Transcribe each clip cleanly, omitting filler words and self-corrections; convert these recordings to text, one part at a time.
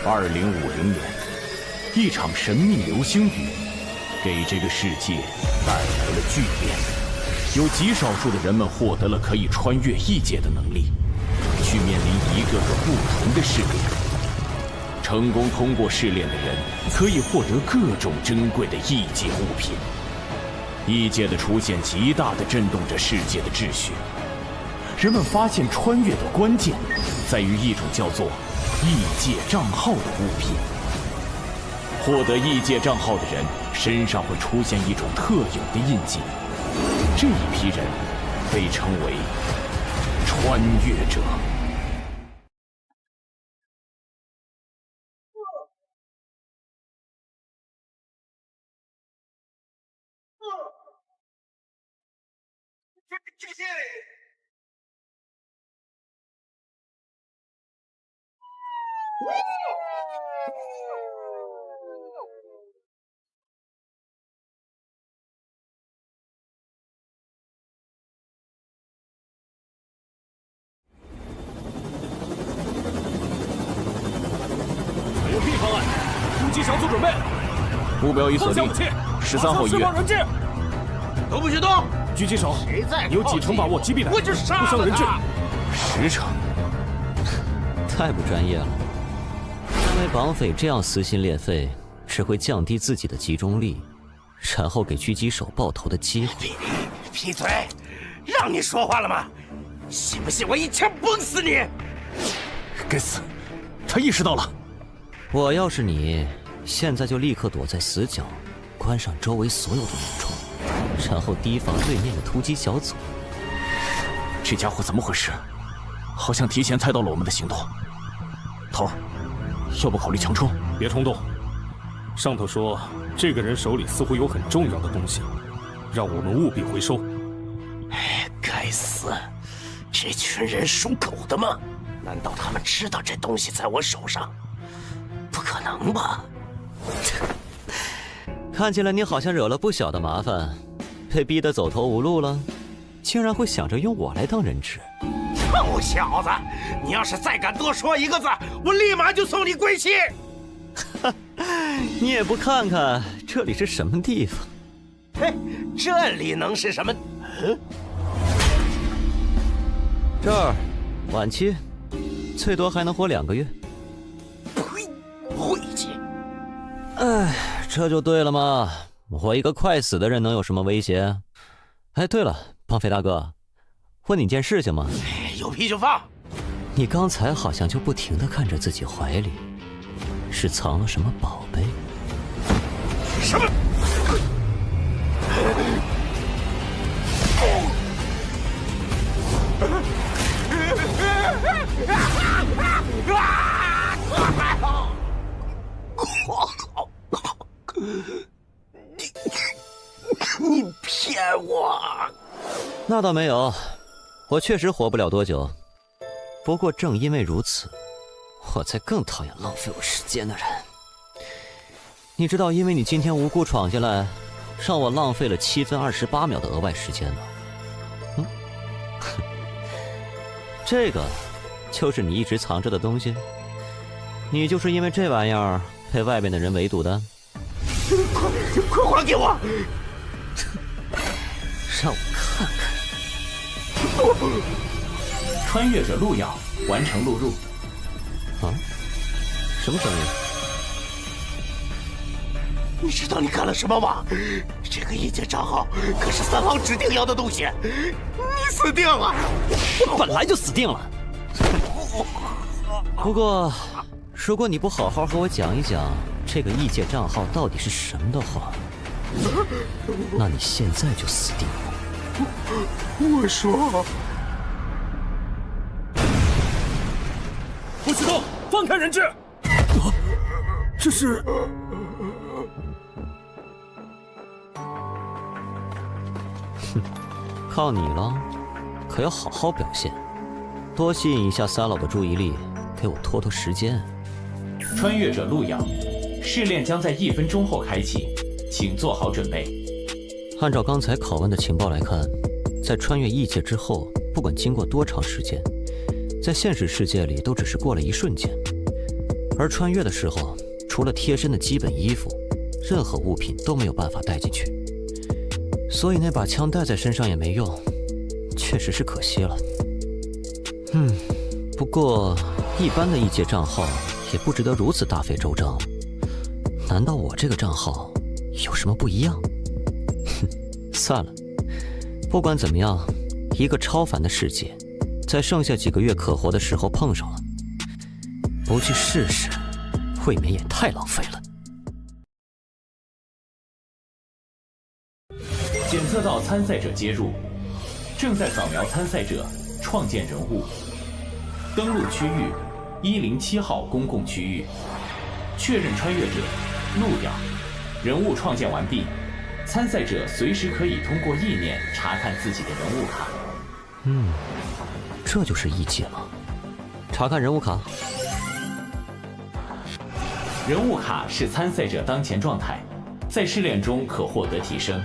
2050年，一场神秘流星雨给这个世界带来了巨变，有极少数的人们获得了可以穿越异界的能力，去面临一个个不同的试炼。成功通过试炼的人可以获得各种珍贵的异界物品。异界的出现极大地震动着世界的秩序。人们发现穿越的关键在于一种叫做异界账号的物品。获得异界账号的人身上会出现一种特有的印记，这一批人被称为穿越者。采用 B 方案，突击小组准备，目标已锁定，13号医院。都不许动！狙击手，你有几成把握击毙他？我就杀了他！不伤人质。10成。太不专业了。因为绑匪这样撕心裂肺，只会降低自己的集中力，然后给狙击手爆头的机会。闭嘴！让你说话了吗？信不信我一枪崩死你？该死，他意识到了。我要是你，现在就立刻躲在死角，关上周围所有的门窗，然后提防对面的突击小组。这家伙怎么回事？好像提前猜到了我们的行动。头儿，要不考虑强冲？别冲动。上头说，这个人手里似乎有很重要的东西，让我们务必回收。该死！这群人属狗的吗？难道他们知道这东西在我手上？不可能吧！看起来你好像惹了不小的麻烦，被逼得走投无路了，竟然会想着用我来当人质。臭小子，你要是再敢多说一个字，我立马就送你归西！你也不看看这里是什么地方？嘿，这里能是什么？这儿，晚期，最多还能活2个月。呸！晦气！哎，这就对了嘛！我一个快死的人能有什么威胁？哎，对了，绑匪大哥，问你件事情吗？有屁就放！你刚才好像就不停地看着自己怀里，是藏了什么宝贝？什么？你骗我！那倒没有，我确实活不了多久。不过正因为如此，我才更讨厌浪费我时间的人。你知道，因为你今天无故闯进来，让我浪费了7分28秒的额外时间吗？这个就是你一直藏着的东西。你就是因为这玩意儿被外面的人围堵的。快还给我！让我看看。穿越者录样完成录入。啊？什么声音？你知道你干了什么吗？这个异界账号可是3号指定要的东西，你死定了！我本来就死定了。不过，如果你不好好和我讲一讲这个异界账号到底是什么的话，那你现在就死定了。我说，不许动！放开人质！这是……靠你了，可要好好表现，多吸引一下三老的注意力，给我拖拖时间。穿越者录样，试炼将在1分钟后开启，请做好准备。按照刚才拷问的情报来看，在穿越异界之后，不管经过多长时间，在现实世界里都只是过了一瞬间，而穿越的时候，除了贴身的基本衣服，任何物品都没有办法带进去，所以那把枪带在身上也没用，确实是可惜了。不过一般的异界账号也不值得如此大费周章。难道我这个账号有什么不一样？算了，不管怎么样，一个超凡的世界，在剩下几个月可活的时候碰上了，不去试试，未免也太浪费了。检测到参赛者接入，正在扫描参赛者，创建人物，登录区域107号公共区域，确认穿越者陆鸟，人物创建完毕。参赛者随时可以通过意念查看自己的人物卡。这就是异界吗？查看人物卡。人物卡是参赛者当前状态，在试炼中可获得提升。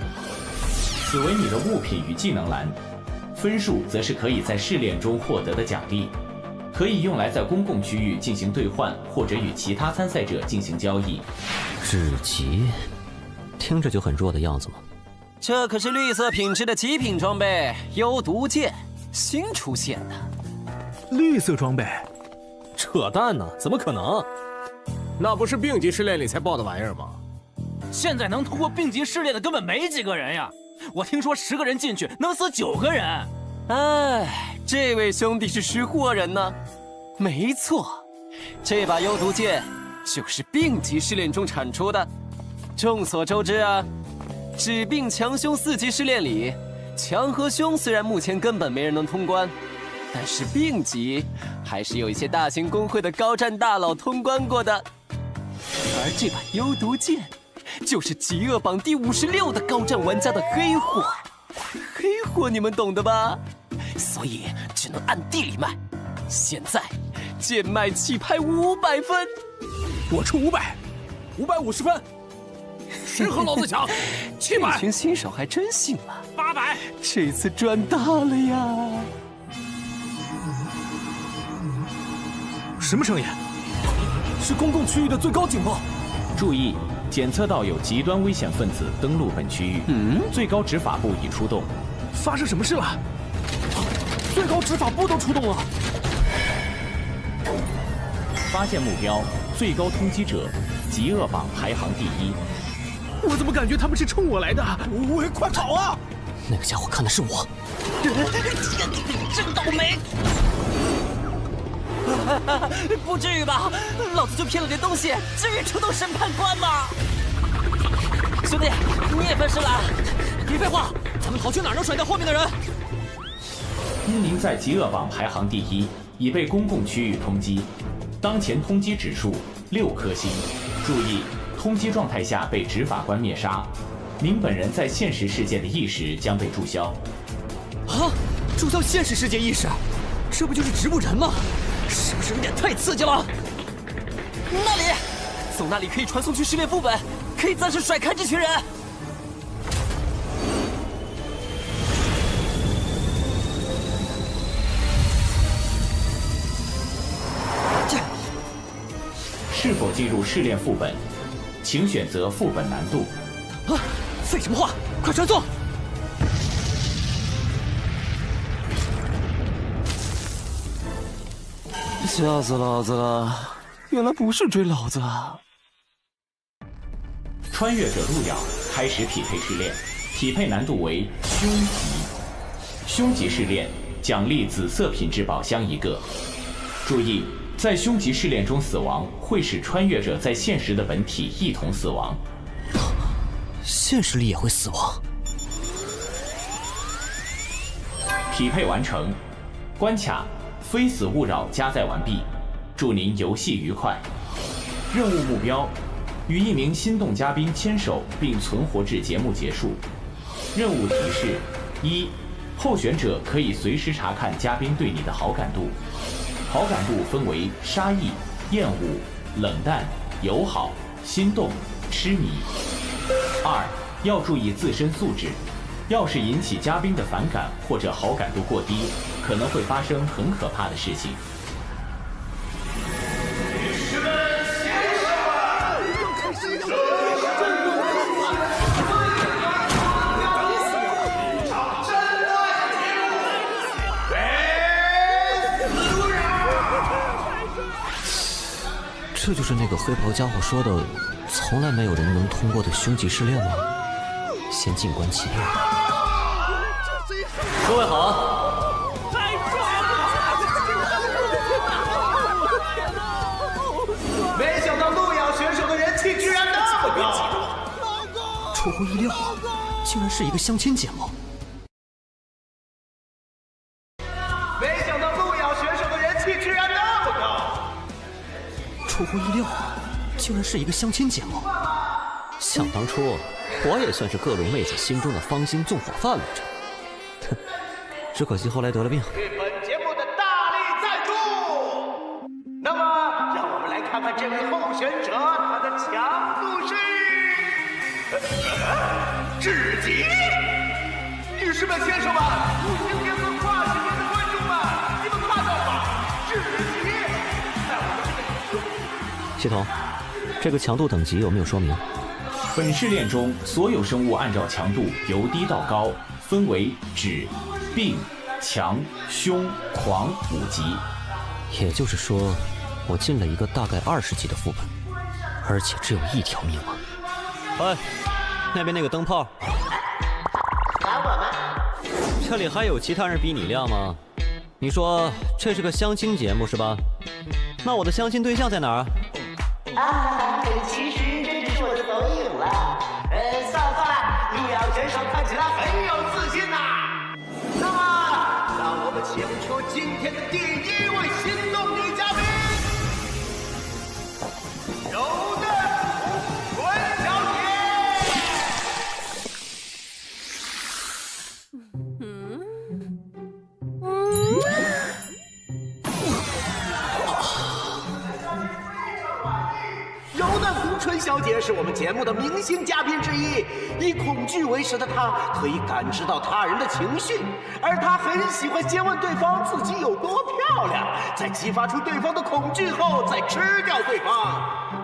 此为你的物品与技能栏，分数则是可以在试炼中获得的奖励，可以用来在公共区域进行兑换，或者与其他参赛者进行交易。至极，听着就很弱的样子嘛。这可是绿色品质的极品装备，幽毒剑，新出现的。绿色装备？扯淡呢，怎么可能？那不是病级试炼里才爆的玩意儿吗？现在能通过病级试炼的根本没几个人呀！我听说10个人进去能死9个人。哎，这位兄弟是识货人呢。没错，这把幽毒剑就是病级试炼中产出的。众所周知啊，治病强凶4级试炼里，强和凶虽然目前根本没人能通关，但是病级还是有一些大型公会的高战大佬通关过的。而这把幽毒剑，就是极恶榜第56的高战玩家的黑货。黑货你们懂的吧？所以只能按地里卖。现在贱卖起拍500分，我出500，550分，谁和老子抢？700。这群新手还真信了。800，这次赚大了呀！什么声音？是公共区域的最高警报。注意，检测到有极端危险分子登陆本区域，最高执法部已出动。发生什么事了？最高执法部都出动了。发现目标，最高通缉者，极恶榜排行第1。我怎么感觉他们是冲我来的？喂，快跑啊！那个家伙看的是我。真倒霉！不至于吧？老子就骗了点东西，至于出动审判官吗？兄弟，你也分尸了？别废话，咱们跑去哪儿能甩掉后面的人？因您在极恶榜排行第1，已被公共区域通缉，当前通缉指数6颗星。注意，通缉状态下被执法官灭杀，您本人在现实世界的意识将被注销。啊！注销现实世界意识，这不就是植物人吗？是不是有点太刺激了？那里，走那里可以传送去试炼副本，可以暂时甩开这群人。是否进入试炼副本？请选择副本难度。啊！废什么话，快传送！吓死老子了！原来不是追老子啊！穿越者路遥开始匹配试炼，匹配难度为凶级。凶级试炼奖励紫色品质宝箱1个。注意，在凶级试炼中死亡会使穿越者在现实的本体一同死亡。现实里也会死亡。匹配完成，关卡非死勿扰加载完毕，祝您游戏愉快。任务目标：与一名心动嘉宾牵手并存活至节目结束。任务提示：1，候选者可以随时查看嘉宾对你的好感度，好感度分为杀意、厌恶、冷淡、友好、心动、痴迷。2，要注意自身素质，要是引起嘉宾的反感或者好感度过低，可能会发生很可怕的事情。女士们、这就是那个黑袍家伙说的，从来没有人能通过的凶吉试炼吗？先静观其变。各位好。太帅了！没想到路遥选手的人气居然那么高，出乎意料，竟然是一个相亲节目。没想到路遥选手的人气居然那么高，出乎意料，竟然是一个相亲节目。想当初，我也算是各路妹子心中的芳心纵火犯来着，哼，只可惜后来得了病。对本节目的大力赞助。那么，让我们来看看这位候选者他的强度是至极。女士们、先生们，今天和跨性别的观众们，你们看到吗？至极！在我们这个系统，这个强度等级有没有说明？本试炼中，所有生物按照强度由低到高，分为指、病、强、凶、狂5级。也就是说，我进了一个大概20级的副本，而且只有1条命啊！哎，那边那个灯泡，打我们？这里还有其他人比你亮吗？你说这是个相亲节目是吧？那我的相亲对象在哪儿？其实这只是我的投影了。算了，路遥选手看起来很有自信呐。那么，让我们请出今天的第1位心动女嘉宾，柔嫩文小姐。柔嫩红唇小姐是我们节目的明星嘉宾之一，以恐惧为食的她可以感知到他人的情绪，而她很喜欢先问对方自己有多漂亮，在激发出对方的恐惧后再吃掉对方。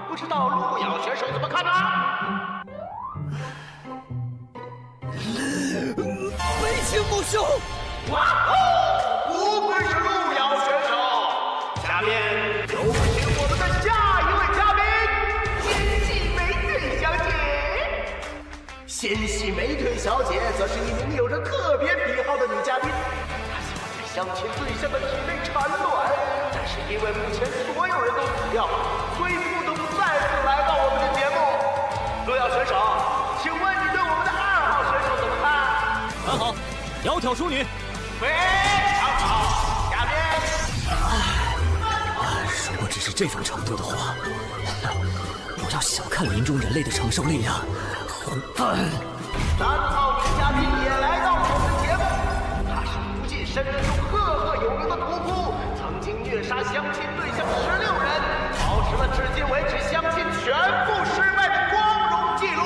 不知道路遥选手怎么看呢？非情不休！哇哦，不愧是路遥选手。下面有请我们的下一位嘉宾，纤细美腿小姐。纤细美腿小姐则是一名有着特别癖好的女嘉宾，她喜欢在相亲对象的体内产卵，但是因为目前所有人都死掉了，所以不得不再次来到我们的节目。路遥选手，请问你对我们的2号选手怎么看？很好，窈窕淑女。非常好，下面。如果只是这种程度的话，不要小看林中人类的承受力量。混蛋！3号女嘉宾也来到我们的节目，她是无尽深渊中赫赫有名的屠夫，曾经虐杀相亲对象16人，保持了至今为止相亲全部失败的光荣记录。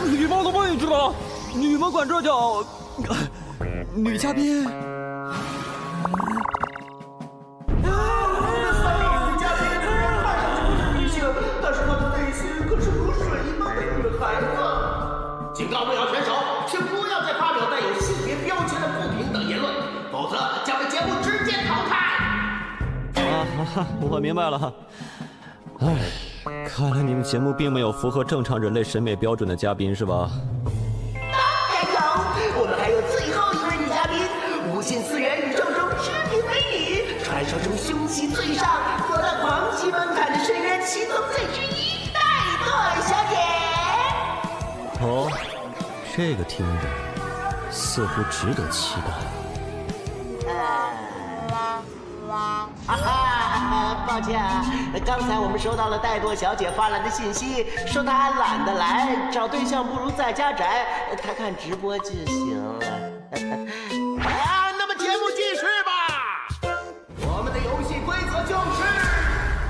礼貌的问一句吧，你们管这叫女嘉宾？警告路遥选手，请不要再发表带有性别标签的不平等言论，否则将被节目直接淘汰。我明白了。哎，看来你们节目并没有符合正常人类审美标准的嘉宾是吧？还有，我们还有最后一位女嘉宾，无限次元宇宙中知名美女，传说中凶器最上，躲到狂喜门槛的深渊七宗罪之一，戴朵小姐。哦，这个听着似乎值得期待。抱歉啊，刚才我们收到了戴朵小姐发来的信息，说她懒得来，找对象不如在家宅，她看直播就行了。那么节目继续吧。我们的游戏规则就是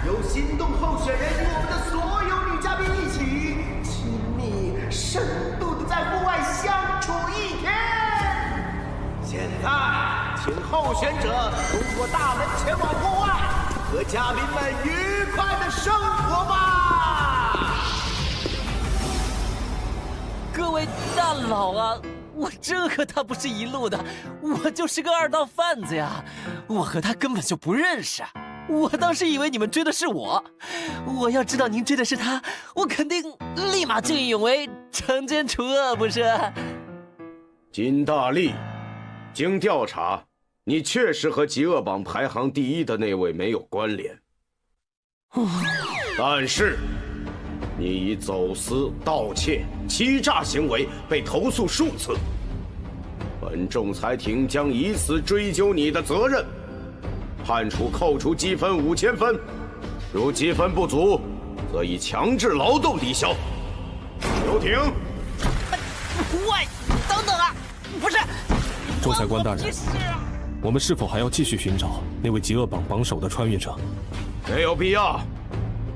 由心动候选人与我们的所有女嘉宾一起亲密深度的在户外相处1天。现在，请候选者通过大门前往户外，和嘉宾们愉快的生活吧。各位大佬啊，我真和他不是一路的，我就是个二道贩子呀！我和他根本就不认识。我当时以为你们追的是我，我要知道您追的是他，我肯定立马见义勇为，惩奸除恶，不是？金大力，经调查，你确实和极恶榜排行第一的那位没有关联。但是，你以走私、盗窃、欺诈行为被投诉数次，本仲裁庭将以此追究你的责任。判处扣除积分5000分，如积分不足，则以强制劳动抵消。休庭。喂，等等啊！不是，仲裁官大人，我们是否还要继续寻找那位极恶榜榜首的穿越者？没有必要，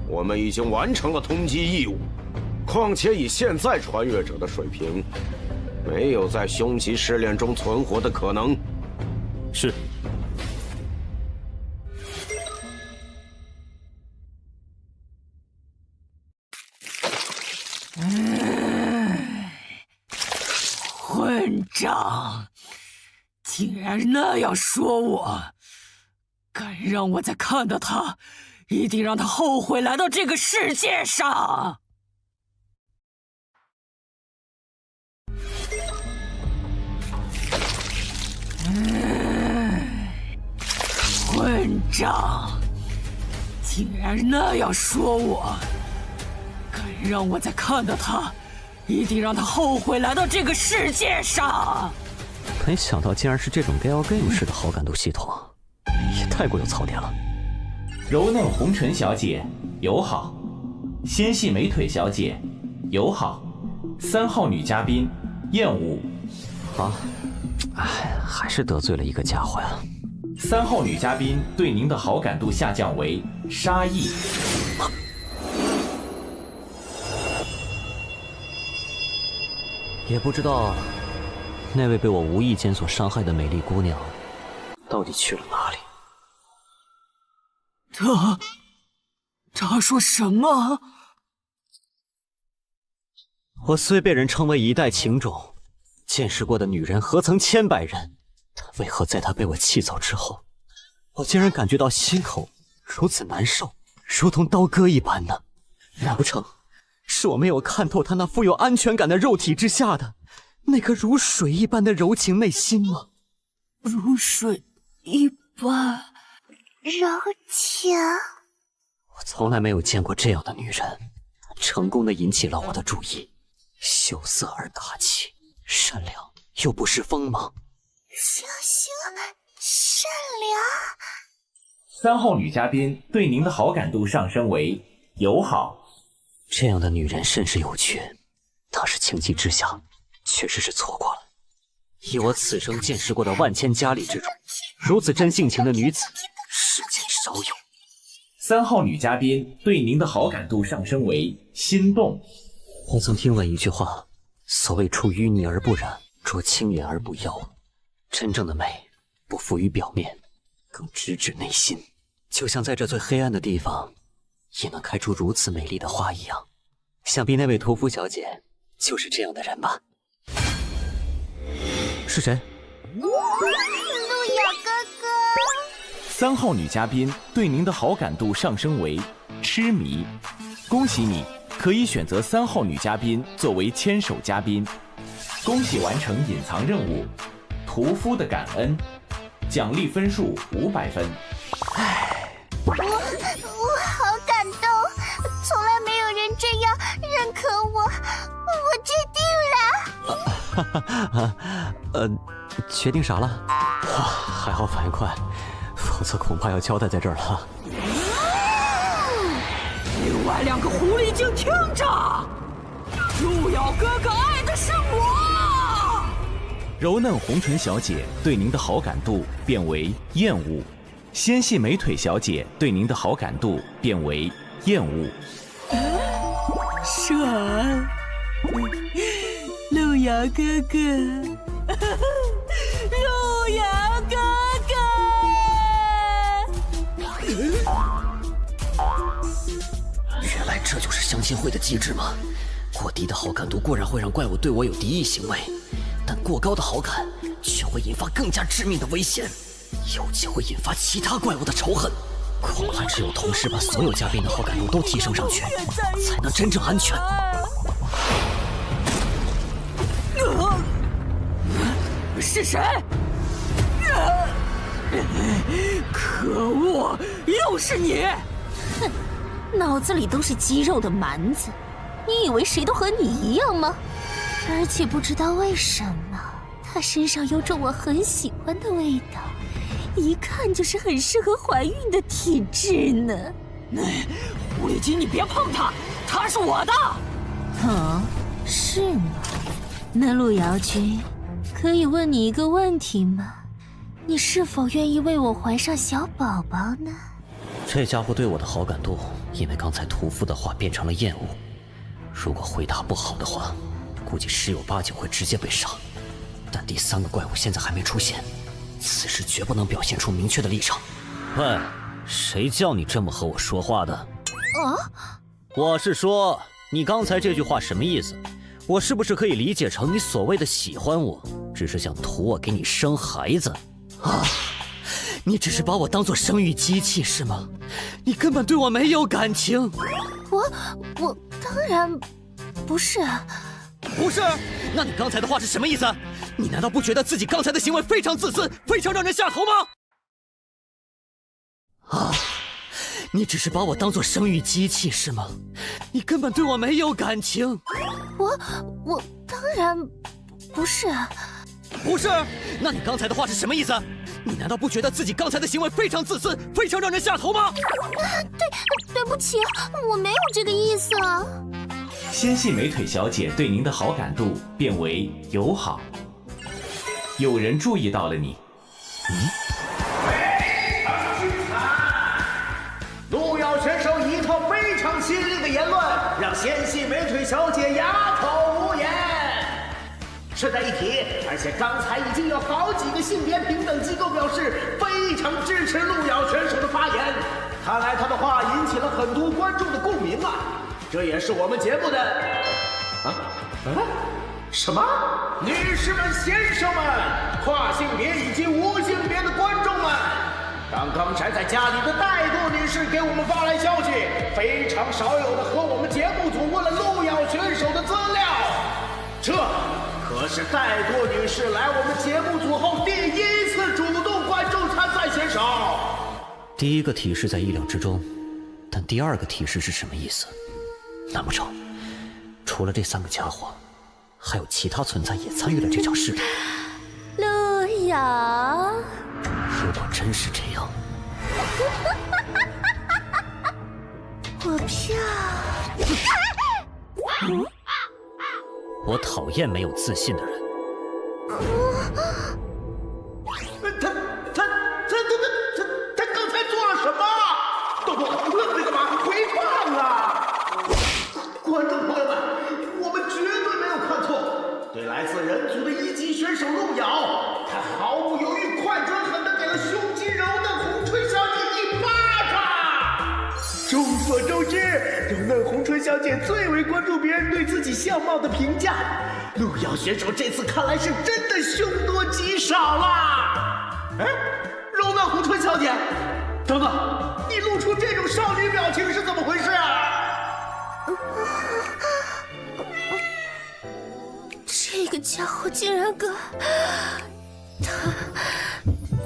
我们已经完成了通缉义务。况且以现在穿越者的水平，没有在凶吉试炼中存活的可能。是。混账！竟然那样说我，敢让我再看到他，一定让他后悔来到这个世界上！混账！竟然那样说我，敢让我再看到他，一定让他后悔来到这个世界上！没想到竟然是这种 Galgame 式的好感度系统，也太过有槽点了。柔嫩红唇小姐友好，纤细美腿小姐友好，3号女嘉宾厌恶。啊，哎，还是得罪了一个家伙呀。3号女嘉宾对您的好感度下降为杀意。也不知道那位被我无意间所伤害的美丽姑娘到底去了哪里。他说什么？我虽被人称为一代情种，见识过的女人何曾千百人，但为何在她被我气走之后，我竟然感觉到心口如此难受，如同刀割一般呢？难不成是我没有看透她那富有安全感的肉体之下的那颗如水一般的柔情内心吗？如水一般柔情。我从来没有见过这样的女人，成功的引起了我的注意。羞涩而大气，善良又不失锋芒。羞羞善良。 3号女嘉宾对您的好感度上升为友好。这样的女人甚是有趣，当时情急之下，确实是错过了。以我此生见识过的万千佳丽之中，如此真性情的女子，世间少有。 3号女嘉宾对您的好感度上升为心动。我曾听闻一句话，所谓出淤泥而不染，濯清涟而不妖。真正的美，不浮于表面，更直指内心。就像在这最黑暗的地方，也能开出如此美丽的花一样。想必那位屠夫小姐就是这样的人吧？是谁？路遥哥哥。 3号女嘉宾对您的好感度上升为痴迷。恭喜你，可以选择3号女嘉宾作为牵手嘉宾。恭喜完成隐藏任务，屠夫的感恩，奖励分数500分。我好感动，从来没有人这样认可我，我决定了。决定啥了？哇，还好反应快，否则恐怕要交代在这儿了。另外2个狐狸精听着，路遥哥哥爱的是我。柔嫩红唇小姐对您的好感度变为厌恶。 纤细美腿小姐对您的好感度变为厌恶。闪，路遥哥哥，路遥哥哥。原来这就是相亲会的机制吗？过低的好感度固然会让怪物对我有敌意行为，但过高的好感，却会引发更加致命的危险，尤其会引发其他怪物的仇恨。恐怕只有同时把所有嘉宾的好感度都提升上去，才能真正安全。是谁？可恶，又是你！哼，脑子里都是肌肉的蛮子，你以为谁都和你一样吗？而且不知道为什么，他身上有种我很喜欢的味道，一看就是很适合怀孕的体质呢。狐狸精，你别碰他，他是我的。哦，是吗？那路遥君，可以问你一个问题吗？你是否愿意为我怀上小宝宝呢？这家伙对我的好感度，因为刚才屠夫的话变成了厌恶。如果回答不好的话，估计10有8九会直接被杀。但第3个怪物现在还没出现，此时绝不能表现出明确的立场。喂，谁叫你这么和我说话的？我是说，你刚才这句话什么意思？我是不是可以理解成你所谓的喜欢我，只是想图我给你生孩子？啊！你只是把我当作生育机器是吗？你根本对我没有感情。我当然不是啊。不是？那你刚才的话是什么意思？你难道不觉得自己刚才的行为非常自私，非常让人下头吗？啊！你只是把我当作生育机器是吗？你根本对我没有感情。我当然不是啊。不是？那你刚才的话是什么意思？你难道不觉得自己刚才的行为非常自私，非常让人下头吗？对不起，我没有这个意思啊。纤细美腿小姐对您的好感度变为友好。有人注意到了你。路遥选手一套非常犀利的言论，让纤细美腿小姐哑口无言。顺带一提，而且刚才已经有好几个性别平等机构表示非常支持路遥选手的发言，看来他的话引起了很多观众的共鸣啊！这也是我们节目的什么？女士们、先生们，跨性别以及无性别的观众们，刚刚宅在家里的怠惰女士给我们发来消息，非常少有的和我们节目组问了路遥选手的资料，这可是怠惰女士来我们节目组后第1次主动观众参赛选手。第1个提示在意料之中，但第2个提示是什么意思？难不成除了这3个家伙，还有其他存在也参与了这场试炼？路遥，如果真是这样，我票。我讨厌没有自信的人。他刚才做了什么？豆豆，愣着干嘛？回放啊！观众朋友们，我们绝对没有看错，对来自人族的1级选手路遥，他毫不犹豫、快准狠地给了胸肌柔嫩红唇小姐一巴掌。众所周知，柔嫩红唇小姐最为关注别人对自己相貌的评价，路遥选手这次看来是真的凶多吉少啦！哎，柔嫩红唇小姐，等等，你露出这种少女表情是怎么回事啊？这个家伙竟然敢，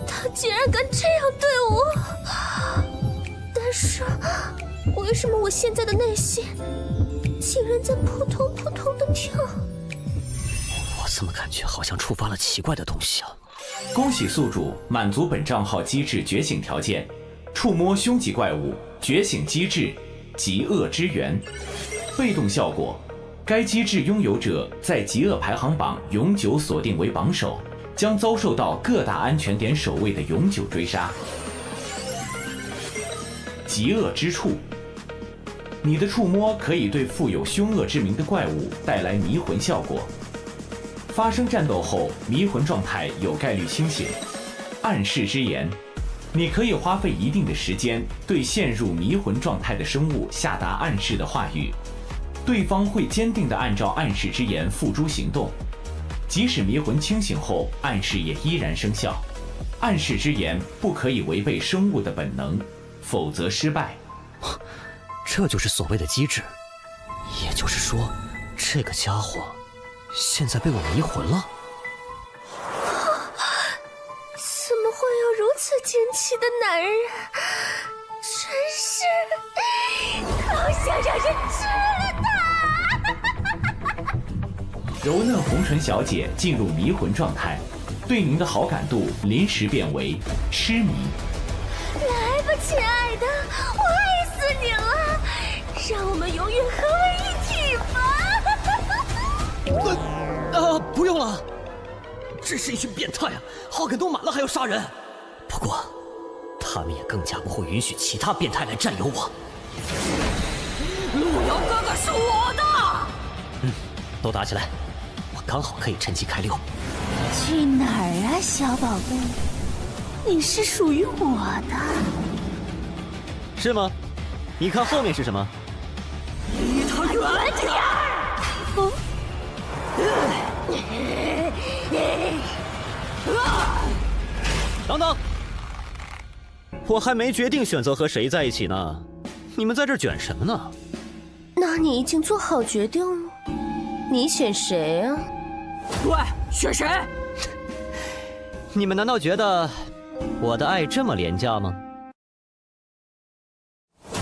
他竟然敢这样对我！但是，为什么我现在的内心竟然在扑通扑通的跳？我怎么感觉好像触发了奇怪的东西啊？恭喜宿主满足本账号机制觉醒条件，触摸凶级怪物觉醒机制极恶之源。被动效果，该机制拥有者在极恶排行榜永久锁定为榜首，将遭受到各大安全点守卫的永久追杀。极恶之触，你的触摸可以对富有凶恶之名的怪物带来迷魂效果。发生战斗后，迷魂状态有概率清醒。暗示之言，你可以花费一定的时间对陷入迷魂状态的生物下达暗示的话语，对方会坚定地按照暗示之言付诸行动。即使迷魂清醒后，暗示也依然生效。暗示之言不可以违背生物的本能，否则失败。这就是所谓的机制。也就是说，这个家伙现在被我迷魂了。怎么会有如此惊奇的男人？真是好想让人吃了他！柔嫩红唇小姐进入迷魂状态，对您的好感度临时变为痴迷。来吧，亲爱的，我爱死你了！让我们永远合为一体吧！不用了，这是一群变态啊！好感度满了还要杀人。不过，他们也更加不会允许其他变态来占有我。路遥哥哥是我的。都打起来，我刚好可以趁机开溜。去哪儿啊，小宝贝？你是属于我的。是吗？你看后面是什么？离他远点儿！等等，我还没决定选择和谁在一起呢，你们在这卷什么呢？那你已经做好决定了？你选谁啊？对，选谁？你们难道觉得我的爱这么廉价吗？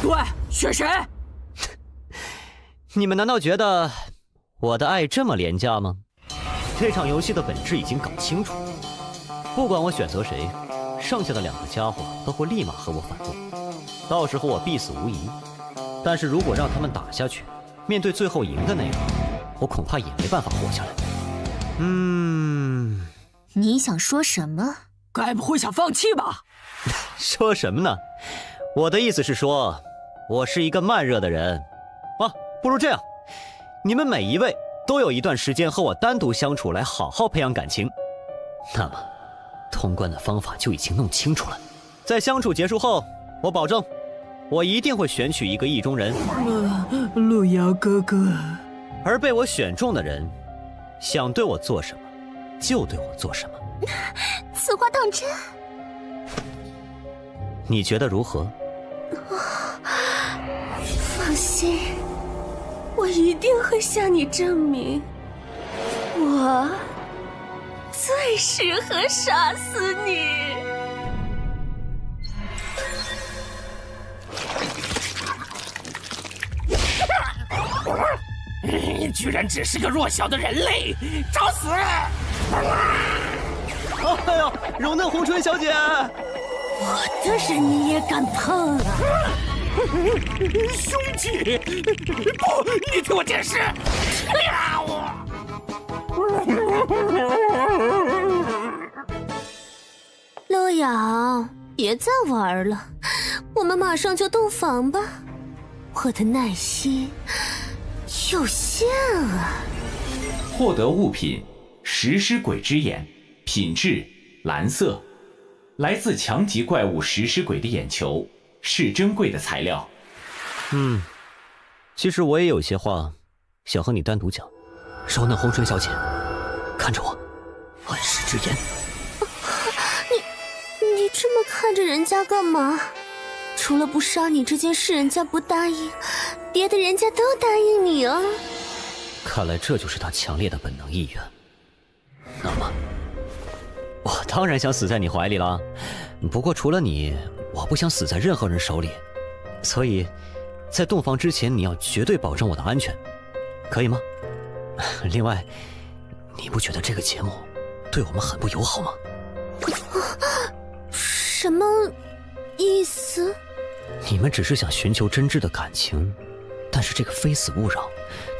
对，选谁？你们难道觉得我的爱这么廉价吗？这场游戏的本质已经搞清楚，不管我选择谁，剩下的两个家伙都会立马和我反目，到时候我必死无疑。但是如果让他们打下去，面对最后赢的那个，我恐怕也没办法活下来。你想说什么？该不会想放弃吧？说什么呢？我的意思是说，我是一个慢热的人。啊，不如这样，你们每一位都有一段时间和我单独相处，来好好培养感情。那么，通关的方法就已经弄清楚了。在相处结束后，我保证，我一定会选取一个意中人。路遥哥哥，而被我选中的人，想对我做什么，就对我做什么。此话当真？你觉得如何？放心，我一定会向你证明，我最适合杀死你。你居然只是个弱小的人类，找死！哎呦，柔嫩红唇小姐，我的人你也敢碰啊？兄弟，不，你听我解释。呀，我。路遥，别再玩了，我们马上就洞房吧。我的耐心有限啊。获得物品：食尸鬼之眼，品质蓝色，来自强级怪物食尸鬼的眼球，是珍贵的材料。其实我也有些话想和你单独讲。柔嫩红唇小姐，看着我，暗示之言。你这么看着人家干嘛？除了不杀你这件事人家不答应，别的人家都答应你啊。看来这就是他强烈的本能意愿。那么，我当然想死在你怀里了。不过除了你，我不想死在任何人手里。所以，在洞房之前，你要绝对保证我的安全，可以吗？另外，你不觉得这个节目对我们很不友好吗？什么意思？你们只是想寻求真挚的感情，但是这个非死勿扰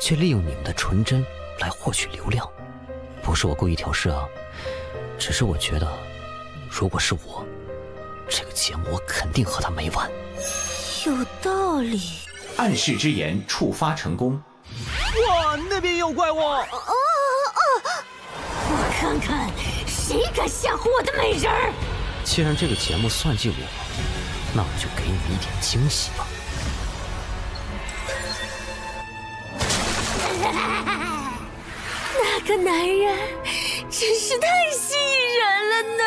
却利用你们的纯真来获取流量。不是我故意挑事啊，只是我觉得，如果是我，这个节目我肯定和他没完。有道理。暗示之言触发成功。哇，那边也有怪物！我看看谁敢吓唬我的美人儿。既然这个节目算计我，那我就给你们一点惊喜吧。那那个男人真是太吸引人了呢！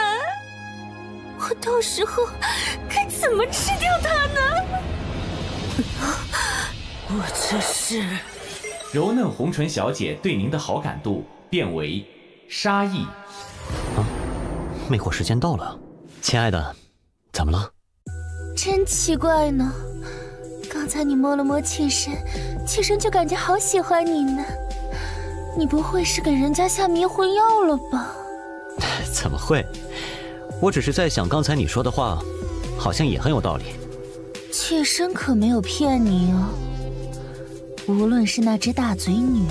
我到时候该怎么吃掉他呢？我这是……柔嫩红唇小姐对您的好感度变为杀意。魅惑时间到了，亲爱的，怎么了？真奇怪呢，刚才你摸了摸妾身，妾身就感觉好喜欢你呢。你不会是给人家下迷魂药了吧？怎么会？我只是在想，刚才你说的话，好像也很有道理。妾身可没有骗你哦。无论是那只大嘴女，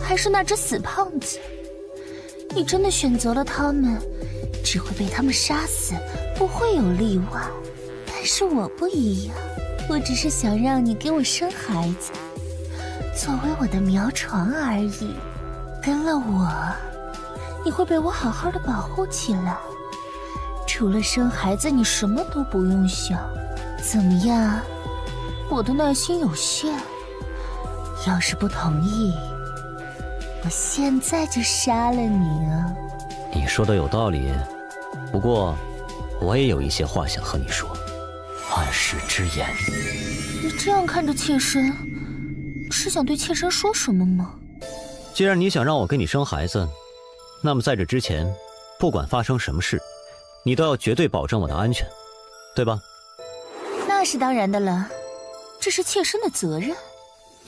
还是那只死胖子，你真的选择了他们，只会被他们杀死，不会有例外。但是我不一样，我只是想让你给我生孩子，作为我的苗床而已。跟了我，你会被我好好的保护起来。除了生孩子，你什么都不用想。怎么样？我的耐心有限，要是不同意，我现在就杀了你啊！你说的有道理，不过我也有一些话想和你说。暗示之言。你这样看着妾身，是想对妾身说什么吗？既然你想让我给你生孩子，那么在这之前，不管发生什么事，你都要绝对保证我的安全，对吧？那是当然的了，这是妾身的责任。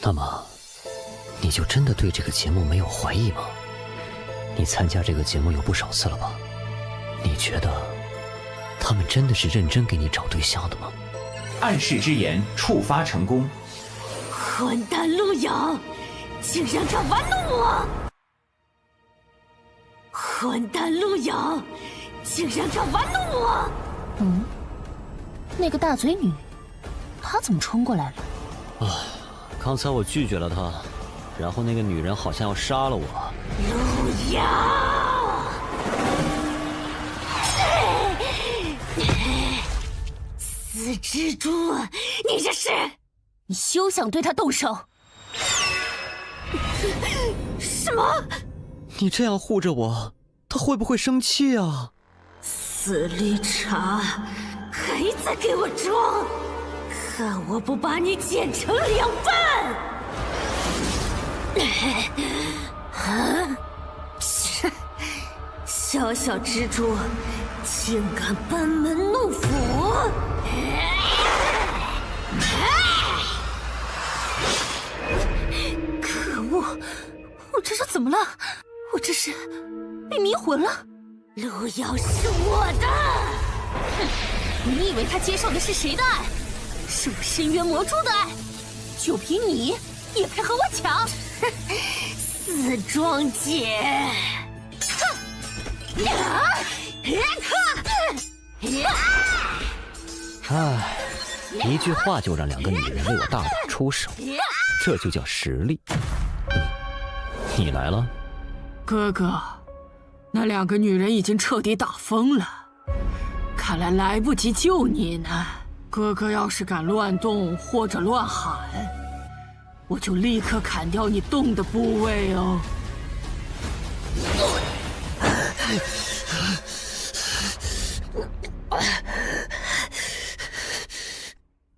那么，你就真的对这个节目没有怀疑吗？你参加这个节目有不少次了吧？你觉得他们真的是认真给你找对象的吗？暗示之言触发成功。混蛋陆遥，竟然敢玩弄我！混蛋陆遥，竟然敢玩弄我！那个大嘴女，她怎么冲过来了？刚才我拒绝了她，然后那个女人好像要杀了我。陆遥，死蜘蛛，你这是！你休想对她动手！什么？你这样护着我，她会不会生气啊？死绿茶，还在给我装！看我不把你剪成两半！小小蜘蛛，竟敢班门弄斧！可恶！我这是怎么了？我这是被迷魂了？陆遥是我的！你以为他接受的是谁的爱？是我深渊魔蛛的爱？就凭你也配和我抢？死庄姐！唉，一句话就让两个女人为我大打出手，这就叫实力。你来了，哥哥，那两个女人已经彻底打疯了，看来来不及救你呢。哥哥要是敢乱动或者乱喊，我就立刻砍掉你动的部位哦。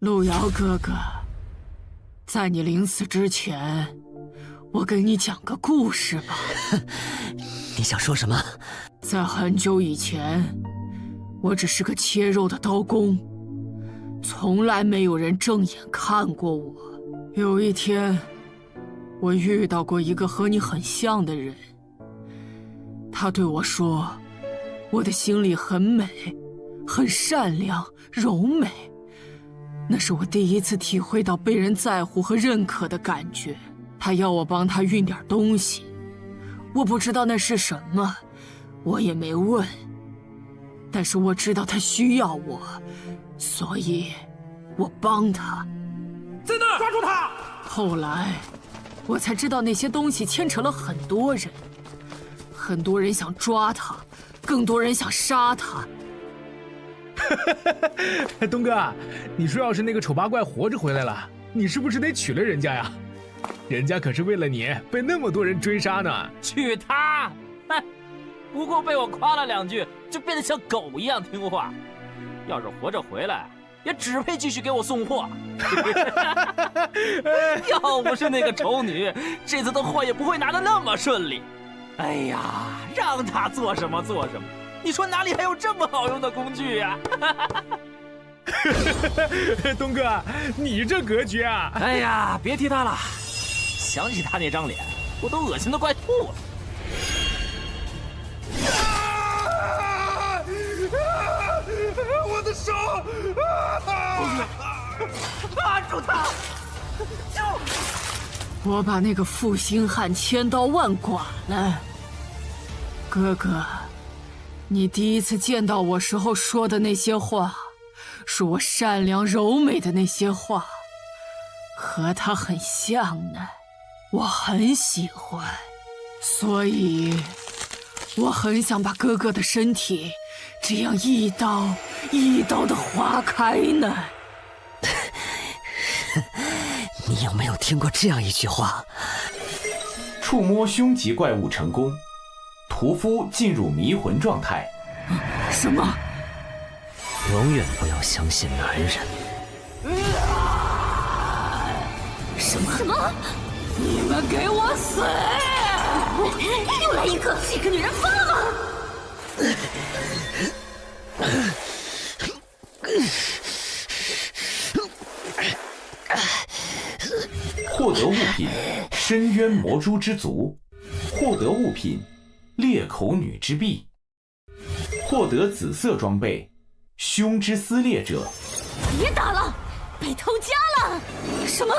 陆遥哥哥，在你临死之前，我给你讲个故事吧。你想说什么？在很久以前，我只是个切肉的刀工，从来没有人正眼看过我。有一天，我遇到过一个和你很像的人，他对我说，我的心里很美，很善良，柔美。那是我第一次体会到被人在乎和认可的感觉。他要我帮他运点东西，我不知道那是什么，我也没问。但是我知道他需要我，所以我帮他。在那儿，抓住他！后来，我才知道那些东西牵扯了很多人，很多人想抓他，更多人想杀他。东哥，你说要是那个丑八怪活着回来了，你是不是得娶了人家呀？人家可是为了你被那么多人追杀呢。去他！哼，不过被我夸了2句，就变得像狗一样听话。要是活着回来，也只配继续给我送货。要不是那个丑女，这次的货也不会拿得那么顺利。哎呀，让他做什么做什么。你说哪里还有这么好用的工具呀？东哥，你这格局啊！哎呀，别提他了，想起他那张脸，我都恶心的快吐了。我的手！抓住他！我把那个负心汉千刀万剐了。哥哥，你第一次见到我时候说的那些话，是我善良柔美的那些话，和他很像呢，我很喜欢，所以我很想把哥哥的身体这样一刀一刀的划开呢。你有没有听过这样一句话？触摸凶级怪物成功，屠夫进入迷魂状态。什么？永远不要相信男人。什么？你们给我死！又来一个，这个女人疯了吗？获得物品：深渊魔蛛之足；获得物品：裂口女之臂；获得紫色装备：凶之撕裂者。别打了，被偷家了！什么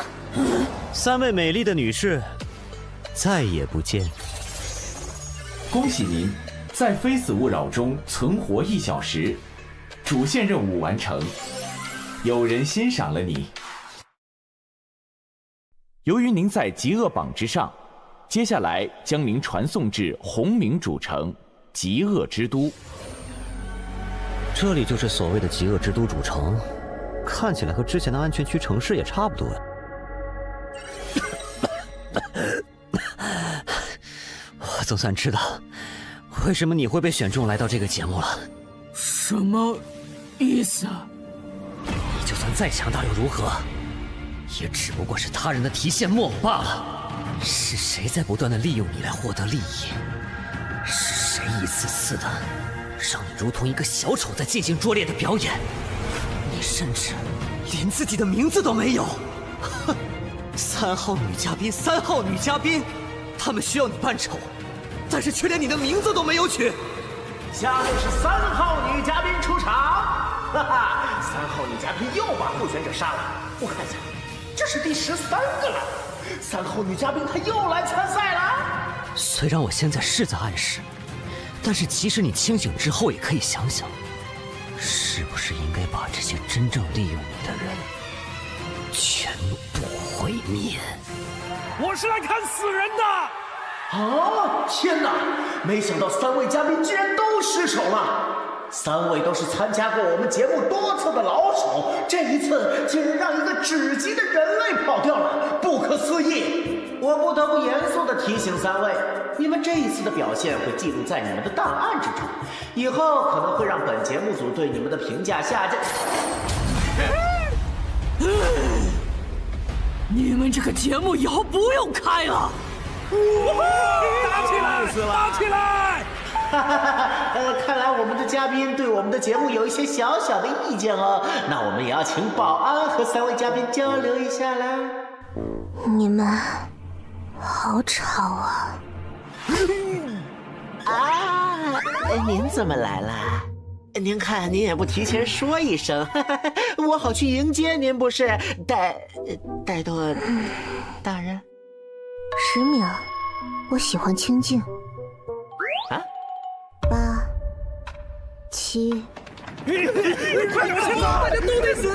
？3位美丽的女士，再也不见。恭喜您，在非死勿扰中存活1小时，主线任务完成，有人欣赏了你。由于您在极恶榜之上，接下来将您传送至红冥主城极恶之都。这里就是所谓的极恶之都主城，看起来和之前的安全区城市也差不多。我总算知道为什么你会被选中来到这个节目了。什么意思啊？你就算再强大又如何，也只不过是他人的提线木偶罢了。是谁在不断的利用你来获得利益？是谁一次次的让你如同一个小丑在进行拙劣的表演？你甚至连自己的名字都没有。哼，3号女嘉宾，3号女嘉宾，他们需要你扮丑，但是却连你的名字都没有取。下面是3号女嘉宾出场，哈哈，3号女嘉宾又把候选者杀了。我看一下，这是第13个了。3号女嘉宾她又来参赛了。虽然我现在是在暗示，但是其实你清醒之后也可以想想，是不是应该把这些真正利用你的人全部毁灭？我是来看死人的。啊！天哪！没想到3位嘉宾居然都失手了。3位都是参加过我们节目多次的老手，这一次竟然让一个只级的人类跑掉了，不可思议！我不得不严肃地提醒3位，你们这一次的表现会记录在你们的档案之中，以后可能会让本节目组对你们的评价下降。你们这个节目以后不用开了。打起来！打起来！看来我们的嘉宾对我们的节目有一些小小的意见哦，那我们也要请保安和3位嘉宾交流一下啦。你们好吵啊！啊，您怎么来了？您看，您也不提前说一声，我好去迎接您，不是？怠惰大人。10秒，我喜欢清静。啊？8、7。快点先走，大家都得死！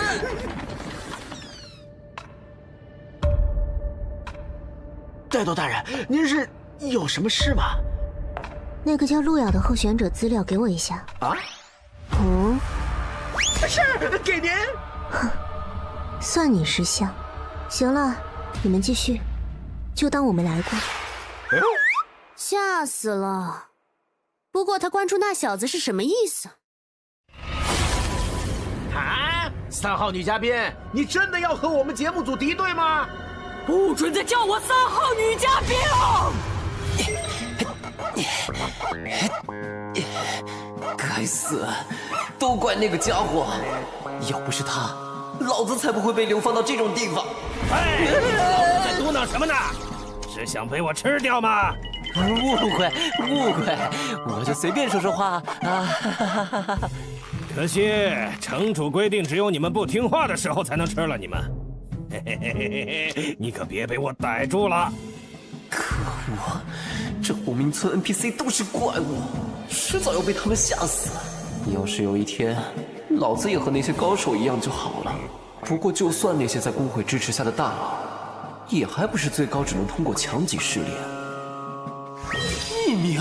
怠惰大人，您是有什么事吗？那个叫路遥的候选者资料给我一下。啊？嗯？是，给您。哼，算你识相。行了，你们继续。就当我没来过。吓死了！不过他关注那小子是什么意思？啊，3号女嘉宾，你真的要和我们节目组敌对吗？不准再叫我3号女嘉宾哦！该死，都怪那个家伙！要不是他，老子才不会被流放到这种地方。哎，老子在嘟囔什么呢？是想被我吃掉吗？误会，我就随便说说话啊！可惜城主规定，只有你们不听话的时候才能吃了你们。嘿嘿嘿嘿嘿，你可别被我逮住了！可恶，这红明村 NPC 都是怪物，迟早要被他们吓死。要是有一天，老子也和那些高手一样就好了。不过，就算那些在工会支持下的大佬，也还不是最高只能通过强级试炼。1名，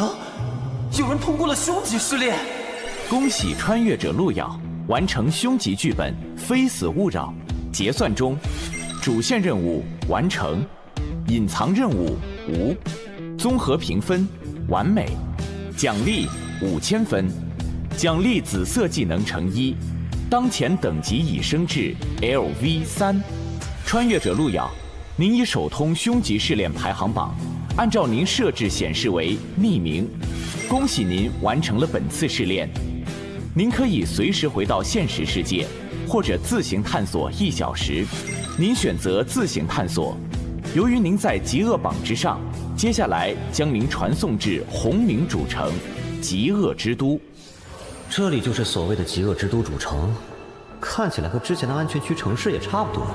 有人通过了凶级试炼。恭喜穿越者路遥完成凶级剧本《非死勿扰》，结算中，主线任务完成，隐藏任务无，综合评分完美，奖励5000分，奖励紫色技能乘1，当前等级已升至 LV3。穿越者路遥，您已首通凶级试炼排行榜，按照您设置显示为匿名，恭喜您完成了本次试炼。您可以随时回到现实世界，或者自行探索1小时。您选择自行探索。由于您在极恶榜之上，接下来将您传送至红冥主城极恶之都。这里就是所谓的极恶之都主城，看起来和之前的安全区城市也差不多。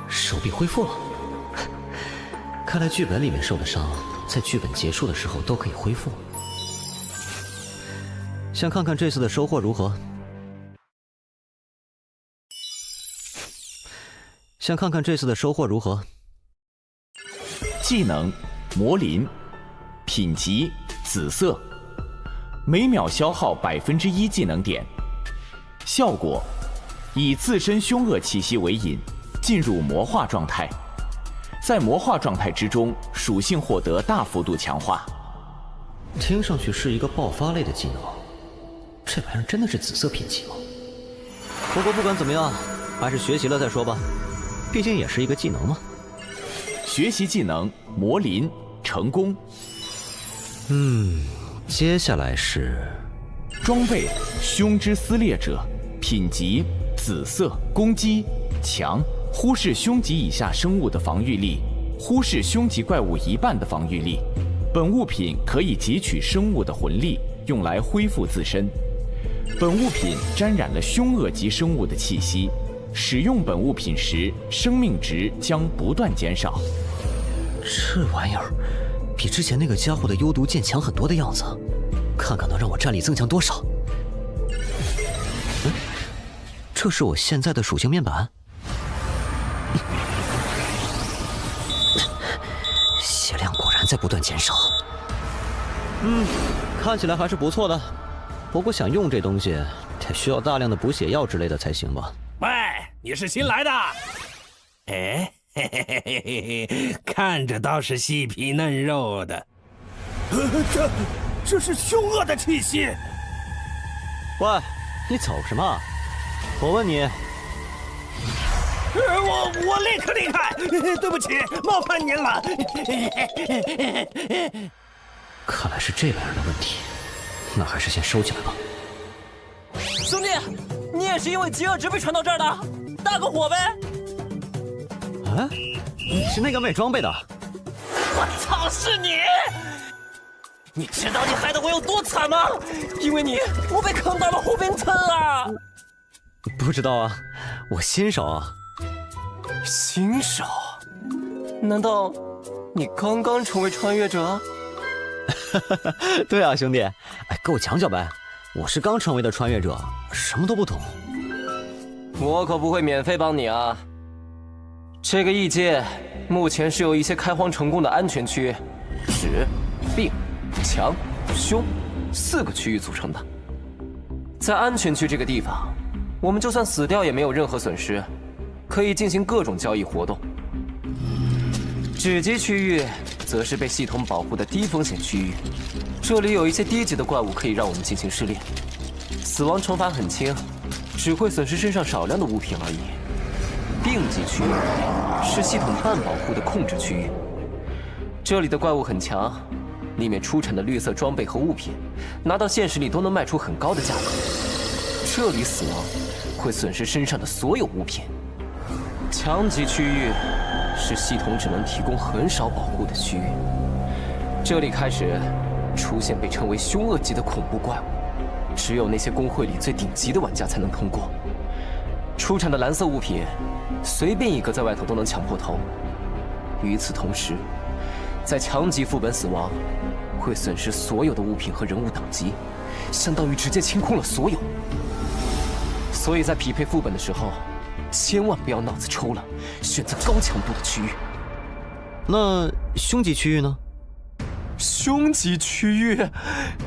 手臂恢复了，看来剧本里面受的伤，在剧本结束的时候都可以恢复。想看看这次的收获如何？想看看这次的收获如何？技能魔灵，品级紫色，每秒消耗1%技能点。效果：以自身凶恶气息为引，进入魔化状态。在魔化状态之中，属性获得大幅度强化。听上去是一个爆发类的技能，这玩意儿真的是紫色品级吗？不过不管怎么样，还是学习了再说吧，毕竟也是一个技能嘛。学习技能魔灵成功。接下来是装备凶之撕裂者，品级紫色，攻击强，忽视凶级以下生物的防御力，忽视凶级怪物1半的防御力。本物品可以汲取生物的魂力，用来恢复自身。本物品沾染了凶恶级生物的气息，使用本物品时，生命值将不断减少。这玩意儿比之前那个家伙的幽毒剑强很多的样子，看看能让我战力增强多少。这是我现在的属性面板。血量果然在不断减少。看起来还是不错的。不过想用这东西，得需要大量的补血药之类的才行吧？喂，你是新来的？哎，嘿嘿嘿嘿嘿，看着倒是细皮嫩肉的。这是凶恶的气息。喂，你走什么？我问你。我立刻离开，对不起，冒犯您了。看来是这玩意儿的问题，那还是先收起来吧。兄弟，你也是因为极恶值被传到这儿的？大个火呗！啊，你是那个卖装备的？我操，是你！你知道你害得我有多惨吗？因为你，我被坑到了红冰村啊！不知道啊，我新手啊。新手？难道你刚刚成为穿越者？对啊，兄弟，哎，给我讲讲呗。我是刚成为的穿越者，什么都不懂。我可不会免费帮你啊。这个异界目前是由一些开荒成功的安全区、止、病、强、凶4个区域组成的。在安全区这个地方，我们就算死掉也没有任何损失，可以进行各种交易活动。止级区域则是被系统保护的低风险区域，这里有一些低级的怪物可以让我们进行试炼，死亡惩罚很轻，只会损失身上少量的物品而已。病级区域是系统半保护的控制区域，这里的怪物很强，里面出产的绿色装备和物品，拿到现实里都能卖出很高的价格。这里死亡会损失身上的所有物品。强级区域是系统只能提供很少保护的区域，这里开始出现被称为凶恶级的恐怖怪物，只有那些公会里最顶级的玩家才能通过。出产的蓝色物品，随便一个在外头都能抢破头。与此同时，在强级副本死亡，会损失所有的物品和人物等级，相当于直接清空了所有。所以在匹配副本的时候，千万不要脑子抽了，选择高强度的区域。那凶级区域呢？凶级区域，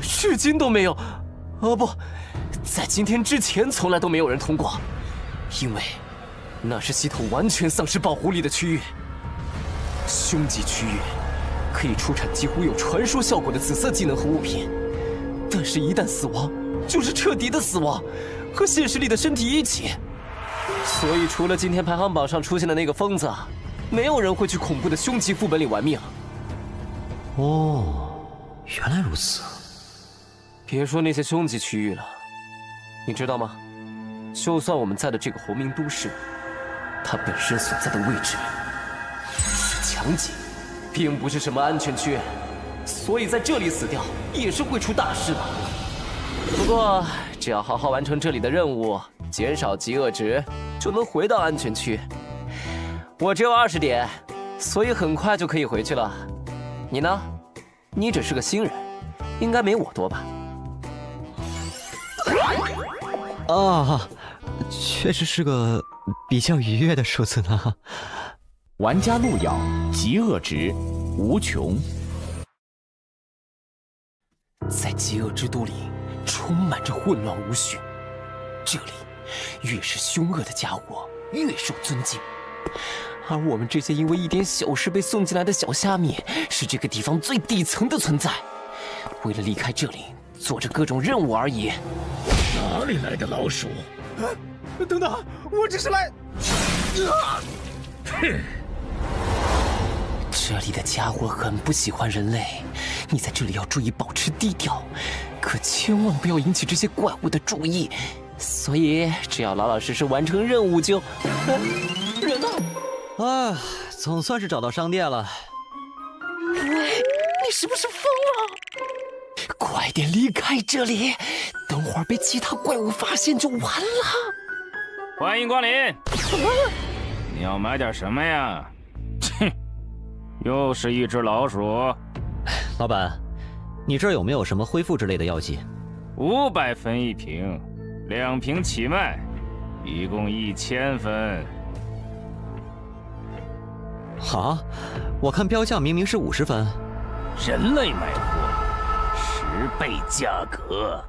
至今都没有，不，在今天之前从来都没有人通过，因为那是系统完全丧失保护力的区域。凶级区域可以出产几乎有传说效果的紫色技能和物品，但是一旦死亡，就是彻底的死亡，和现实里的身体一起。所以除了今天排行榜上出现的那个疯子，没有人会去恐怖的凶级副本里玩命。哦，原来如此。别说那些凶级区域了，你知道吗？就算我们在的这个红明都市，它本身所在的位置是强级，并不是什么安全区，所以在这里死掉也是会出大事的。不过只要好好完成这里的任务，减少饥饿值，就能回到安全区。我只有20点，所以很快就可以回去了。你呢？你只是个新人，应该没我多吧？啊，确实是个比较愉悦的数字呢。玩家路遥，极恶值无穷。在极恶之都里，充满着混乱无序。这里越是凶恶的家伙，越受尊敬。而我们这些因为一点小事被送进来的小虾米，是这个地方最底层的存在。为了离开这里，做着各种任务而已。哪里来的老鼠？等等，我只是来……哼！这里的家伙很不喜欢人类，你在这里要注意保持低调，可千万不要引起这些怪物的注意。所以只要老老实实完成任务就……人呢？啊，总算是找到商店了。喂，你是不是疯了？快点离开这里，等会儿被其他怪物发现就完了。欢迎光临。你要买点什么呀？哼，又是一只老鼠。老板，你这儿有没有什么恢复之类的药剂？500分一瓶，2瓶起卖，一共1000分。啊，我看标价明明是50分。人类买货，10倍价格。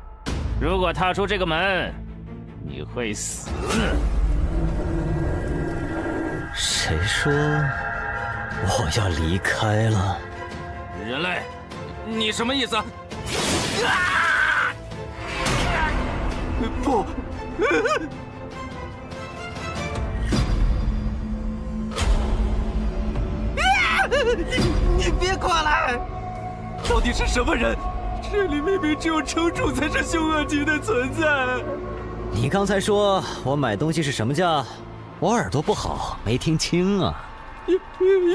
如果踏出这个门，你会死。谁说我要离开了？人类，你什么意思？不！你别过来！到底是什么人？这里明明只有城主才是凶恶级的存在。你刚才说我买东西是什么价？我耳朵不好，没听清啊。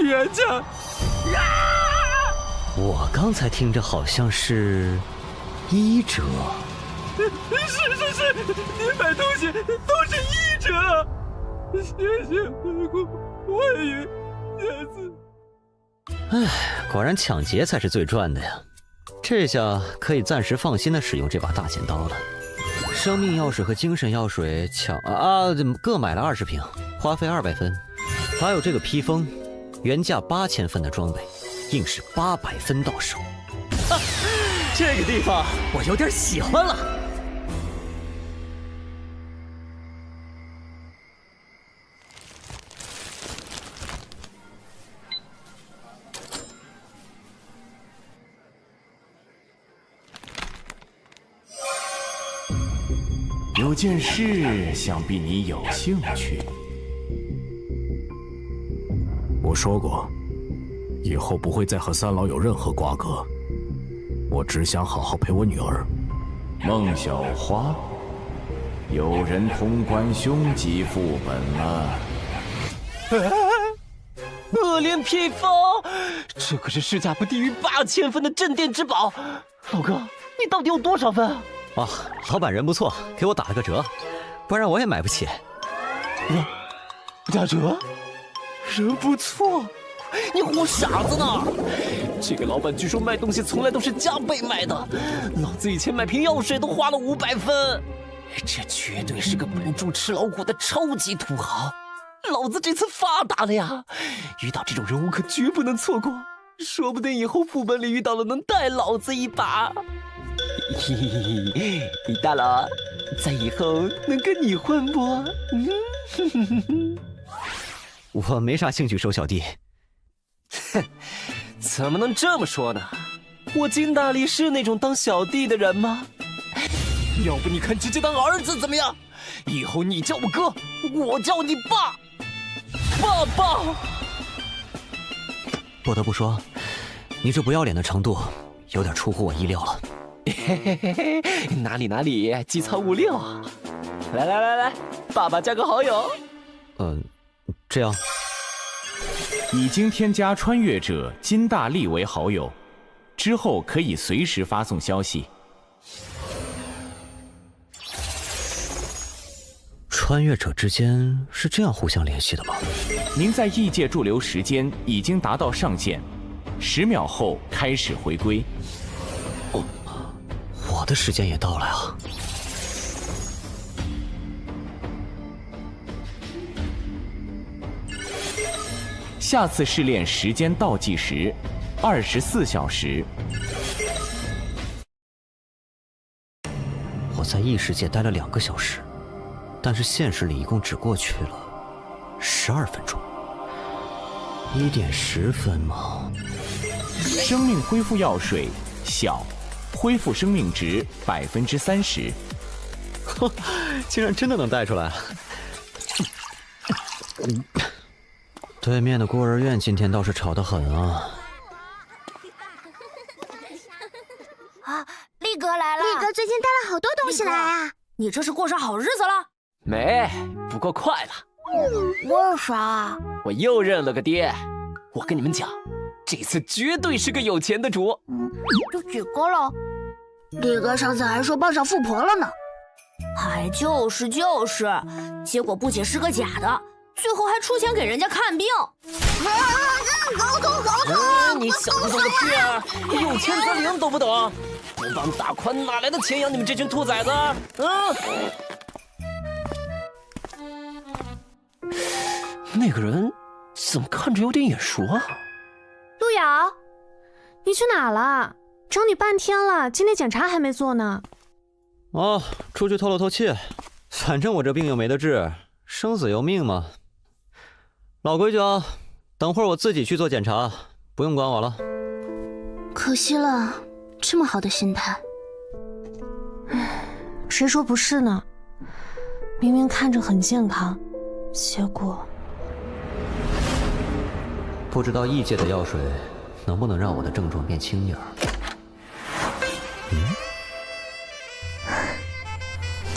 原价。我刚才听着好像是1折。是，你买东西都是1折。谢谢欢迎下次。唉，果然抢劫才是最赚的呀！这下可以暂时放心的使用这把大剪刀了。生命药水和精神药水各买了20瓶，花费200分。还有这个披风，原价8000分的装备，硬是800分到手。这个地方我有点喜欢了。有件事想必你有兴趣。我说过，以后不会再和三老有任何瓜葛。我只想好好陪我女儿。孟小花，有人通关凶吉副本了。恶莲披风，这可是市价不低于8000分的镇店之宝。老哥，你到底有多少分啊？哇，老板人不错，给我打了个折，不然我也买不起。打折？人不错，你唬傻子呢？这个老板据说卖东西从来都是加倍卖的，老子以前买瓶药水都花了500分，这绝对是个本住吃老虎的超级土豪。老子这次发达了呀！遇到这种人物可绝不能错过，说不定以后副本里遇到了能带老子一把。嘿嘿嘿，李大佬，在以后能跟你混不？我没啥兴趣收小弟。哼，怎么能这么说呢？我金大力是那种当小弟的人吗？要不你看直接当儿子怎么样？以后你叫我哥，我叫你爸。爸爸，不得不说，你这不要脸的程度有点出乎我意料了。嘿嘿嘿嘿，哪里，机操56啊！来，爸爸加个好友。这样。已经添加穿越者金大力为好友，之后可以随时发送消息。穿越者之间是这样互相联系的吗？您在异界驻留时间已经达到上限，10秒后开始回归。我的时间也到了呀。下次试炼时间倒计时24小时。我在异世界待了2个小时，但是现实里一共只过去了12分钟。1点10分吗？生命恢复药水小，恢复生命值30%。竟然真的能带出来！对面的孤儿院今天倒是吵得很啊！啊，力哥来了！力哥最近带了好多东西来啊！你这是过上好日子了？没，不过快了。为啥？我又认了个爹。我跟你们讲，这次绝对是个有钱的主。这几个了？力哥上次还说傍上富婆了呢。还就是，结果不仅是个假的，最后还出钱给人家看病。好痛！你想不懂个屁啊！有钱则灵，懂不懂？不帮大宽哪来的钱养你们这群兔崽子？那个人怎么看着有点眼熟啊？路遥，你去哪了？找你半天了，今天检查还没做呢。哦，出去透了透气，反正我这病又没得治，生死由命嘛。老规矩啊，等会儿我自己去做检查，不用管我了。可惜了，这么好的心态。谁说不是呢？明明看着很健康，结果……不知道异界的药水能不能让我的症状变轻点儿？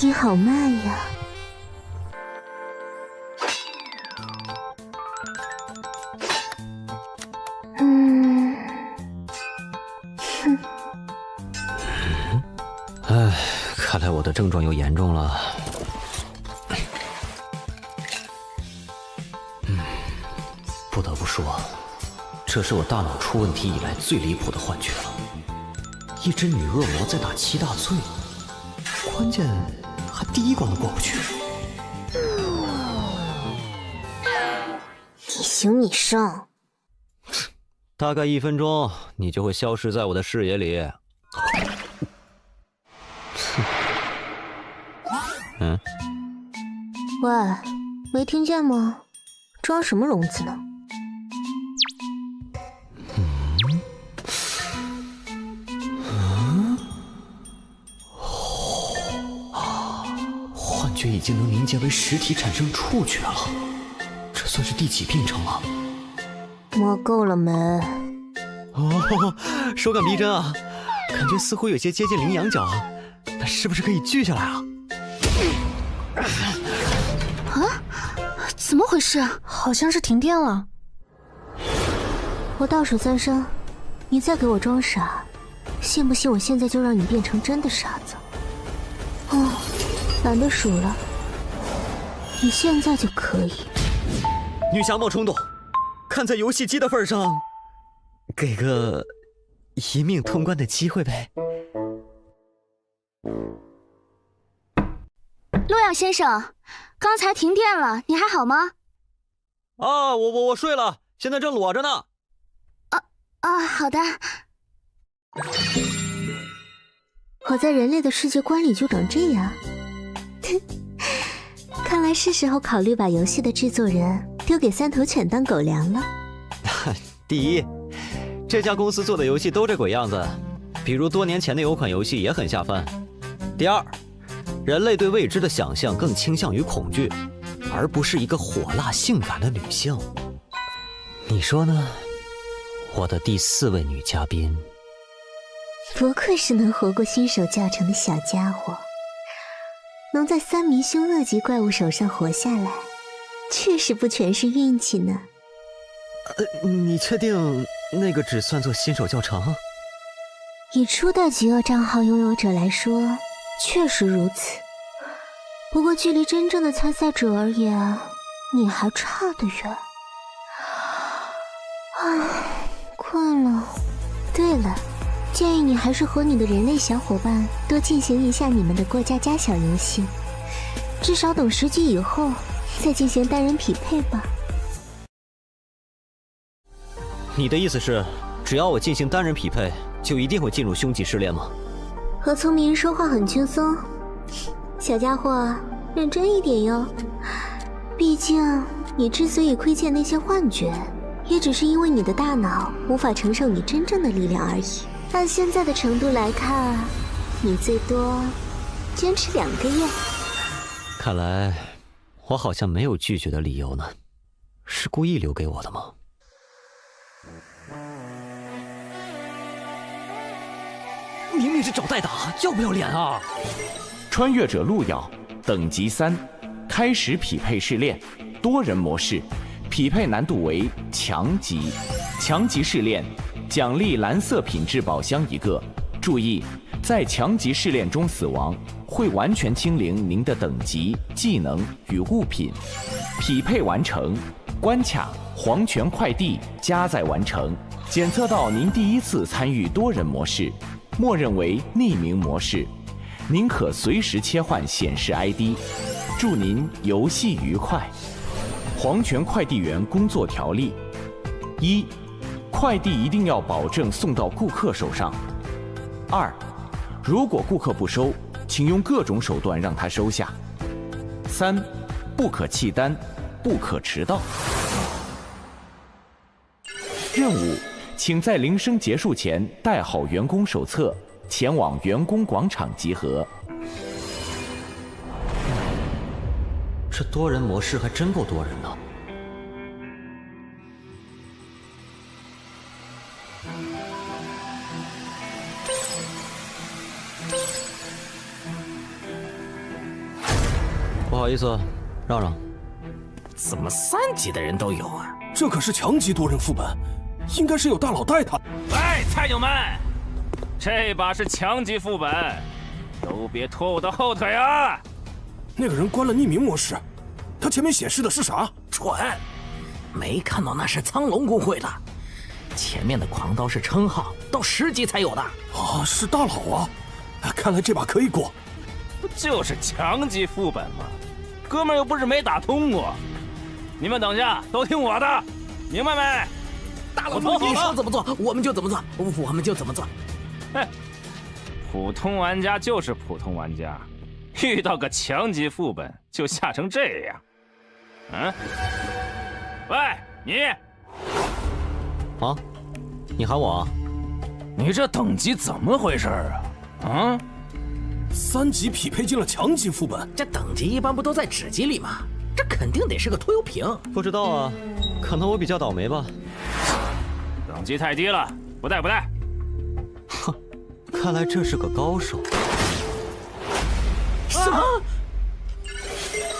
你好慢呀！唉，看来我的症状又严重了。不得不说，这是我大脑出问题以来最离谱的幻觉了。一只女恶魔在打7大罪，关键还第1关都过不去。你行你上。大概1分钟，你就会消失在我的视野里。喂，没听见吗？装什么聋子呢？幻觉已经能凝结为实体，产生触觉了。这算是第几病程了？摸够了没？哦，手感逼真啊，感觉似乎有些接近羚羊角，那是不是可以锯下来啊？啊？怎么回事？好像是停电了。我倒数3声，你再给我装傻，信不信我现在就让你变成真的傻子？哦，懒得数了，你现在就可以。女侠莫冲动，看在游戏机的份上，给个一命通关的机会呗。洛阳先生，刚才停电了，你还好吗？啊，我睡了，现在正裸着呢。好的。我在人类的世界观里就长这样。看来是时候考虑把游戏的制作人丢给3头犬当狗粮了。第一，这家公司做的游戏都这鬼样子，比如多年前的有款游戏也很下饭。第二，人类对未知的想象更倾向于恐惧，而不是一个火辣性感的女性。你说呢？我的第4位女嘉宾。不愧是能活过新手教程的小家伙，能在3名凶恶级怪物手上活下来，确实不全是运气呢。你确定那个只算作新手教程？以初代极恶账号拥有者来说，确实如此。不过距离真正的参赛者而言，你还差得远。困了。对了，建议你还是和你的人类小伙伴多进行一下你们的过家家小游戏，至少等10级以后再进行单人匹配吧。你的意思是，只要我进行单人匹配，就一定会进入凶级试炼吗？和聪明人说话很轻松，小家伙，认真一点哟。毕竟你之所以窥见那些幻觉，也只是因为你的大脑无法承受你真正的力量而已。按现在的程度来看，你最多坚持2个月。看来我好像没有拒绝的理由呢，是故意留给我的吗？明明是找代打，要不要脸啊？穿越者路遥，等级3，开始匹配试炼，多人模式，匹配难度为强级。强级试炼，奖励蓝色品质宝箱1个。注意，在强级试炼中死亡，会完全清零您的等级、技能与物品。匹配完成，关卡黄泉快递加载完成。检测到您第1次参与多人模式，默认为匿名模式，您可随时切换显示 ID。祝您游戏愉快。黄泉快递员工作条例：1、快递一定要保证送到顾客手上。2、如果顾客不收，请用各种手段让他收下。3、不可弃单，不可迟到。任务，请在铃声结束前带好员工手册，前往员工广场集合。这多人模式还真够多人的。不好意思，让让。怎么3级的人都有啊？这可是强级多人副本，应该是有大佬带他。喂，菜鸟们，这把是强级副本，都别拖我的后腿啊！那个人关了匿名模式，他前面显示的是啥？蠢，没看到那是苍龙公会的，前面的狂刀是称号，到10级才有的。啊，是大佬啊！看来这把可以过。不就是强级副本吗？哥们儿又不是没打通过。你们等下都听我的，明白没？大佬，你说怎么做，我们就怎么做，我们就怎么做。嘿，普通玩家就是普通玩家，遇到个强级副本就吓成这样。嗯？喂，你。啊？你喊我啊？你这等级怎么回事啊？啊？ 3级匹配进了强级副本，这等级一般不都在纸机里吗？这肯定得是个拖油瓶。不知道啊，可能我比较倒霉吧。等级太低了，不带不带。哼，看来这是个高手。什么？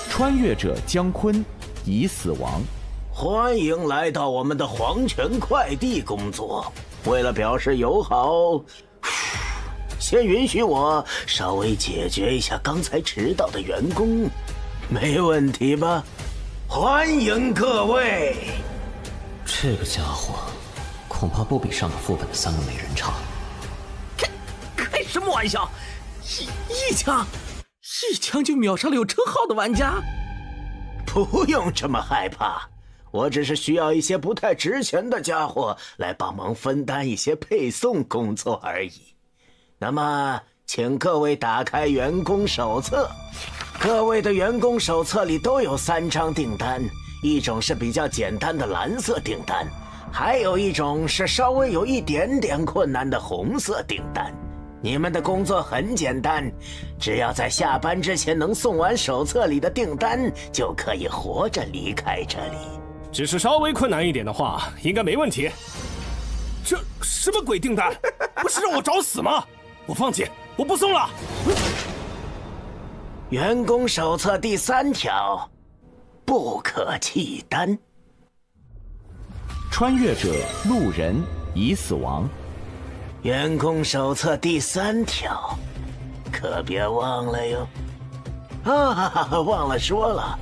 穿越者姜昆已死亡。欢迎来到我们的黄泉快递工作。为了表示友好，先允许我稍微解决一下刚才迟到的员工，没问题吧？欢迎各位。这个家伙恐怕不比上个副本的3个美人差。开什么玩笑？一枪就秒杀了有称号的玩家？不用这么害怕，我只是需要一些不太值钱的家伙来帮忙分担一些配送工作而已。那么，请各位打开员工手册。各位的员工手册里都有3张订单，一种是比较简单的蓝色订单，还有一种是稍微有一点点困难的红色订单。你们的工作很简单，只要在下班之前能送完手册里的订单，就可以活着离开这里。只是稍微困难一点的话，应该没问题。这什么鬼订单？不是让我找死吗？我放弃，我不送了。员工手册第3条，不可弃单。穿越者路人已死亡。员工手册第3条，可别忘了哟。忘了说了，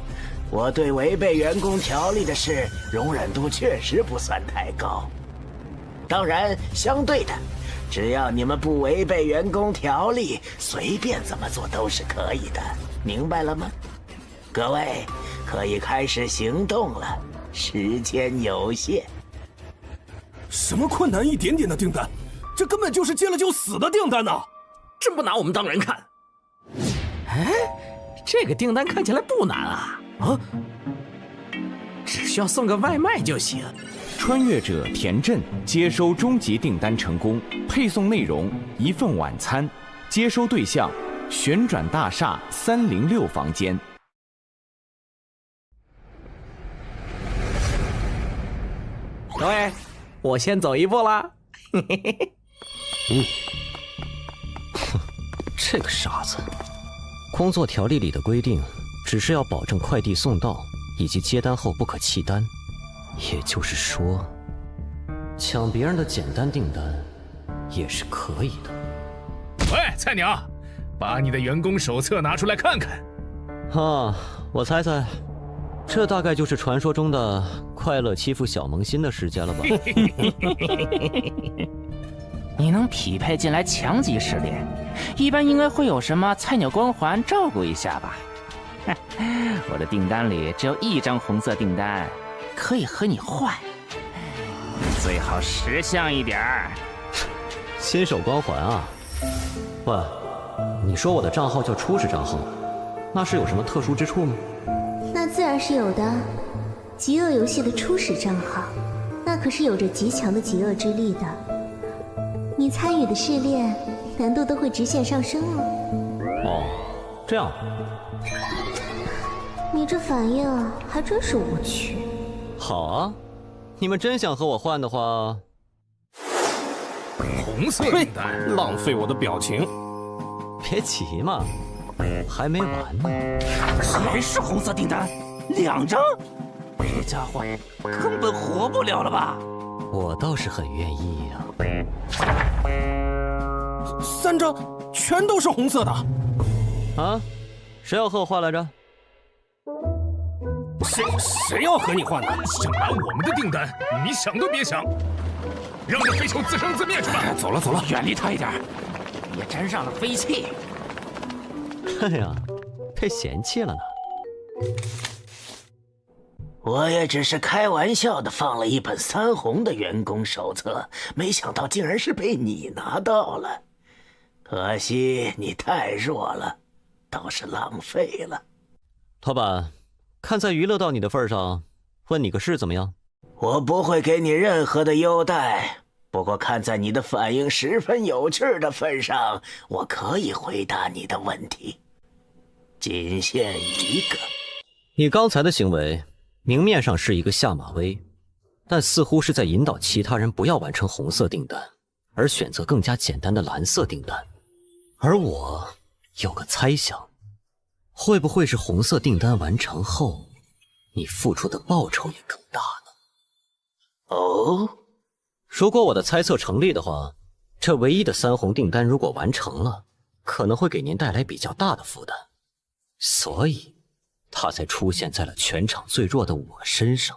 我对违背员工条例的事容忍度确实不算太高。当然，相对的，只要你们不违背员工条例，随便怎么做都是可以的，明白了吗？各位可以开始行动了，时间有限。什么困难一点点的订单？这根本就是接了就死的订单呐！真不拿我们当人看。哎，这个订单看起来不难啊！只需要送个外卖就行。穿越者田震接收终极订单成功，配送内容1份晚餐，接收对象旋转大厦306房间。各位，我先走一步啦。这个傻子。工作条例里的规定只是要保证快递送到以及接单后不可弃单，也就是说，抢别人的简单订单也是可以的。喂，菜鸟，把你的员工手册拿出来看看。我猜猜，这大概就是传说中的快乐欺负小萌新的世界了吧？你能匹配进来强级试炼，一般应该会有什么菜鸟光环照顾一下吧？我的订单里只有1张红色订单，可以和你换，最好识相一点儿。新手光环啊？喂，你说我的账号叫初始账号，那是有什么特殊之处吗？那自然是有的。极恶游戏的初始账号，那可是有着极强的极恶之力的。你参与的试炼难度都会直线上升哦。这样。你这反应还真是无趣。好啊，你们真想和我换的话，红色订单，浪费我的表情。别急嘛，还没完呢。还是红色订单，2张，这家伙根本活不了了吧？我倒是很愿意呀。3张全都是红色的。谁要和我换来着？谁要和你换的？想拿我们的订单，你想都别想！让这飞球自生自灭去吧！走了，远离他一点，别沾上了飞气。哎呀，被嫌弃了呢。我也只是开玩笑的放了一本3红的员工手册，没想到竟然是被你拿到了。可惜你太弱了，倒是浪费了。老板，看在娱乐到你的份上，问你个事怎么样？我不会给你任何的优待，不过看在你的反应十分有趣的份上，我可以回答你的问题。仅限一个。你刚才的行为，明面上是一个下马威，但似乎是在引导其他人不要完成红色订单，而选择更加简单的蓝色订单。而我有个猜想，会不会是红色订单完成后，你付出的报酬也更大呢？哦，如果我的猜测成立的话，这唯一的3红订单如果完成了，可能会给您带来比较大的负担，所以他才出现在了全场最弱的我身上。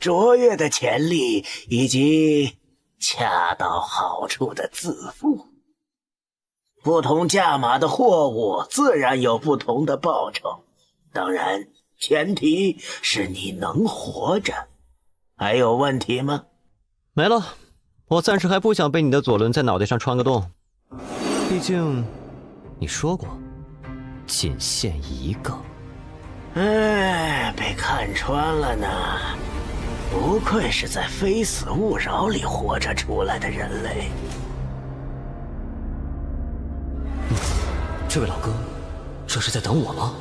卓越的潜力以及恰到好处的自负。不同价码的货物自然有不同的报酬，当然前提是你能活着。还有问题吗？没了，我暂时还不想被你的左轮在脑袋上穿个洞，毕竟你说过仅限一个。被看穿了呢。不愧是在非死勿扰里活着出来的人类。这位老哥，这是在等我吗？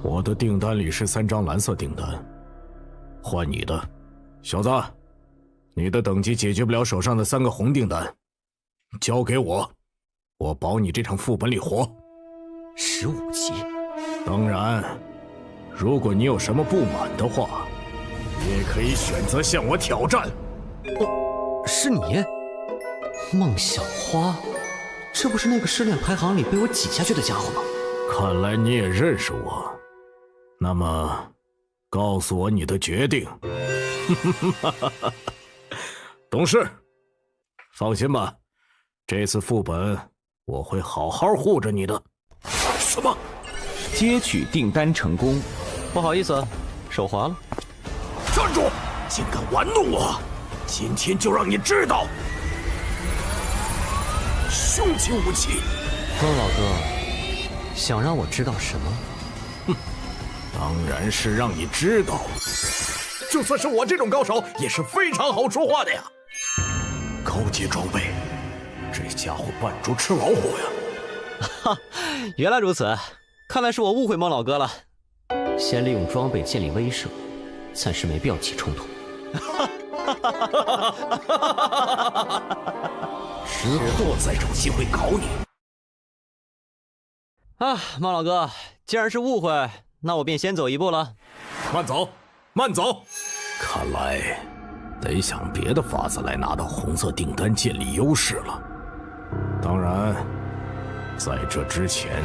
我的订单里是3张蓝色订单，换你的。小子，你的等级解决不了手上的3个红订单，交给我，我保你这场副本里活。15级。当然，如果你有什么不满的话，也可以选择向我挑战。是你，孟小花，这不是那个失恋排行里被我挤下去的家伙吗？看来你也认识我，那么，告诉我你的决定。懂事，放心吧，这次副本我会好好护着你的。什么？接取订单成功。不好意思，手滑了。站住！竟敢玩弄我！今天就让你知道，凶器武器。孟老哥，想让我知道什么？哼，当然是让你知道，就算是我这种高手，也是非常好说话的呀。高阶装备，这家伙扮猪吃老虎呀！哈，原来如此，看来是我误会孟老哥了。先利用装备建立威慑，暂时没必要起冲突。之后再找机会搞你。啊，孟老哥，既然是误会，那我便先走一步了。慢走，慢走。看来得想别的法子来拿到红色订单建立优势了。当然，在这之前，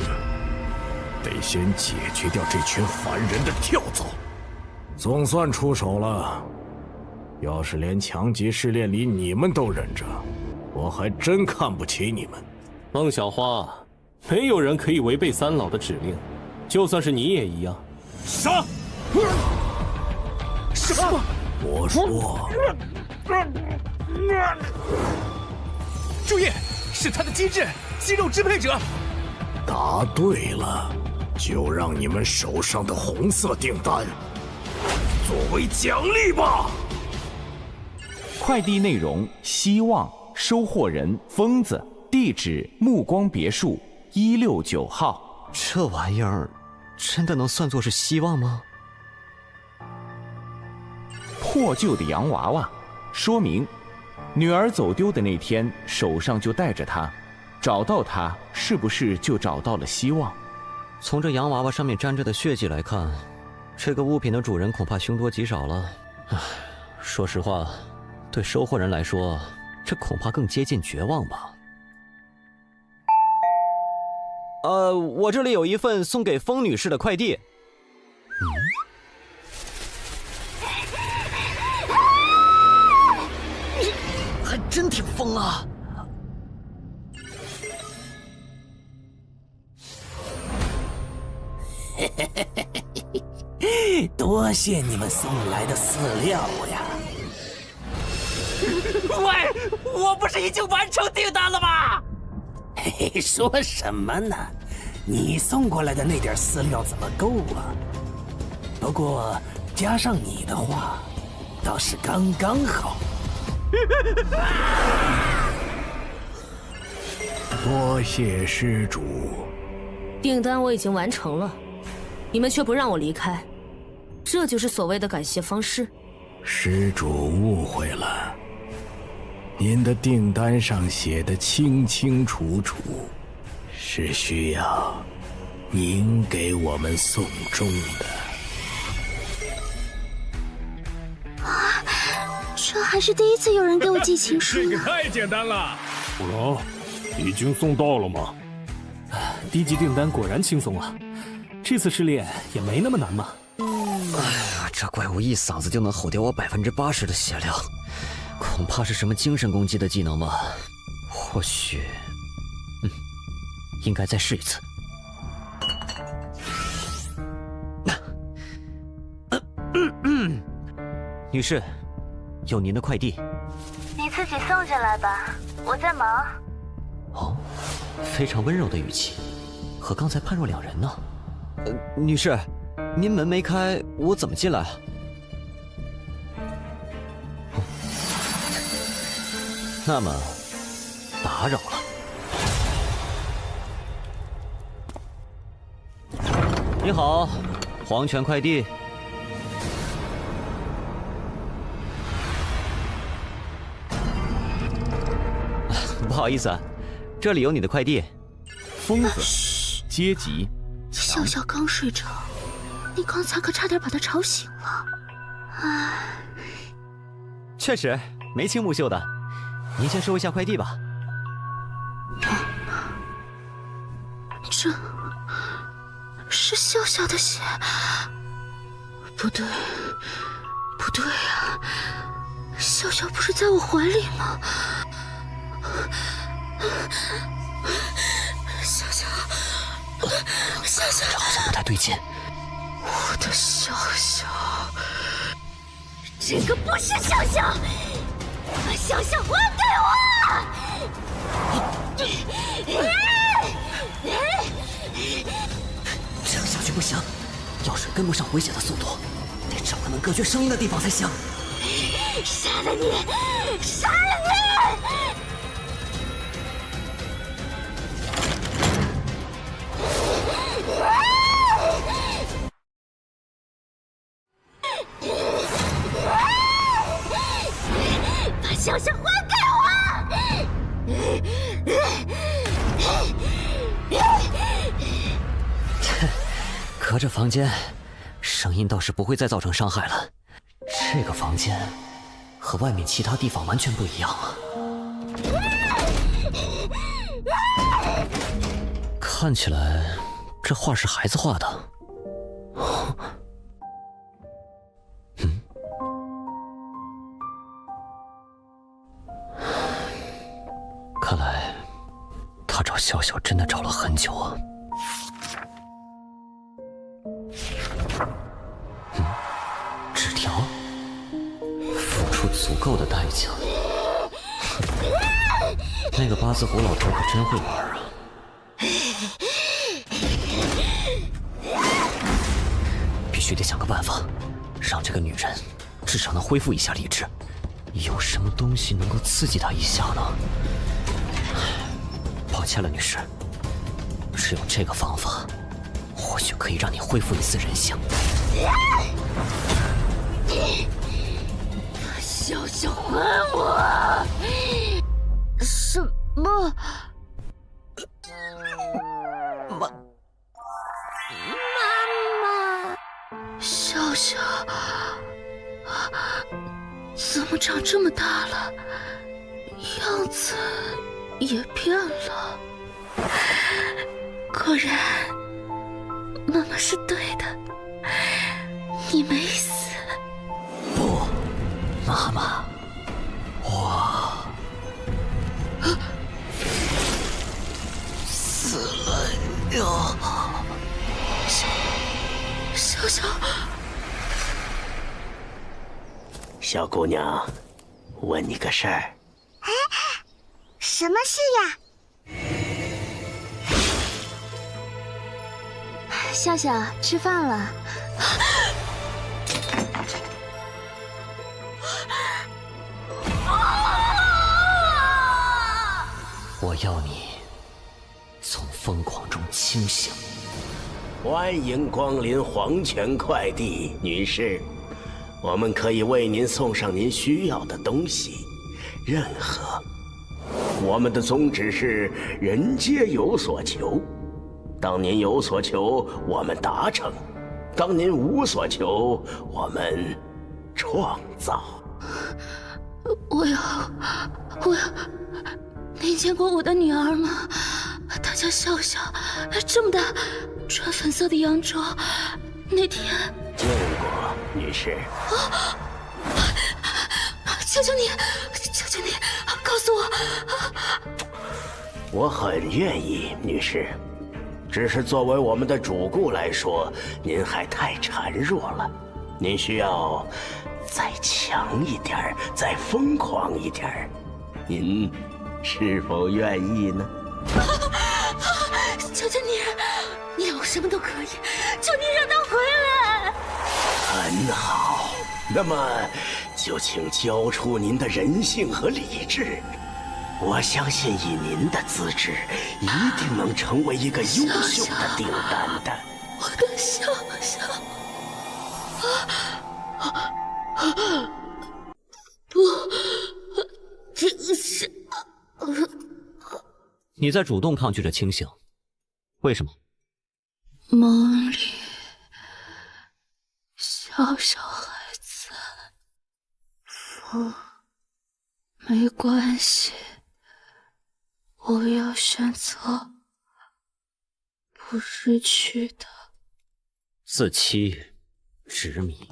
得先解决掉这群凡人的跳蚤。总算出手了。要是连强级试炼里你们都忍着，我还真看不起你们。孟小花，没有人可以违背3老的指令，就算是你也一样。杀！什么？我说，注意，是他的机制，肌肉支配者。答对了，就让你们手上的红色订单作为奖励吧。快递内容：希望，收货人疯子，地址目光别墅169号。这玩意儿真的能算作是希望吗？破旧的洋娃娃，说明女儿走丢的那天手上就带着它，找到它是不是就找到了希望？从这洋娃娃上面沾着的血迹来看，这个物品的主人恐怕凶多吉少了。唉，说实话，对收货人来说，这恐怕更接近绝望吧。我这里有一份送给风女士的快递。还真挺疯啊！多谢你们送来的饲料呀！喂，我不是已经完成订单了吗？嘿嘿，说什么呢？你送过来的那点饲料怎么够啊？不过加上你的话，倒是刚刚好。多谢施主。订单我已经完成了，你们却不让我离开，这就是所谓的感谢方式？施主误会了，您的订单上写的清清楚楚，是需要您给我们送终的。啊，这还是第一次有人给我寄情书呢。这个太简单了。哦，已经送到了吗？低级订单果然轻松啊，这次试炼也没那么难嘛。哎呀，这怪物一嗓子就能吼掉我80%的血量，恐怕是什么精神攻击的技能吧？或许，应该再试一次。女士，有您的快递。你自己送进来吧，我在忙。哦，非常温柔的语气，和刚才判若两人呢。女士，您门没开，我怎么进来啊？那么，打扰了。你好，黄泉快递。不好意思啊，这里有你的快递。疯子，阶级。笑笑刚睡着，你刚才可差点把他吵醒了。唉，确实眉清目秀的，您先收一下快递吧。这是笑笑的血？不对，不对啊！笑笑不是在我怀里吗？笑笑，笑笑，这好像不太对劲。我的笑笑，这个不是笑笑，把笑笑还给我！这样下去不行，药水跟不上回血的速度，得找个能隔绝声音的地方才行。杀了你！杀了你！把笑笑还给我！隔着房间，声音倒是不会再造成伤害了。这个房间和外面其他地方完全不一样啊！看起来这画是孩子画的。看来他找笑笑真的找了很久啊。纸条，付出足够的代价。那个八字胡老头可真会玩啊！必须得想个办法，让这个女人至少能恢复一下理智。有什么东西能够刺激她一下呢？抱歉了，女士，只有这个方法，或许可以让你恢复一丝人性。笑笑还我！什么？妈妈，笑笑，怎么长这么大了？样子也变了。果然，妈妈是对的，你没死。不，妈妈，我死了哟！笑笑，小姑娘，问你个事儿。哎，什么事呀？笑笑，吃饭了。我要你从疯狂中清醒。欢迎光临黄泉快递，女士。我们可以为您送上您需要的东西，任何。我们的宗旨是人皆有所求。当您有所求，我们达成；当您无所求，我们创造。我要，你见过我的女儿吗？她叫笑笑，这么大，穿粉色的洋装。那天见过，女士。求求你，告诉我。我很愿意，女士。只是作为我们的主顾来说，您还太孱弱了。您需要再强一点，再疯狂一点。您是否愿意呢？求求你，你让我什么都可以，求你让他回来。很好，那么就请交出您的人性和理智。我相信以您的资质，一定能成为一个优秀的订单的。我的笑笑，不，这是你在主动抗拒着清醒，为什么？梦里，笑笑还在。不，没关系。我要选择不失去的。自欺、执迷，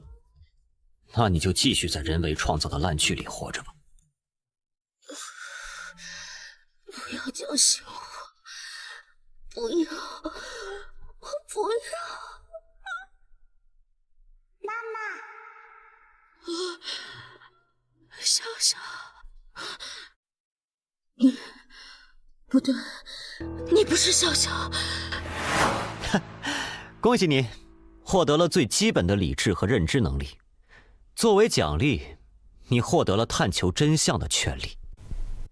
那你就继续在人为创造的烂剧里活着吧。不要叫醒我！不要！我不要！妈妈！笑笑，你不对，你不是笑笑。恭喜你，获得了最基本的理智和认知能力。作为奖励，你获得了探求真相的权利。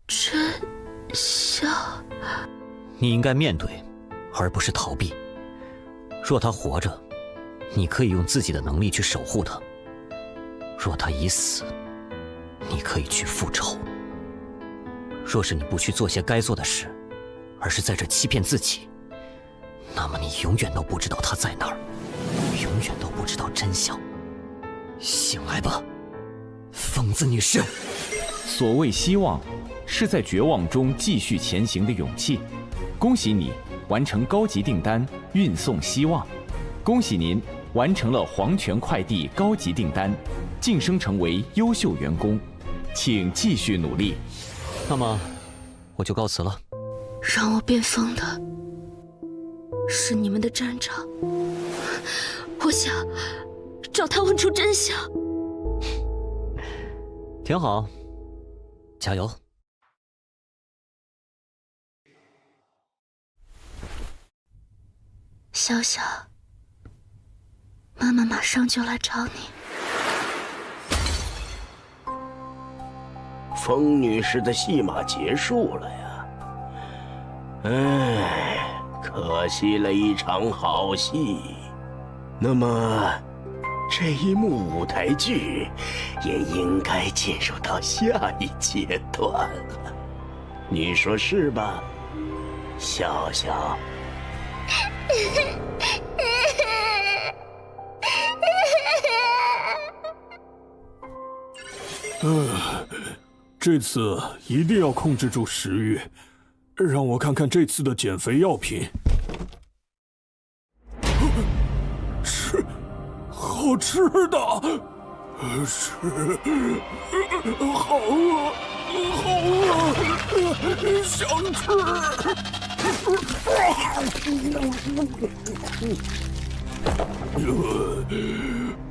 真相？你应该面对，而不是逃避。若他活着，你可以用自己的能力去守护他；若他已死，你可以去复仇。若是你不去做些该做的事，而是在这欺骗自己，那么你永远都不知道他在哪儿，永远都不知道真相。醒来吧，疯子女士。所谓希望，是在绝望中继续前行的勇气。恭喜你完成高级订单，运送希望。恭喜您完成了黄泉快递高级订单，晋升成为优秀员工，请继续努力。那么，我就告辞了。让我变疯的是你们的站长，我想找他问出真相。挺好，加油。笑笑，妈妈马上就来找你。风女士的戏码结束了呀，唉，可惜了一场好戏。那么，这一幕舞台剧也应该进入到下一阶段了，你说是吧，笑笑？这次一定要控制住食欲，让我看看这次的减肥药品。吃，好吃的，吃，好饿，好饿，想吃。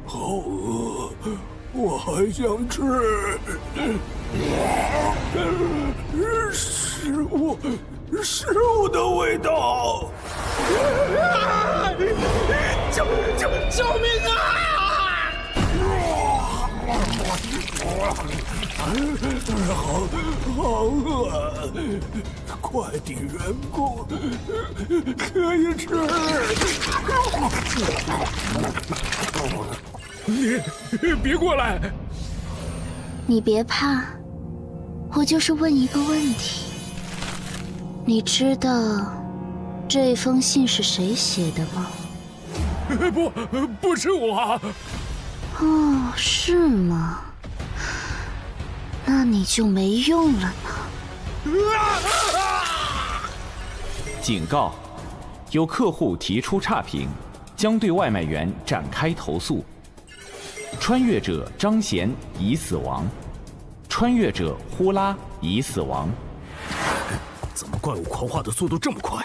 好饿，我还想吃。食物的味道！救命啊！好饿，快递员工可以吃。你别过来！你别怕，我就是问一个问题。你知道这封信是谁写的吗？不是我。哦，是吗？那你就没用了呢。警告：有客户提出差评，将对外卖员展开投诉。穿越者张贤已死亡，穿越者呼啦已死亡。怎么怪物狂化的速度这么快？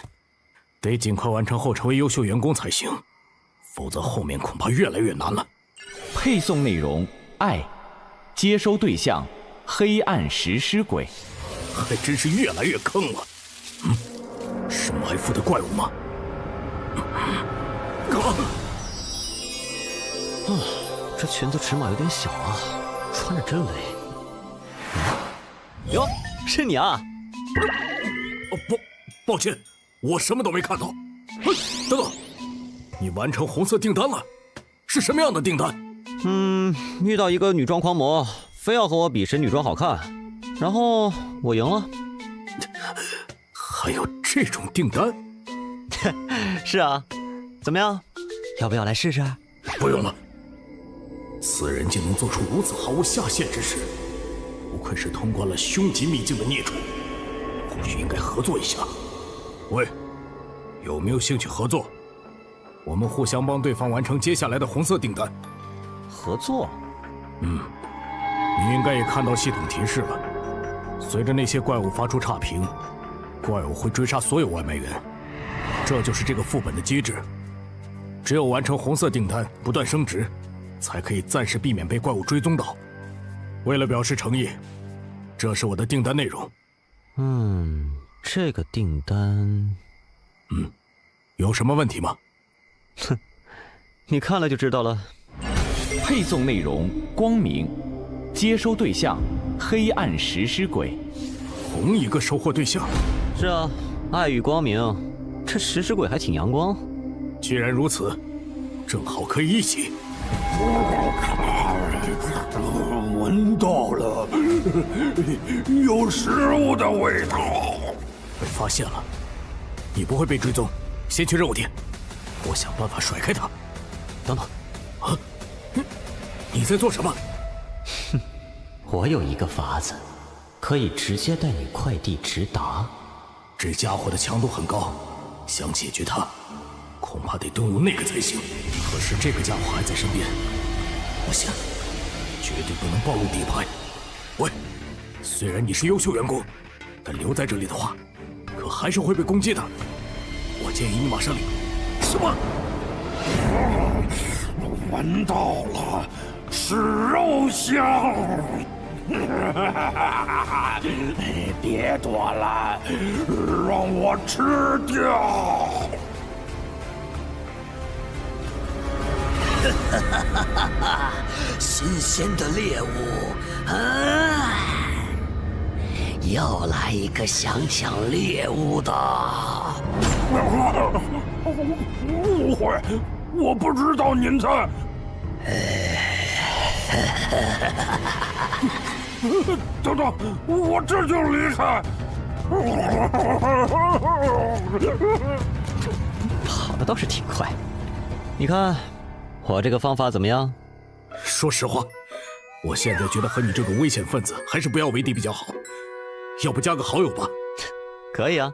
得尽快完成后成为优秀员工才行，否则后面恐怕越来越难了。配送内容：爱，接收对象：黑暗食尸鬼。还真是越来越坑了。是埋伏的怪物吗？这裙子尺码有点小啊，穿着真累。哟，是你啊！抱歉，我什么都没看到。等等，你完成红色订单了？是什么样的订单？遇到一个女装狂魔，非要和我比谁女装好看，然后我赢了。还有这种订单？是啊，怎么样？要不要来试试？不用了。此人竟能做出如此毫无下限之事，不愧是通关了凶极秘境的孽畜，或许应该合作一下。喂，有没有兴趣合作？我们互相帮对方完成接下来的红色订单。合作？你应该也看到系统提示了，随着那些怪物发出差评，怪物会追杀所有外卖员，这就是这个副本的机制。只有完成红色订单，不断升职，才可以暂时避免被怪物追踪到。为了表示诚意，这是我的订单内容。这个订单，有什么问题吗？哼，你看了就知道了。配送内容：光明，接收对象：黑暗食尸鬼。同一个收获对象？是啊，爱与光明，这食尸鬼还挺阳光。既然如此，正好可以一起。闻到了，有食物的味道。被发现了，你不会被追踪。先去任务点，我想办法甩开他。等等，你在做什么？我有一个法子，可以直接带你快递直达。这家伙的强度很高，想解决他，恐怕得动用那个才行。可是这个家伙还在身边，不行，绝对不能暴露底牌。喂，虽然你是优秀员工，但留在这里的话，可还是会被攻击的。我建议你马上离。什么？闻到了，是肉香。别躲了，让我吃掉。新鲜的猎物啊！又来一个想抢猎物的。误会，我不知道您在。等等，我这就离开。跑的倒是挺快，你看我这个方法怎么样？说实话，我现在觉得和你这种危险分子还是不要为敌比较好。要不加个好友吧？可以啊。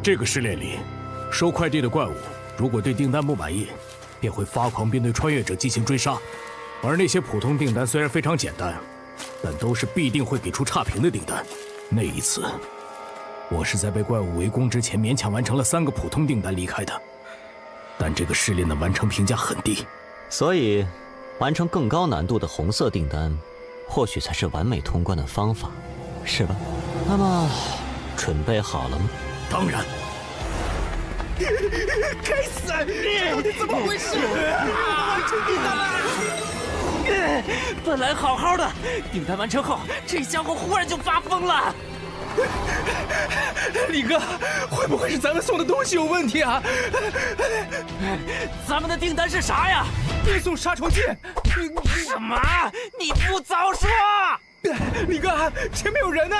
这个试炼里，收快递的怪物如果对订单不满意，便会发狂并对穿越者进行追杀。而那些普通订单虽然非常简单，但都是必定会给出差评的订单。那一次，我是在被怪物围攻之前勉强完成了3个普通订单离开的。但这个试炼的完成评价很低，所以完成更高难度的红色订单，或许才是完美通关的方法，是吧？那么，准备好了吗？当然。该死！你怎么回事？完成订单了！本来好好的，订单完成后，这家伙忽然就发疯了。李哥，会不会是咱们送的东西有问题啊？咱们的订单是啥呀？运送杀虫剂。什么？你不早说！李哥，前面有人呢！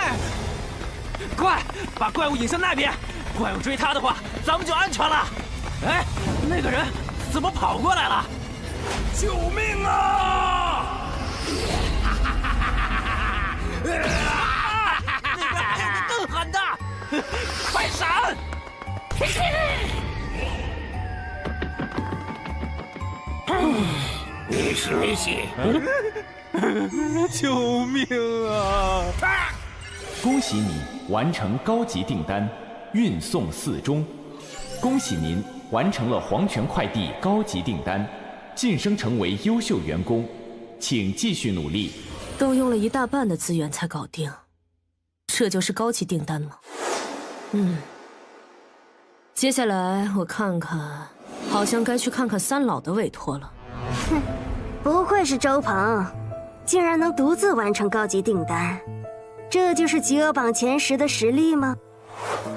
快把怪物引向那边，怪物追他的话，咱们就安全了。哎，那个人怎么跑过来了？救命啊！更狠的，快闪！你是谁？救命啊！恭喜你完成高级订单，运送4中。恭喜您完成了黄泉快递高级订单，晋升成为优秀员工，请继续努力。都用了1大半的资源才搞定，这就是高级订单吗？接下来我看看，好像该去看看三老的委托了。哼，不愧是周鹏，竟然能独自完成高级订单，这就是极恶榜前10的实力吗？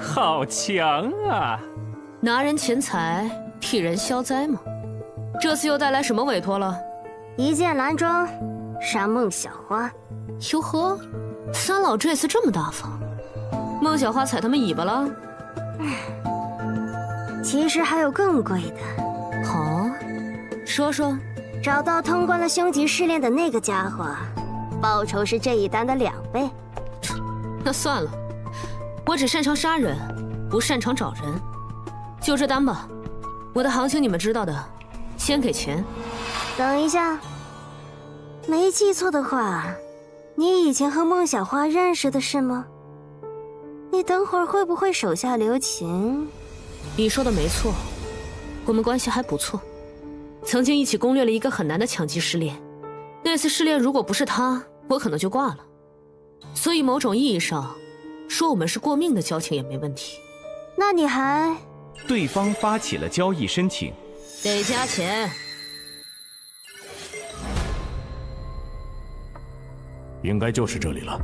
好强啊！拿人钱财，替人消灾吗？这次又带来什么委托了？一件蓝装，杀孟小花。哟呵，三老这次这么大方，孟小花踩他们尾巴了？其实还有更贵的。好，说说。找到通关了凶级试炼的那个家伙，报酬是这一单的2倍。那算了，我只擅长杀人，不擅长找人。就这单吧，我的行情你们知道的，先给钱。等一下，没记错的话，你以前和孟小花认识的是吗？你等会儿会不会手下留情？你说的没错，我们关系还不错。曾经一起攻略了一个很难的强级试炼，那次试炼如果不是他，我可能就挂了。所以某种意义上，说我们是过命的交情也没问题。那你还……对方发起了交易申请，得加钱。应该就是这里了，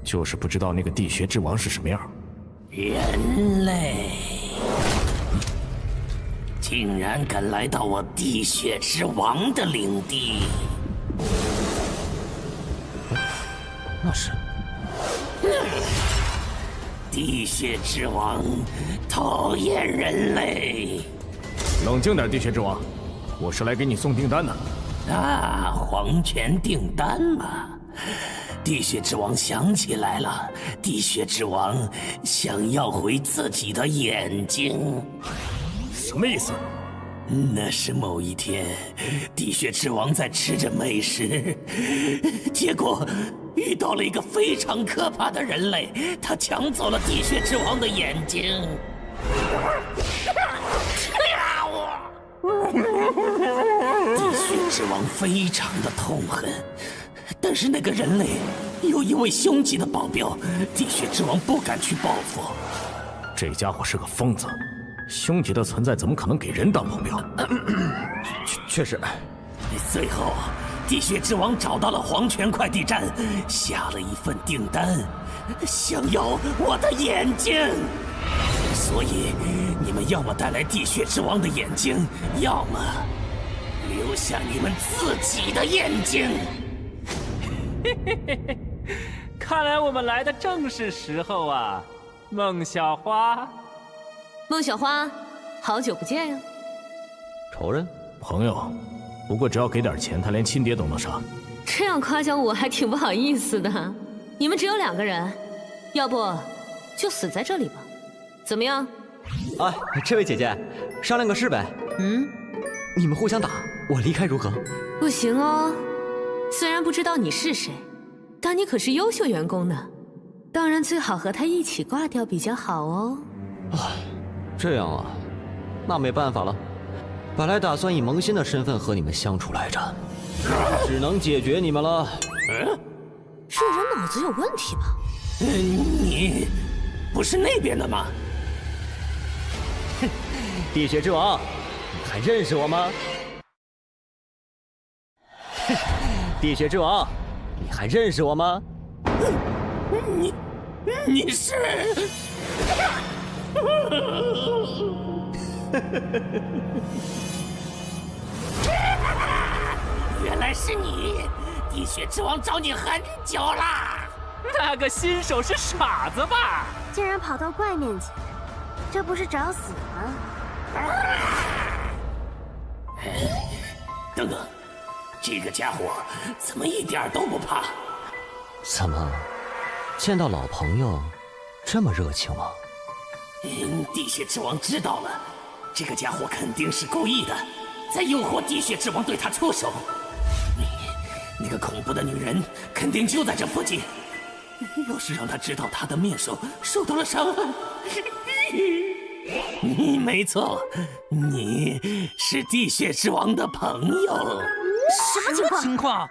就是不知道那个地穴之王是什么样。人类。竟然敢来到我地穴之王的领地！那是地穴之王，讨厌人类！冷静点，地穴之王，我是来给你送订单的。啊，黄泉订单嘛！地穴之王想起来了，地穴之王想要回自己的眼睛。什么意思？那是某一天，地穴之王在吃着美食，结果遇到了一个非常可怕的人类，他抢走了地穴之王的眼睛。地穴之王非常的痛恨，但是那个人类有一位凶级的保镖，地穴之王不敢去报复。这家伙是个疯子。凶级的存在怎么可能给人当保镖？确实。最后，地穴之王找到了黄泉快递站，下了一份订单，想要我的眼睛。所以，你们要么带来地穴之王的眼睛，要么留下你们自己的眼睛。看来我们来的正是时候啊，孟小花。孟小花，好久不见呀！仇人？朋友，不过只要给点钱，他连亲爹都能杀。这样夸奖我还挺不好意思的。你们只有2个人，要不就死在这里吧？怎么样？哎，这位姐姐，商量个事呗。你们互相打，我离开如何？不行哦。虽然不知道你是谁，但你可是优秀员工呢。当然最好和他一起挂掉比较好哦。这样啊，那没办法了。本来打算以萌新的身份和你们相处来着，只能解决你们了。这人脑子有问题吧？你不是那边的吗？地穴之王，你还认识我吗？地血之王，你还认识我吗？你是？原来是你！地血之王找你很久啦。那个新手是傻子吧？竟然跑到怪面前，这不是找死吗？等等，这个家伙怎么一点都不怕？怎么，见到老朋友这么热情吗？地血之王知道了，这个家伙肯定是故意的，在诱惑地血之王对他出手。那个恐怖的女人肯定就在这附近，要是让他知道他的面首受到了伤害，没错，你是地血之王的朋友。什么情况？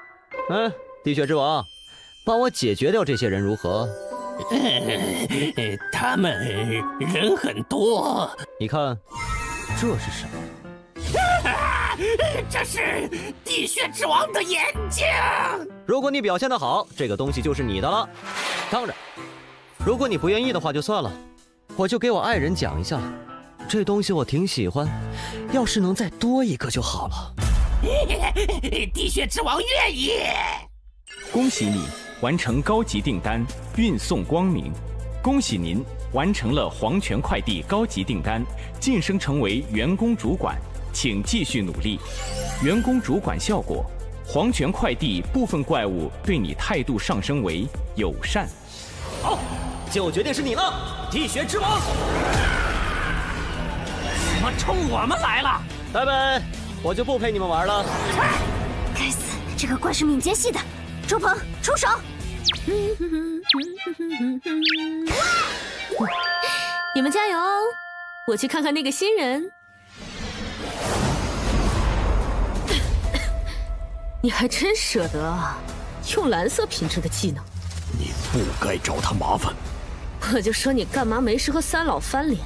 地血之王，帮我解决掉这些人如何？他们人很多。你看，这是什么？这是地血之王的眼睛。如果你表现得好，这个东西就是你的了。当然，如果你不愿意的话就算了，我就给我爱人讲一下，这东西我挺喜欢，要是能再多一个就好了。地血之王愿意。恭喜你完成高级订单，运送光明。恭喜您完成了黄泉快递高级订单，晋升成为员工主管，请继续努力。员工主管效果：黄泉快递部分怪物对你态度上升为友善。好，就决定是你了，地血之王。怎么冲我们来了？拜拜，我就不陪你们玩了。该死，这个怪是敏捷系的，周鹏出手！你们加油哦！我去看看那个新人。你还真舍得啊，用蓝色品质的技能。你不该找他麻烦。我就说你干嘛没事和三老翻脸？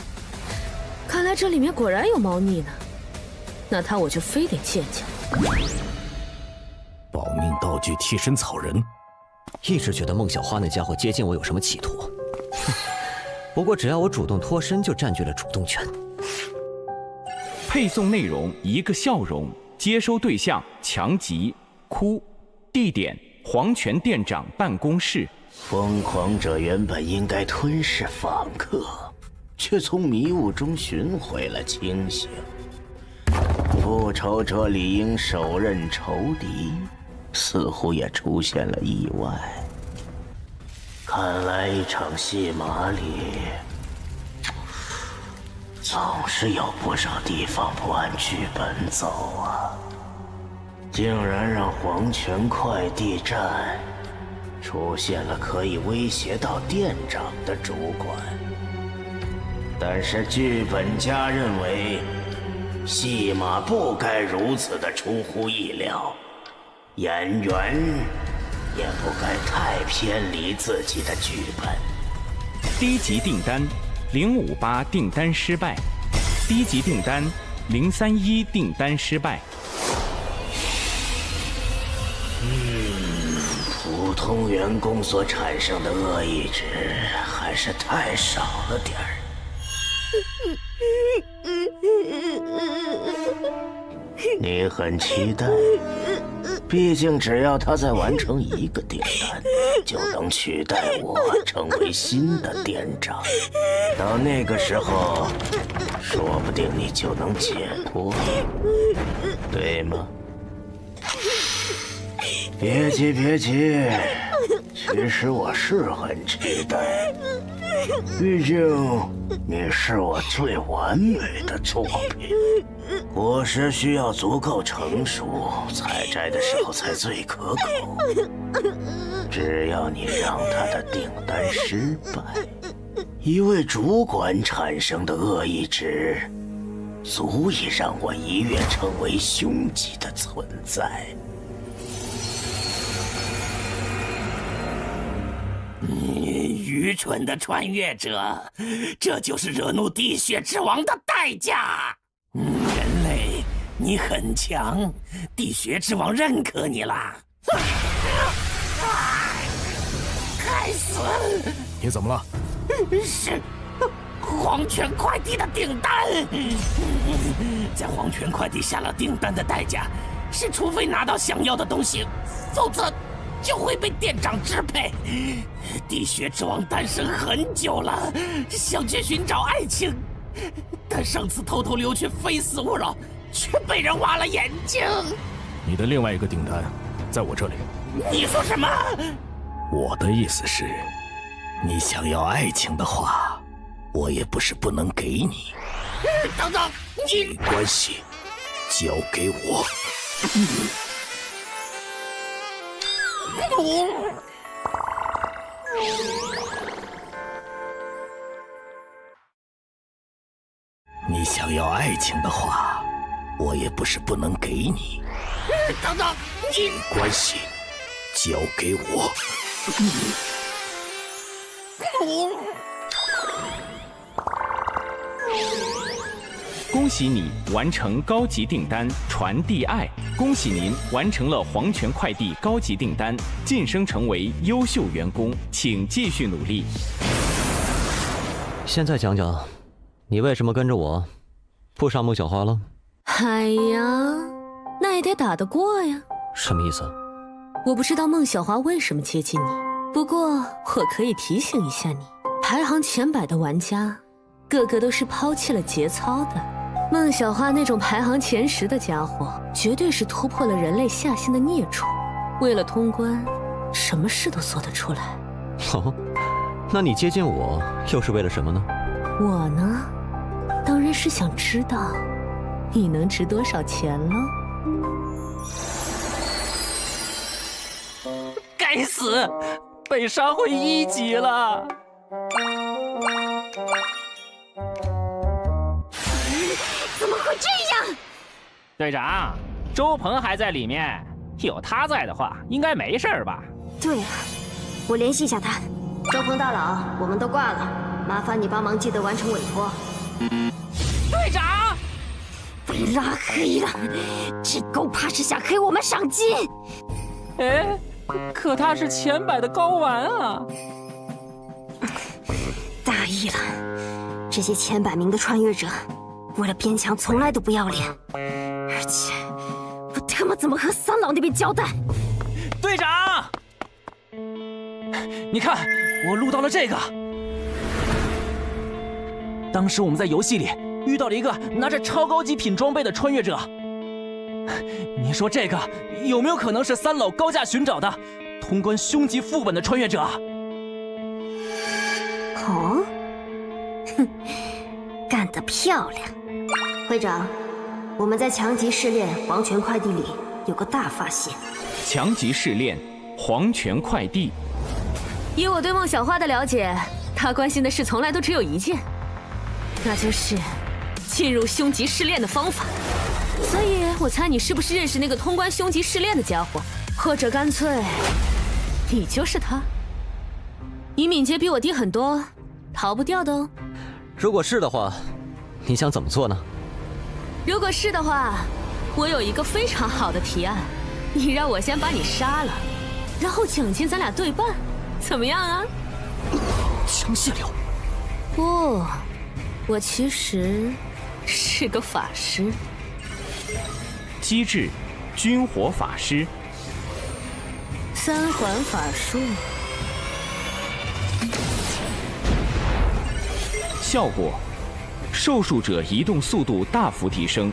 看来这里面果然有猫腻呢。那他我就非得见见。保命道具替身草人。一直觉得孟小花那家伙接近我有什么企图，哼！不过只要我主动脱身，就占据了主动权。配送内容：一个笑容，接收对象：强吉、哭，地点：黄泉店长办公室。疯狂者原本应该吞噬访客，却从迷雾中寻回了清醒。复仇者理应手刃仇敌，似乎也出现了意外。看来一场戏码里，总是有不少地方不按剧本走啊！竟然让黄泉快递站出现了可以威胁到店长的主管，但是剧本家认为戏码不该如此的出乎意料，演员也不该太偏离自己的剧本。低级订单058订单失败，低级订单031订单失败。普通员工所产生的恶意值还是太少了点儿。你很期待，毕竟只要他再完成一个订单，就能取代我成为新的店长。到那个时候，说不定你就能解脱，对吗？别急，别急，其实我是很期待，毕竟你是我最完美的作品。果实需要足够成熟，采摘的时候才最可口。只要你让他的订单失败，一位主管产生的恶意值，足以让我一跃成为凶级的存在。愚蠢的穿越者，这就是惹怒地血之王的代价。人类，你很强，地血之王认可你啦。该死！你怎么了？是黄泉快递的订单，在黄泉快递下了订单的代价是，除非拿到想要的东西，否则就会被店长支配。地穴之王诞生很久了，想去寻找爱情，但上次偷偷溜去非死勿扰，却被人挖了眼睛。你的另外一个订单在我这里。你说什么？我的意思是，你想要爱情的话，我也不是不能给你。等等，你没关系，交给我。你想要爱情的话，我也不是不能给你。等等，你没关系，交给我。恭喜你完成高级订单传递爱！恭喜您完成了黄泉快递高级订单，晋升成为优秀员工，请继续努力。现在讲讲，你为什么跟着我，不上孟小花了？哎呀，那也得打得过呀。什么意思？我不知道孟小花为什么接近你，不过我可以提醒一下你，排行前100的玩家，个个都是抛弃了节操的。孟小花那种排行前10的家伙，绝对是突破了人类下限的孽畜，为了通关，什么事都做得出来。哦，那你接近我又是为了什么呢？我呢，当然是想知道你能值多少钱了。该死，被杀回1级了。怎么会这样？队长，周鹏还在里面，有他在的话，应该没事吧？对啊，我联系一下他。周鹏大佬，我们都挂了，麻烦你帮忙记得完成委托。队长，被拉黑了，这狗怕是想黑我们赏金。哎，可他是前100的高玩啊！大意了，这些前100名的穿越者，为了边墙从来都不要脸，而且我他妈怎么和三老那边交代？队长，你看，我录到了这个。当时我们在游戏里遇到了一个拿着超高级品装备的穿越者，你说这个有没有可能是三老高价寻找的通关凶级副本的穿越者？哦，哼，干得漂亮！会长，我们在强级试炼黄泉快递里有个大发现。强级试炼黄泉快递。以我对孟小花的了解，她关心的事从来都只有一件，那就是进入凶级试炼的方法。所以我猜你是不是认识那个通关凶级试炼的家伙，或者干脆你就是他？你敏捷比我低很多，逃不掉的哦。如果是的话，你想怎么做呢？如果是的话，我有一个非常好的提案，你让我先把你杀了，然后奖金咱俩对半，怎么样啊？强泄流。不，我其实是个法师。机制：军火法师。3环法术。效果：受术者移动速度大幅提升，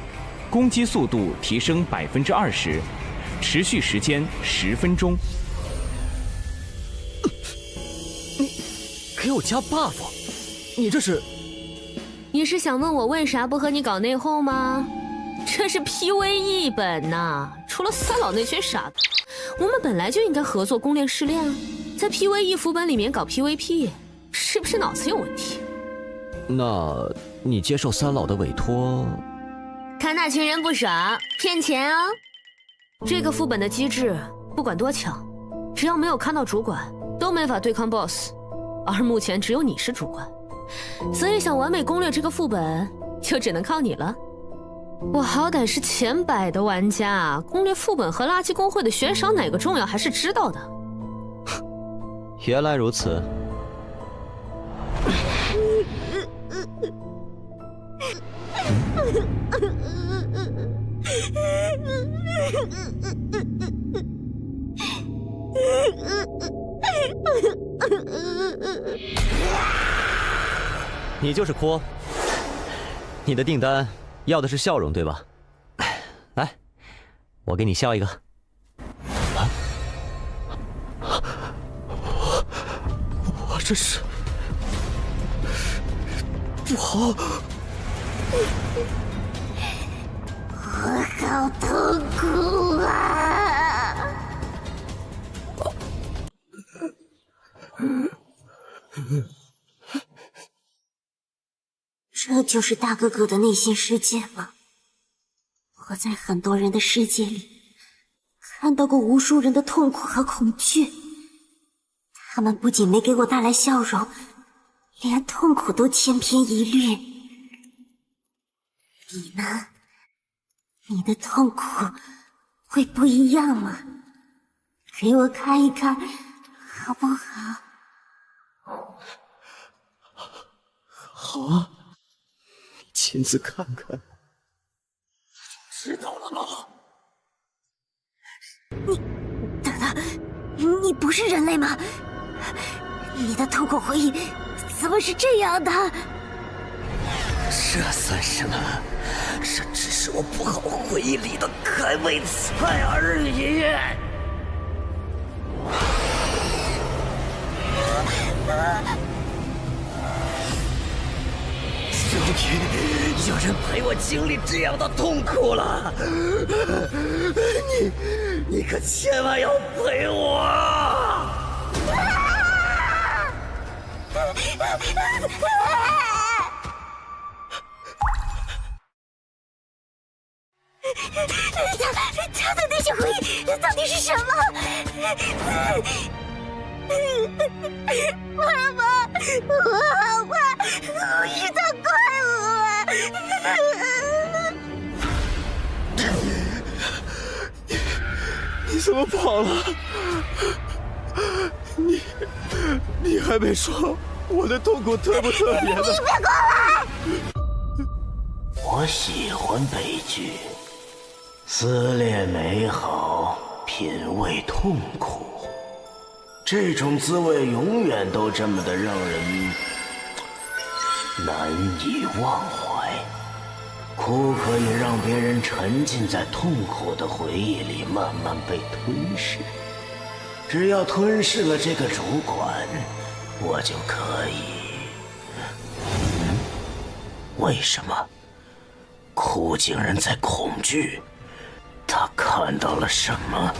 攻击速度提升20%，持续时间10分钟。你给我加 buff， 你这是？你是想问我为啥不和你搞内讧吗？这是 PVE 本呐，除了三老那群傻子，我们本来就应该合作攻炼试炼啊，在 PVE 副本里面搞 PVP， 是不是脑子有问题？那你接受三老的委托？看那群人不爽，骗钱啊！这个副本的机制不管多强，只要没有看到主管，都没法对抗 BOSS， 而目前只有你是主管，所以想完美攻略这个副本，就只能靠你了。我好歹是前100的玩家，攻略副本和垃圾公会的悬赏哪个重要还是知道的。原来如此。你就是阔，你的订单要的是笑容，对吧？来，我给你笑一个。我这是不好，我好痛苦啊！这就是大哥哥的内心世界吗？我在很多人的世界里看到过无数人的痛苦和恐惧，他们不仅没给我带来笑容，连痛苦都千篇一律。你呢？你的痛苦会不一样吗？给我看一看，好不好？好啊，你亲自看看，知道了吗？等等，你不是人类吗？你的痛苦回忆怎么是这样的？这算什么？这只是我不好回忆里的开胃菜而已。终于有人陪我经历这样的痛苦了，你可千万要陪我！他的那些回忆到底是什么？妈妈，我好怕，我是他怪我。你怎么跑了？你还没说我的痛苦特不特别呢？你别过来！我喜欢悲剧，撕裂美好，品味痛苦，这种滋味永远都这么的让人难以忘怀。苦可以让别人沉浸在痛苦的回忆里，慢慢被吞噬。只要吞噬了这个主管，我就可以。为什么？苦竟然在恐惧，他看到了什么？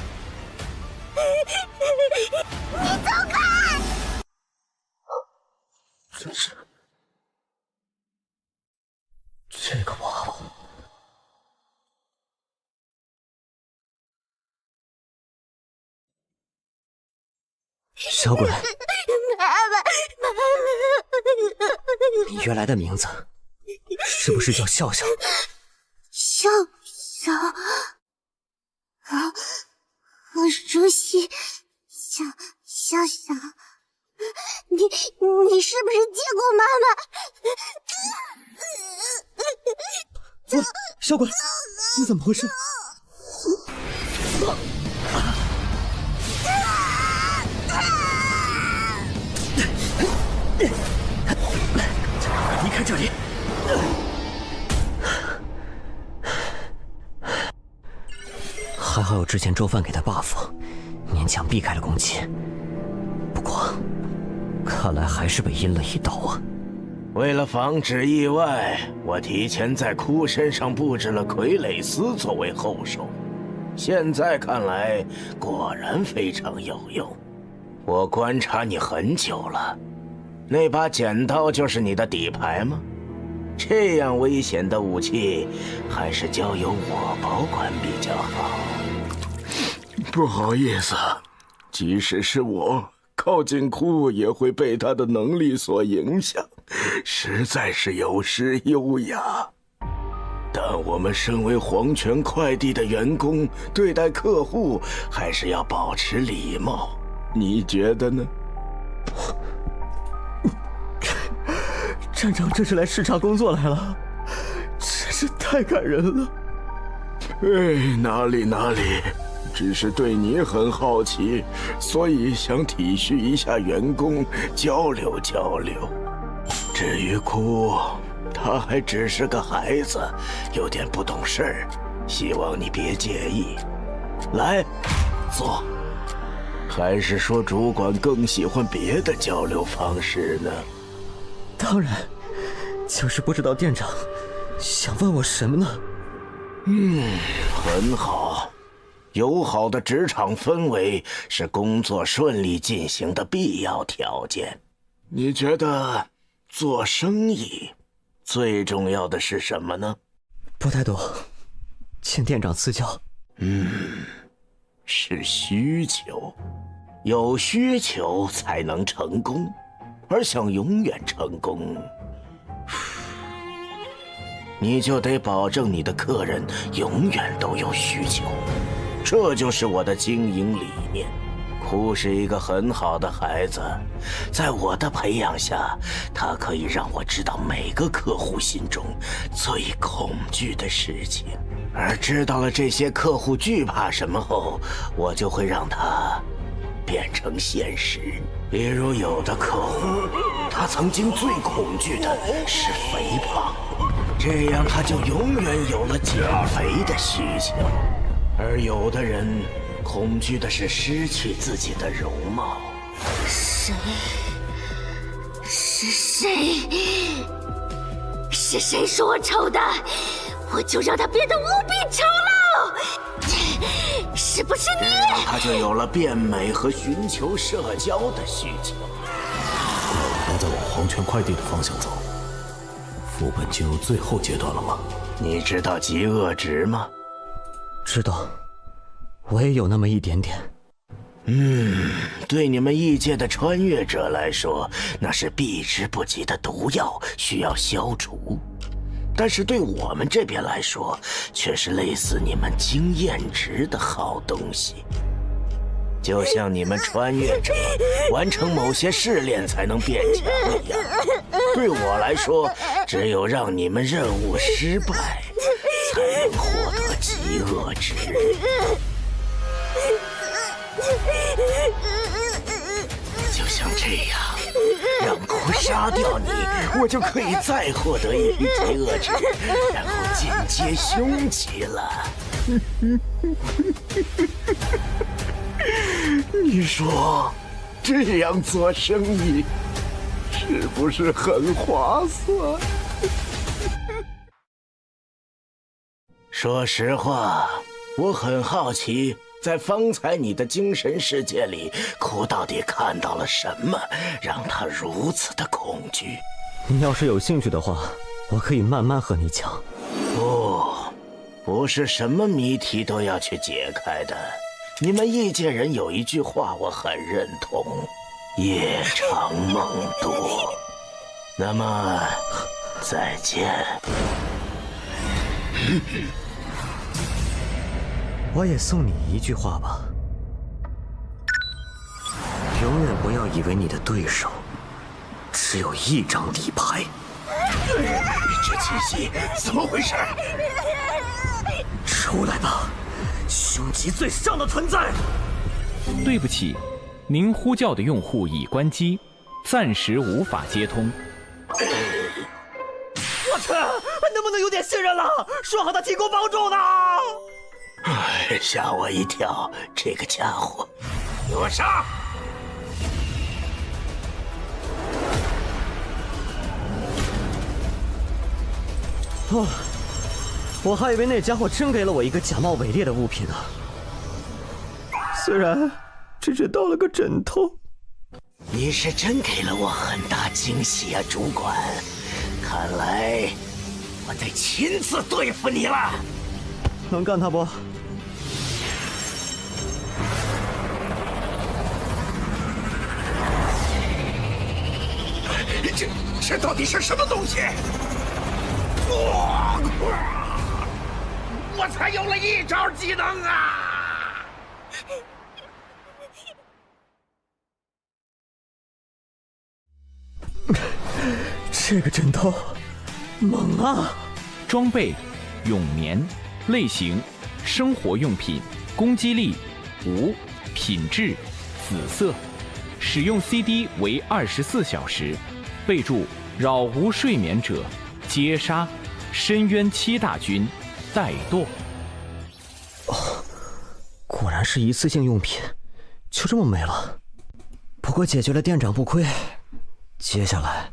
你走开！真是这个娃娃，小鬼，你原来的名字是不是叫笑笑？笑笑，好熟悉，笑笑，你是不是见过妈妈？小鬼，你怎么回事？离开这里！还好有之前周范给的 buff， 勉强避开了攻击。不过，看来还是被阴了一刀啊！为了防止意外，我提前在哭身上布置了傀儡丝作为后手。现在看来，果然非常有用。我观察你很久了，那把剪刀就是你的底牌吗？这样危险的武器，还是交由我保管比较好。不好意思，即使是我靠近哭，也会被他的能力所影响，实在是有失优雅。但我们身为黄泉快递的员工，对待客户还是要保持礼貌。你觉得呢？站长这是来视察工作来了，真是太感人了。哎，哪里，只是对你很好奇，所以想体恤一下员工，交流交流。至于哭，他还只是个孩子，有点不懂事儿，希望你别介意。来，坐。还是说主管更喜欢别的交流方式呢？当然，就是不知道店长想问我什么呢？很好。友好的职场氛围是工作顺利进行的必要条件。你觉得做生意最重要的是什么呢？不太懂，请店长赐教。是需求。有需求才能成功，而想永远成功，你就得保证你的客人永远都有需求。这就是我的经营理念。哭是一个很好的孩子，在我的培养下，他可以让我知道每个客户心中最恐惧的事情，而知道了这些客户惧怕什么后，我就会让他变成现实。比如有的客户，他曾经最恐惧的是肥胖，这样他就永远有了减肥的需求。而有的人恐惧的是失去自己的容貌。谁？是谁？是谁说我丑的？我就让他变得无比丑陋！是不是你？他就有了变美和寻求社交的需求。还在往黄泉快递的方向走，副本进入最后阶段了吗？你知道极恶值吗？知道，我也有那么一点点。对你们异界的穿越者来说，那是避之不及的毒药，需要消除。但是对我们这边来说，却是类似你们经验值的好东西。就像你们穿越者完成某些试炼才能变强一样，对我来说，只有让你们任务失败，才能获得极恶值。就像这样，让哭杀掉你，我就可以再获得一批极恶值，然后进阶凶级了。你说，这样做生意是不是很划算？说实话，我很好奇，在方才你的精神世界里，哭到底看到了什么，让他如此的恐惧？你要是有兴趣的话，我可以慢慢和你讲。不是什么谜题都要去解开的。你们异界人有一句话我很认同：夜长梦多。那么，再见。我也送你一句话吧，永远不要以为你的对手只有一张底牌。这气息怎么回事？出来吧，凶级最上的存在！对不起，您呼叫的用户已关机，暂时无法接通。我去，能不能有点信任了？说好的提供帮助呢？吓我一跳！这个家伙，给我杀！我还以为那家伙真给了我一个假冒伪劣的物品呢。虽然只是到了个枕头。你是真给了我很大惊喜啊，主管！看来我得亲自对付你了。能干他不？这到底是什么东西？我才有了一招技能啊！这个枕头猛啊！装备：永眠，类型：生活用品，攻击力5，品质紫色，使用 CD 为24小时。备注：扰无睡眠者，皆杀。深渊7大军，怠惰。果然是一次性用品，就这么没了。不过解决了店长不亏，接下来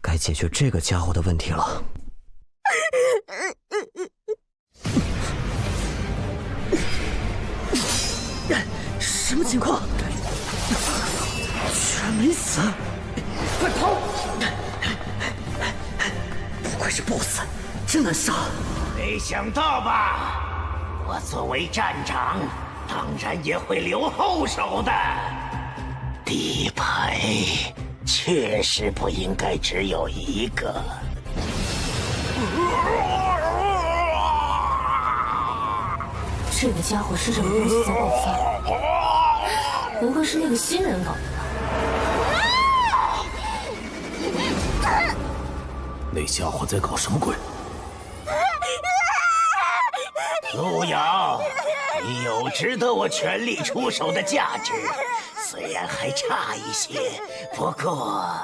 该解决这个家伙的问题了。什么情况？居然没死！快跑！不愧是 BOSS， 真难杀。没想到吧？我作为站长，当然也会留后手的。底牌确实不应该只有一个。这个家伙是什么东西在爆发？不会是那个新人搞的吧？那家伙在搞什么鬼？路遥，你有值得我全力出手的价值，虽然还差一些，不过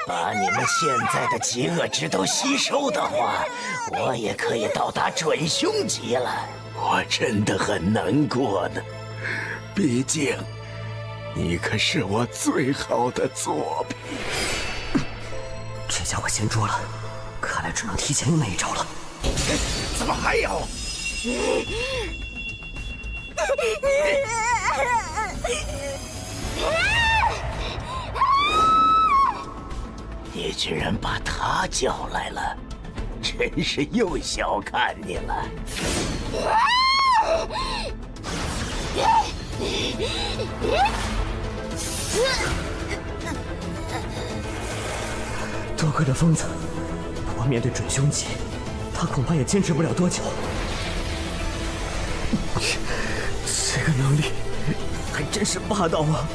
把你们现在的极恶值都吸收的话，我也可以到达准凶级了。我真的很难过呢，毕竟你可是我最好的作品。这家伙先捉了，看来只能提前用那一招了。怎么还有？你居然把他叫来了，真是又小看你了。多亏了疯子，不过面对准凶级，他恐怕也坚持不了多久。这个能力还真是霸道啊！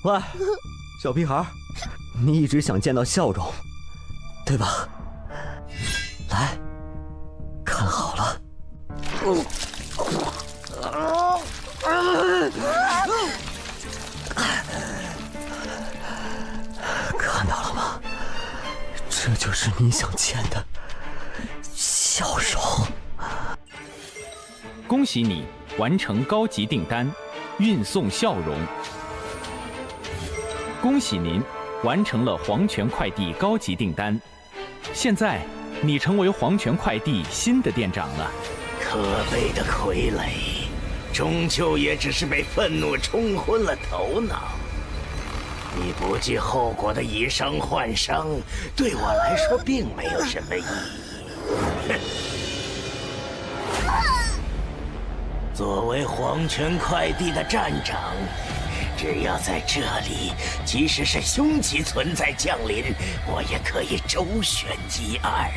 喂，小屁孩，你一直想见到笑容，对吧？来，看好了。看到了吗？这就是你想见的笑容。恭喜你完成高级订单，运送笑容。恭喜您完成了黄泉快递高级订单，现在你成为黄泉快递新的店长了。可悲的傀儡，终究也只是被愤怒冲昏了头脑。你不计后果的以伤换伤，对我来说并没有什么意义。作为黄泉快递的站长，只要在这里，即使是凶级存在降临，我也可以周旋一二。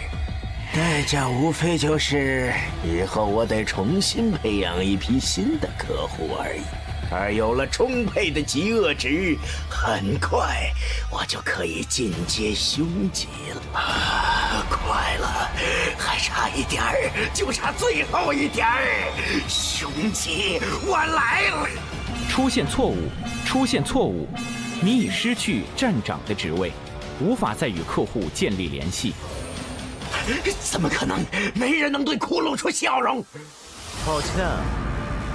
代价无非就是以后我得重新培养一批新的客户而已。而有了充沛的极恶值，很快我就可以进阶凶级了。快了，还差一点儿，就差最后一点儿。凶级，我来了！出现错误，出现错误，你已失去站长的职位，无法再与客户建立联系。怎么可能？没人能对骷髅出笑容。抱歉，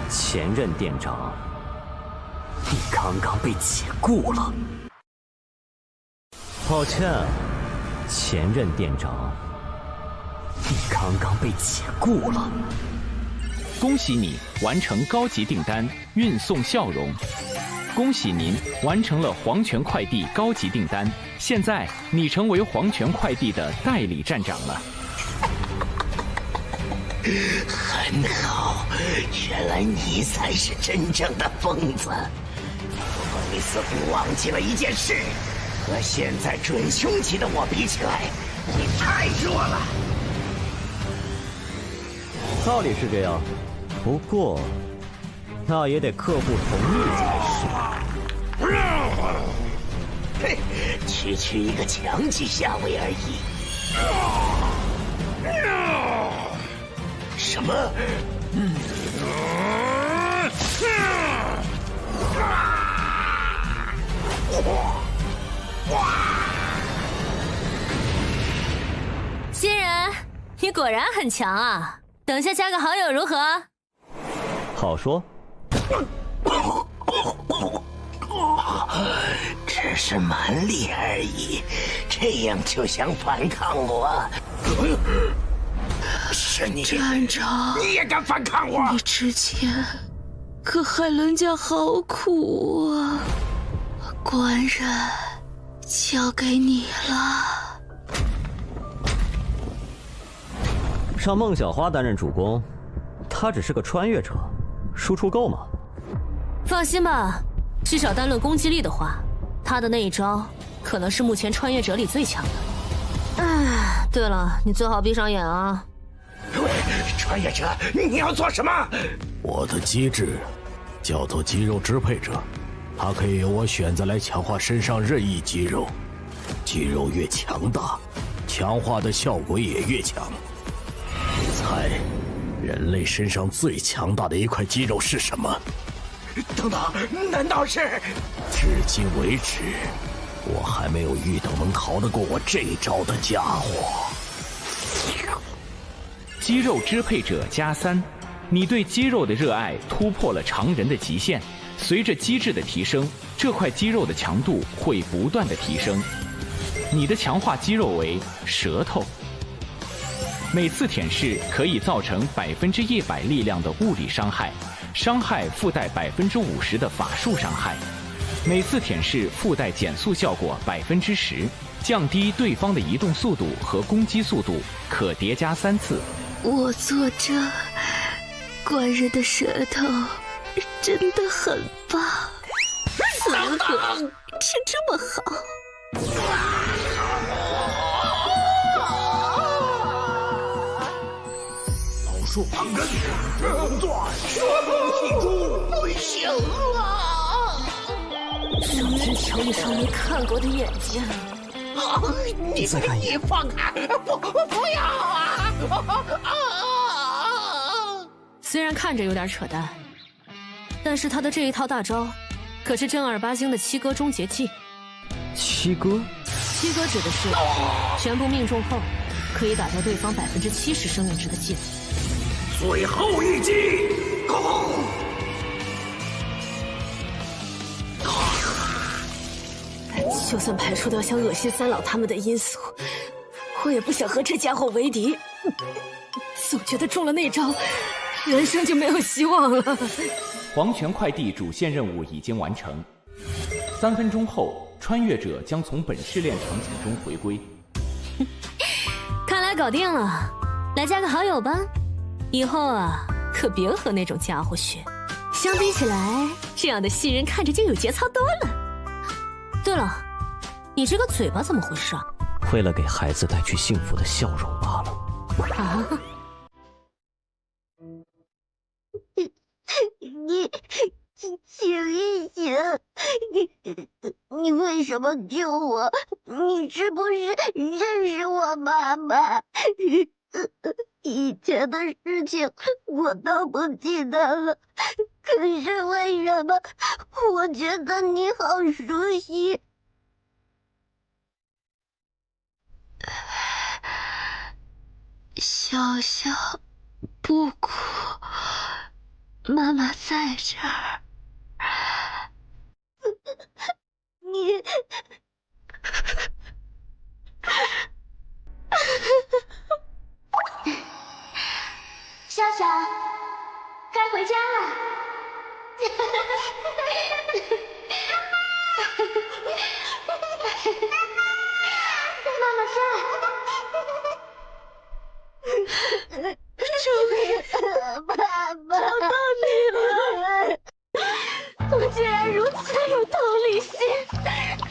前任店长，你刚刚被解雇了。抱歉，前任店长，你刚刚被解雇了。恭喜你完成高级订单，运送笑容。恭喜您完成了黄泉快递高级订单，现在你成为黄泉快递的代理站长了。很好，原来你才是真正的疯子。不过你似乎忘记了一件事，和现在准凶级的我比起来，你太弱了。道理是这样，不过那也得客户同意才是。嘿，区区一个强级下位而已。什么？新人，你果然很强啊！等下加个好友如何？好说。只是蛮力而已，这样就想反抗我？是你，站长，你也敢反抗我？你之前可害人家好苦啊！官人，交给你了。让孟小花担任主攻，她只是个穿越者，输出够吗？放心吧，至少单论攻击力的话，她的那一招可能是目前穿越者里最强的。哎，对了，你最好闭上眼啊！喂，穿越者，你要做什么？我的机制叫做肌肉支配者，它可以由我选择来强化身上任意肌肉，肌肉越强大，强化的效果也越强。你猜，人类身上最强大的一块肌肉是什么？等等，难道是？至今为止，我还没有遇到能逃得过我这一招的家伙。肌肉支配者+3，你对肌肉的热爱突破了常人的极限。随着机制的提升，这块肌肉的强度会不断的提升。你的强化肌肉为舌头，每次舔舐可以造成100%力量的物理伤害，伤害附带50%的法术伤害。每次舔舐附带减速效果10%，降低对方的移动速度和攻击速度，可叠加3次。我坐着，官人的舌头真的很棒，此刻是这么好。老树旁人，正断，血崩气诛，不行了！上天瞧一双没看过的眼睛。你放开！不要啊！虽然看着有点扯淡，但是他的这一套大招，可是正儿八经的七哥终结技。七哥？七哥指的是全部命中后，可以打掉对方70%生命值的技能。最后一击，攻！就算排除掉想恶心三老他们的因素，我也不想和这家伙为敌。总觉得中了那招，人生就没有希望了。黄泉快递主线任务已经完成，3分钟后，穿越者将从本试炼场景中回归。看来搞定了，来加个好友吧。以后啊，可别和那种家伙学。相比起来，这样的新人看着就有节操多了。对了，你这个嘴巴怎么回事啊？为了给孩子带去幸福的笑容罢了。啊！你醒一醒！你为什么救我？你是不是认识我妈妈？以前的事情我都不记得了，可是为什么我觉得你好熟悉？小小，不哭，妈妈在这儿。你。笑笑，该回家了。妈妈在。终于，爸爸，找到你了！我竟然如此有同理心，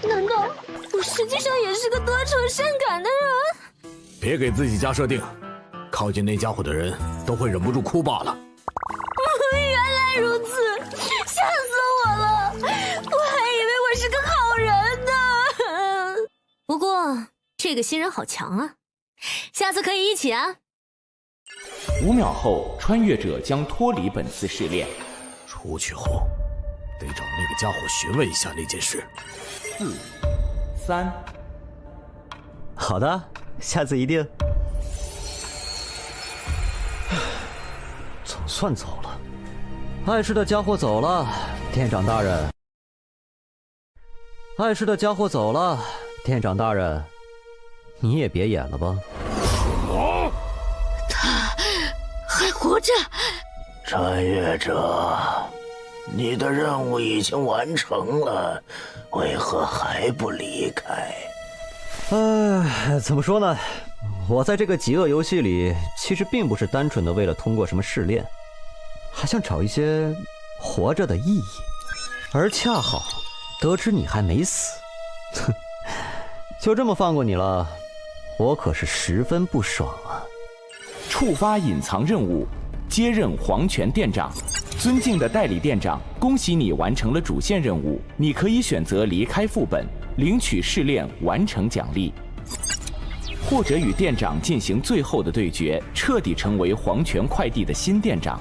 难道不是实际上也是个多愁善感的人。别给自己加设定，靠近那家伙的人都会忍不住哭罢了。原来如此，吓死我了！我还以为我是个好人呢。不过这个新人好强啊，下次可以一起啊。5秒后，穿越者将脱离本次试炼。出去后，得找那个家伙询问一下那件事。4、3。好的，下次一定。总算走了，碍事的家伙走了，店长大人。碍事的家伙走了，店长大人，你也别演了吧。他还活着。穿越者，你的任务已经完成了，为何还不离开？怎么说呢？我在这个极恶游戏里，其实并不是单纯的为了通过什么试炼，还想找一些活着的意义。而恰好得知你还没死，哼，就这么放过你了，我可是十分不爽啊！触发隐藏任务，接任黄泉店长。尊敬的代理店长，恭喜你完成了主线任务，你可以选择离开副本，领取试炼完成奖励，或者与店长进行最后的对决，彻底成为黄泉快递的新店长。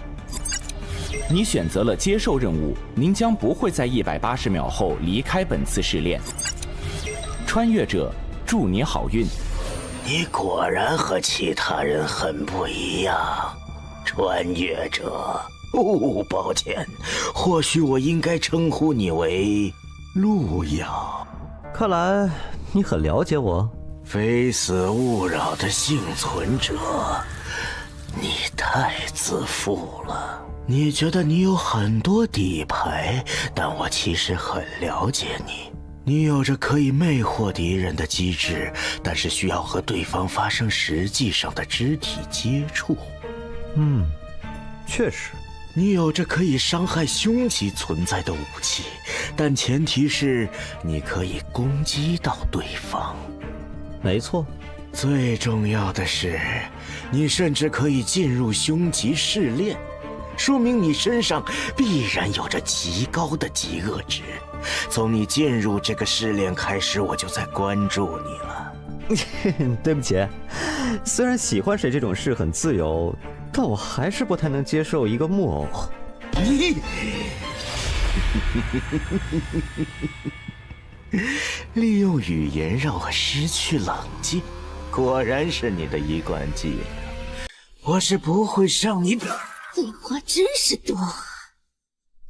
你选择了接受任务，您将不会在180秒后离开本次试炼。穿越者，祝你好运。你果然和其他人很不一样，穿越者。抱歉，或许我应该称呼你为路遥。看来你很了解我。非死勿扰的幸存者，你太自负了。你觉得你有很多底牌，但我其实很了解你。你有着可以魅惑敌人的机制，但是需要和对方发生实际上的肢体接触。确实。你有着可以伤害凶器存在的武器，但前提是你可以攻击到对方。没错。最重要的是，你甚至可以进入凶级试炼，说明你身上必然有着极高的极恶值。从你进入这个试炼开始，我就在关注你了。对不起，虽然喜欢谁这种事很自由，但我还是不太能接受一个木偶。利用语言让我失去冷静，果然是你的一贯伎俩。我是不会让你。废话真是多。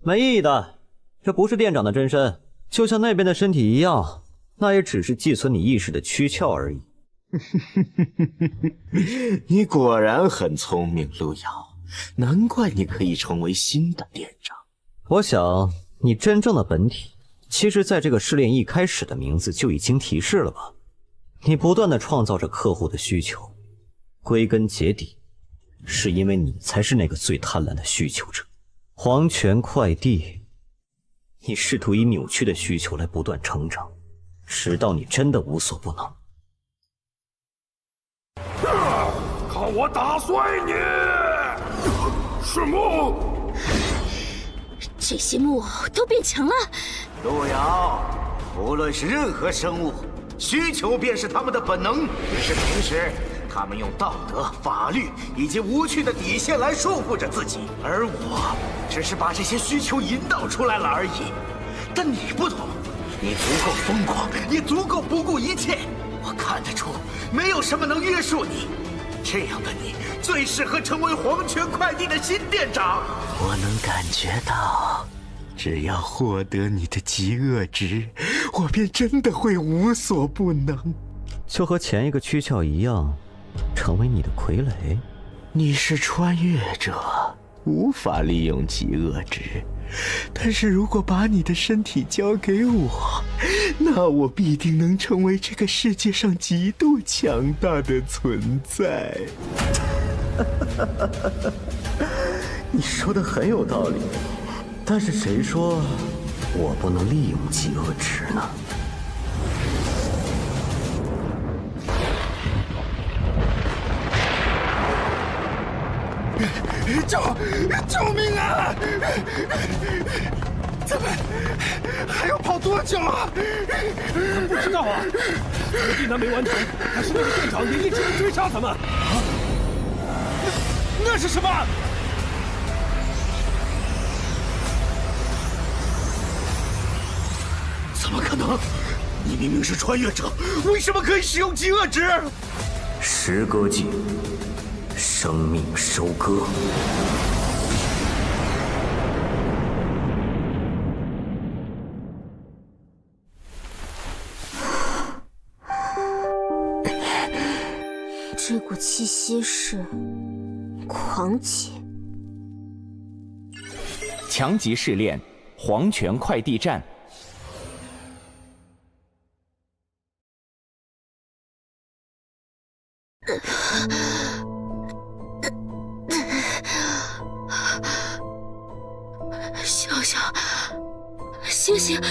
没意义的，这不是店长的真身，就像那边的身体一样，那也只是寄存你意识的躯壳而已。你果然很聪明，路遥，难怪你可以成为新的店长。我想你真正的本体，其实在这个试炼一开始的名字就已经提示了吧。你不断的创造着客户的需求，归根结底是因为你才是那个最贪婪的需求者。黄泉快递，你试图以扭曲的需求来不断成长，直到你真的无所不能。看我打碎你！是木，这些木偶都变强了。路遥，无论是任何生物，需求便是他们的本能。只是平时他们用道德、法律以及无趣的底线来束缚着自己，而我只是把这些需求引导出来了而已。但你不同，你足够疯狂，也足够不顾一切。我看得出，没有什么能约束你。这样的你，最适合成为黄泉快递的新店长。我能感觉到，只要获得你的极恶值，我便真的会无所不能。就和前一个躯壳一样，成为你的傀儡。你是穿越者，无法利用极恶值，但是如果把你的身体交给我，那我必定能成为这个世界上极度强大的存在。你说的很有道理，但是谁说我不能利用极恶值呢？救命啊！咱们还要跑多久啊？不知道啊，这个订单没完成，还是那个店长也一直在追杀咱们。啊，那是什么？怎么可能？你明明是穿越者，为什么可以使用极恶值？时割技，生命收割。这股气息是狂气。强级试炼，黄泉快递站。笑笑，醒醒，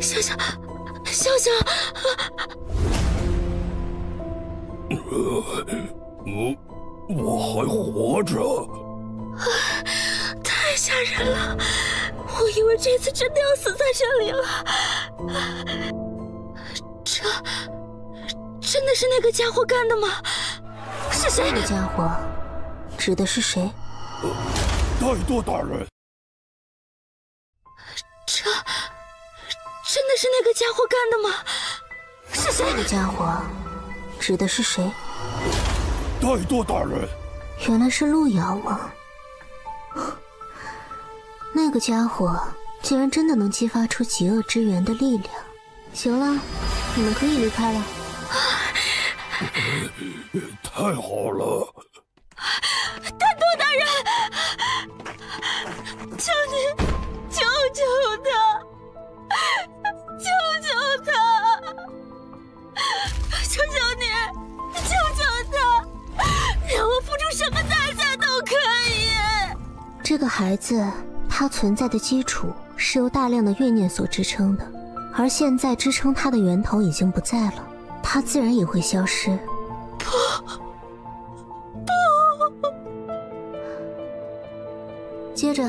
笑笑，笑笑！我还活着。太吓人了，我以为这次真的要死在这里了。这真的是那个家伙干的吗？是谁？那个家伙指的是谁？怠惰大人。这真的是那个家伙干的吗？是谁？那个家伙指的是谁？怠惰大人。原来是路遥吗？那个家伙竟然真的能激发出极恶之源的力量。行了，你们可以离开了。太好了！怠惰大人，求你救救他，救救他！求求你，救救他，让我付出什么代价都可以。这个孩子，他存在的基础是由大量的怨念所支撑的，而现在支撑他的源头已经不在了，他自然也会消失。不，接着，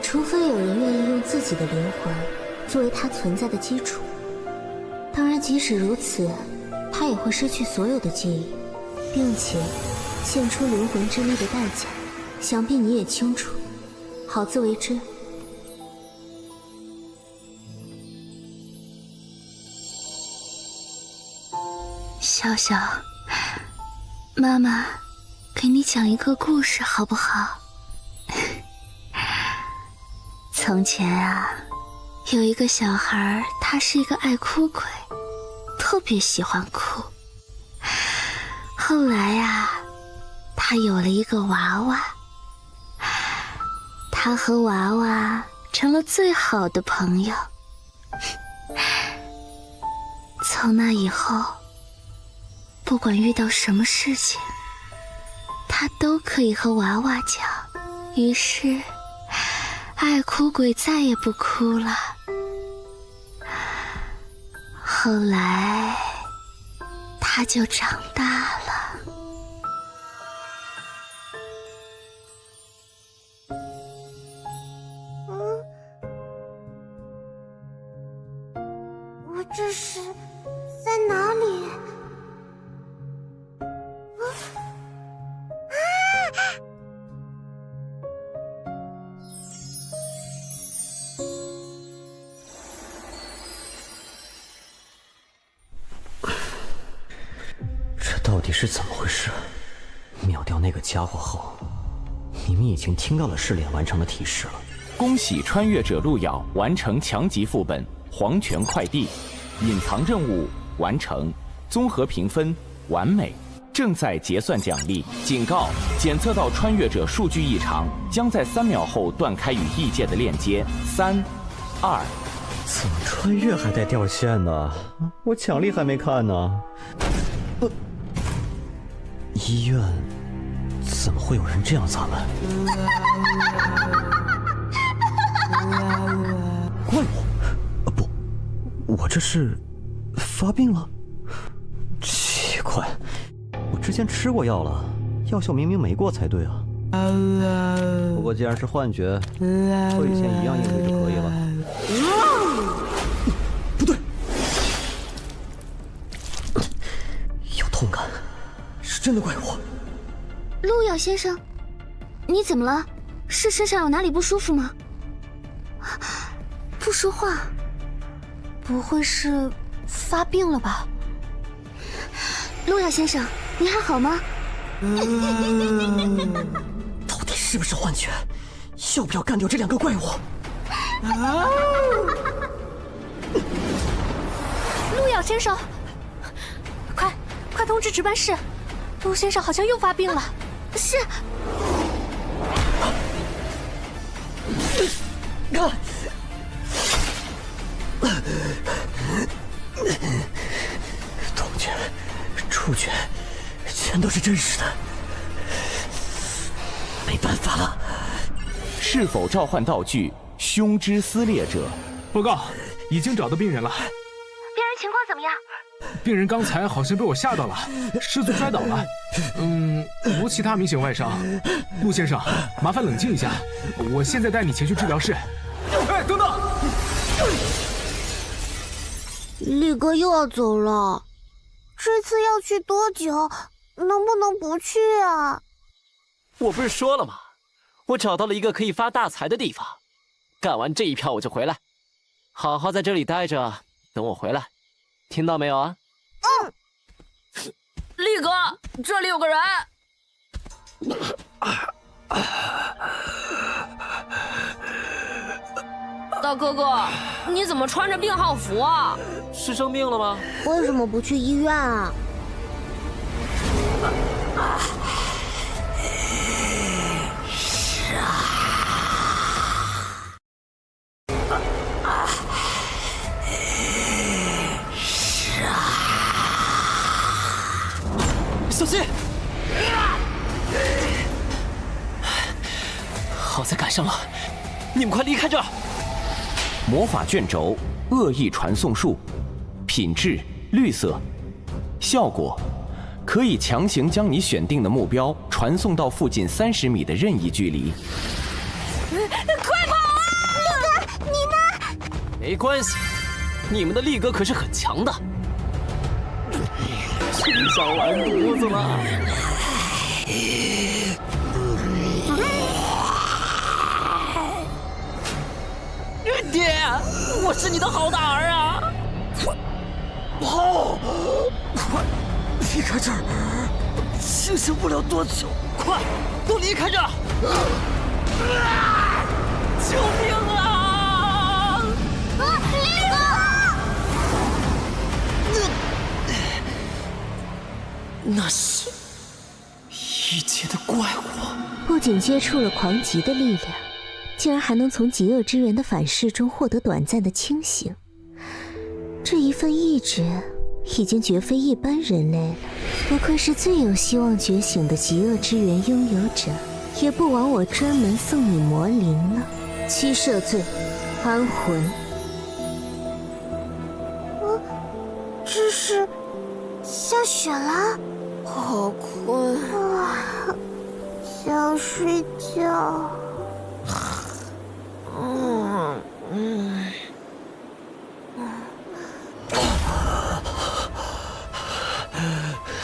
除非有人愿意用自己的灵魂作为他存在的基础，当然即使如此，他也会失去所有的记忆，并且献出灵魂之力的代价，想必你也清楚，好自为之。笑笑，妈妈给你讲一个故事好不好？从前啊，有一个小孩，他是一个爱哭鬼，特别喜欢哭。后来啊，他有了一个娃娃，他和娃娃成了最好的朋友。从那以后，不管遇到什么事情，他都可以和娃娃讲。于是，爱哭鬼再也不哭了。后来，他就长大了。我这是在哪里？这到底是怎么回事？秒掉那个家伙后，你们已经听到了试炼完成的提示了。恭喜穿越者路遥完成强级副本黄泉快递，隐藏任务完成，综合评分完美，正在结算奖励。警告：检测到穿越者数据异常，将在3秒后断开与异界的链接。3、2。怎么穿越还带掉线呢？我奖励还没看呢。医院怎么会有人这样砸门？怪我？不，我这是发病了？奇怪，我之前吃过药了，药效明明没过才对啊。不过既然是幻觉，和以前一样应对就可以了。不对，有痛感，是真的怪物。路遥先生，你怎么了？是身上有哪里不舒服吗？不说话，不会是发病了吧？路遥先生，你还好吗？到底是不是幻觉？要不要干掉这2个怪物？路遥先生，快通知值班室，陆先生好像又发病了。是。痛觉、触觉，全都是真实的，没办法了。是否召唤道具胸之撕裂者？报告，已经找到病人了。病人情况怎么样？病人刚才好像被我吓到了，失足摔倒了。无其他明显外伤。陆先生，麻烦冷静一下，我现在带你前去治疗室。哎，等等！力哥又要走了，这次要去多久？能不能不去啊？我不是说了吗？我找到了一个可以发大财的地方，干完这一票我就回来，好好在这里待着，等我回来，听到没有啊？力哥，这里有个人。大哥哥，你怎么穿着病号服啊？是生病了吗？为什么不去医院啊？小心！好在赶上了，你们快离开这儿！魔法卷轴恶意传送术，品质绿色，效果可以强行将你选定的目标传送到附近30米的任意距离。快跑啊！力哥，你呢？没关系，你们的力哥可是很强的。吃上完犊子了！爹，我是你的好大儿啊！跑！快离开这儿！清醒不了多久，快都离开这儿！救命啊！力哥！那是异界的怪物，不仅接触了狂极的力量，竟然还能从极恶之源的反噬中获得短暂的清醒。这一份意志已经绝非一般人类了，不愧是最有希望觉醒的极恶之源拥有者，也不枉我专门送你魔灵了。七赦罪，安魂。这是下雪了，好困啊，想睡觉。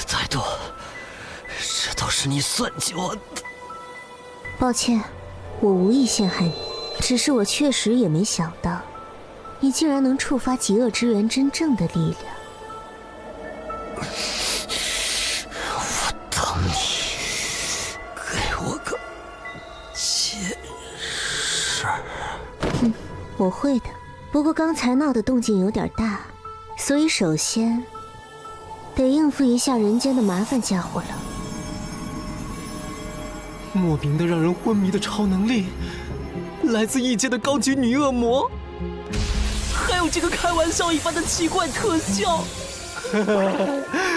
再多，这都是你算计我的。抱歉，我无意陷害你，只是我确实也没想到，你竟然能触发极恶之源真正的力量。我等你，给我个解释。我会的，不过刚才闹的动静有点大，所以首先得应付一下人间的麻烦家伙了。莫名的让人昏迷的超能力，来自异界的高级女恶魔，还有这个开玩笑一般的奇怪特效。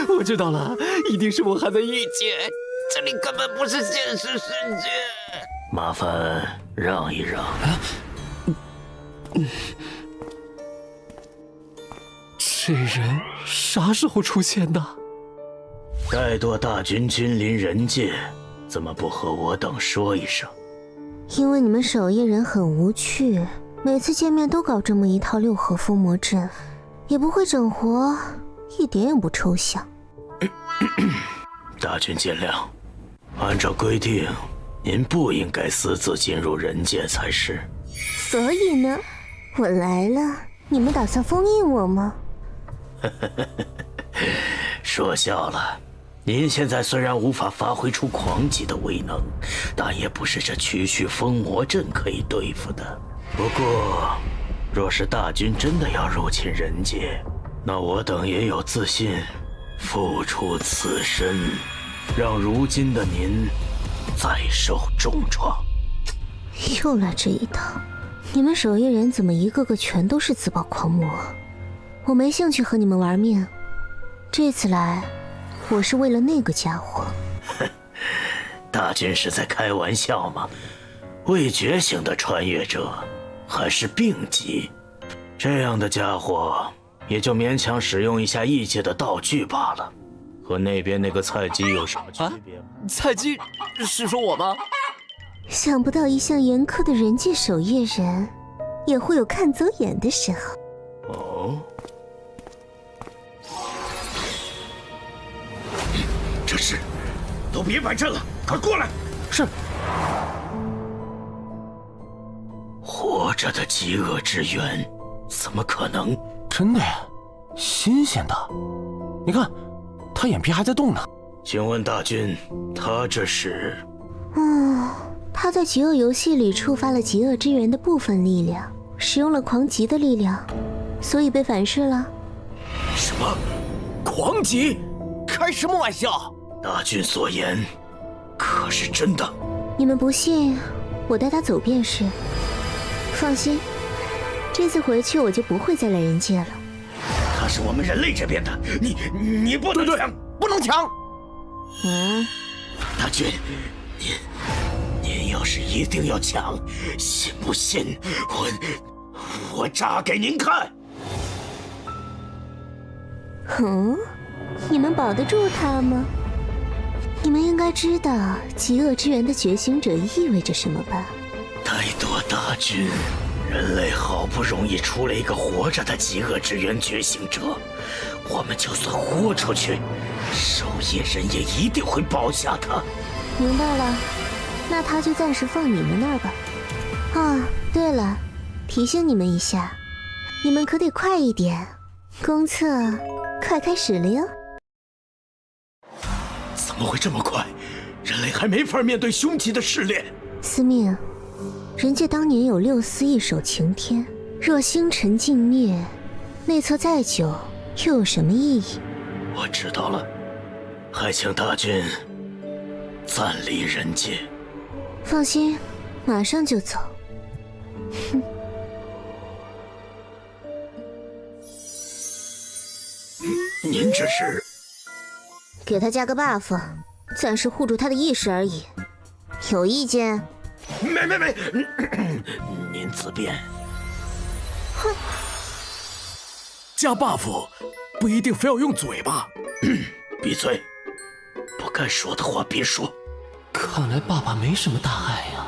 我知道了，一定是我还在异界，这里根本不是现实世界。麻烦让一让。这这人啥时候出现的？怠惰大军君临人界，怎么不和我等说一声？因为你们守夜人很无趣，每次见面都搞这么一套六合封魔阵，也不会整活，一点也不抽象。大军见谅，按照规定，您不应该私自进入人界才是。所以呢，我来了，你们打算封印我吗？说笑了。您现在虽然无法发挥出狂级的威能，但也不是这区区封魔阵可以对付的。不过，若是大军真的要入侵人界，那我等也有自信付出此身，让如今的您再受重创。又来这一套，你们守夜人怎么一个个全都是自爆狂魔？我没兴趣和你们玩命，这次来我是为了那个家伙。大军是在开玩笑吗？未觉醒的穿越者还是病级，这样的家伙也就勉强使用一下异界的道具罢了，和那边那个菜鸡有什么区别吗？菜鸡是说我吗？想不到一向严苛的人界守夜人，也会有看走眼的时候。哦，这是，都别摆阵了，快过来！是。活着的极恶之源，怎么可能？真的呀，新鲜的。你看，他眼皮还在动呢。请问大军，他这是？他在极恶游戏里触发了极恶之源的部分力量，使用了狂极的力量，所以被反噬了。什么？狂极？开什么玩笑？大军所言可是真的？你们不信，我带他走便是。放心，这次回去我就不会再来人界了。他是我们人类这边的，你不能抢，不能抢。大军，您要是一定要抢，信不信我炸给您看？你们保得住他吗？你们应该知道极恶之源的觉醒者意味着什么吧？怠惰大军，人类好不容易出了一个活着的极恶之源觉醒者，我们就算豁出去，守夜人也一定会保下他。明白了，那他就暂时放你们那儿吧。对了，提醒你们一下，你们可得快一点，公测快开始了哟。怎么会这么快？人类还没法面对凶极的试炼。司命，人界当年有6司一手擎天，若星辰尽灭，内测再久又有什么意义？我知道了，还请大军暂离人界。放心，马上就走。您这是？给他加个 buff， 暂时护住他的意识而已。有意见？没，您自便。哼，加 buff 不一定非要用嘴巴。闭嘴，不该说的话别说。看来爸爸没什么大碍呀。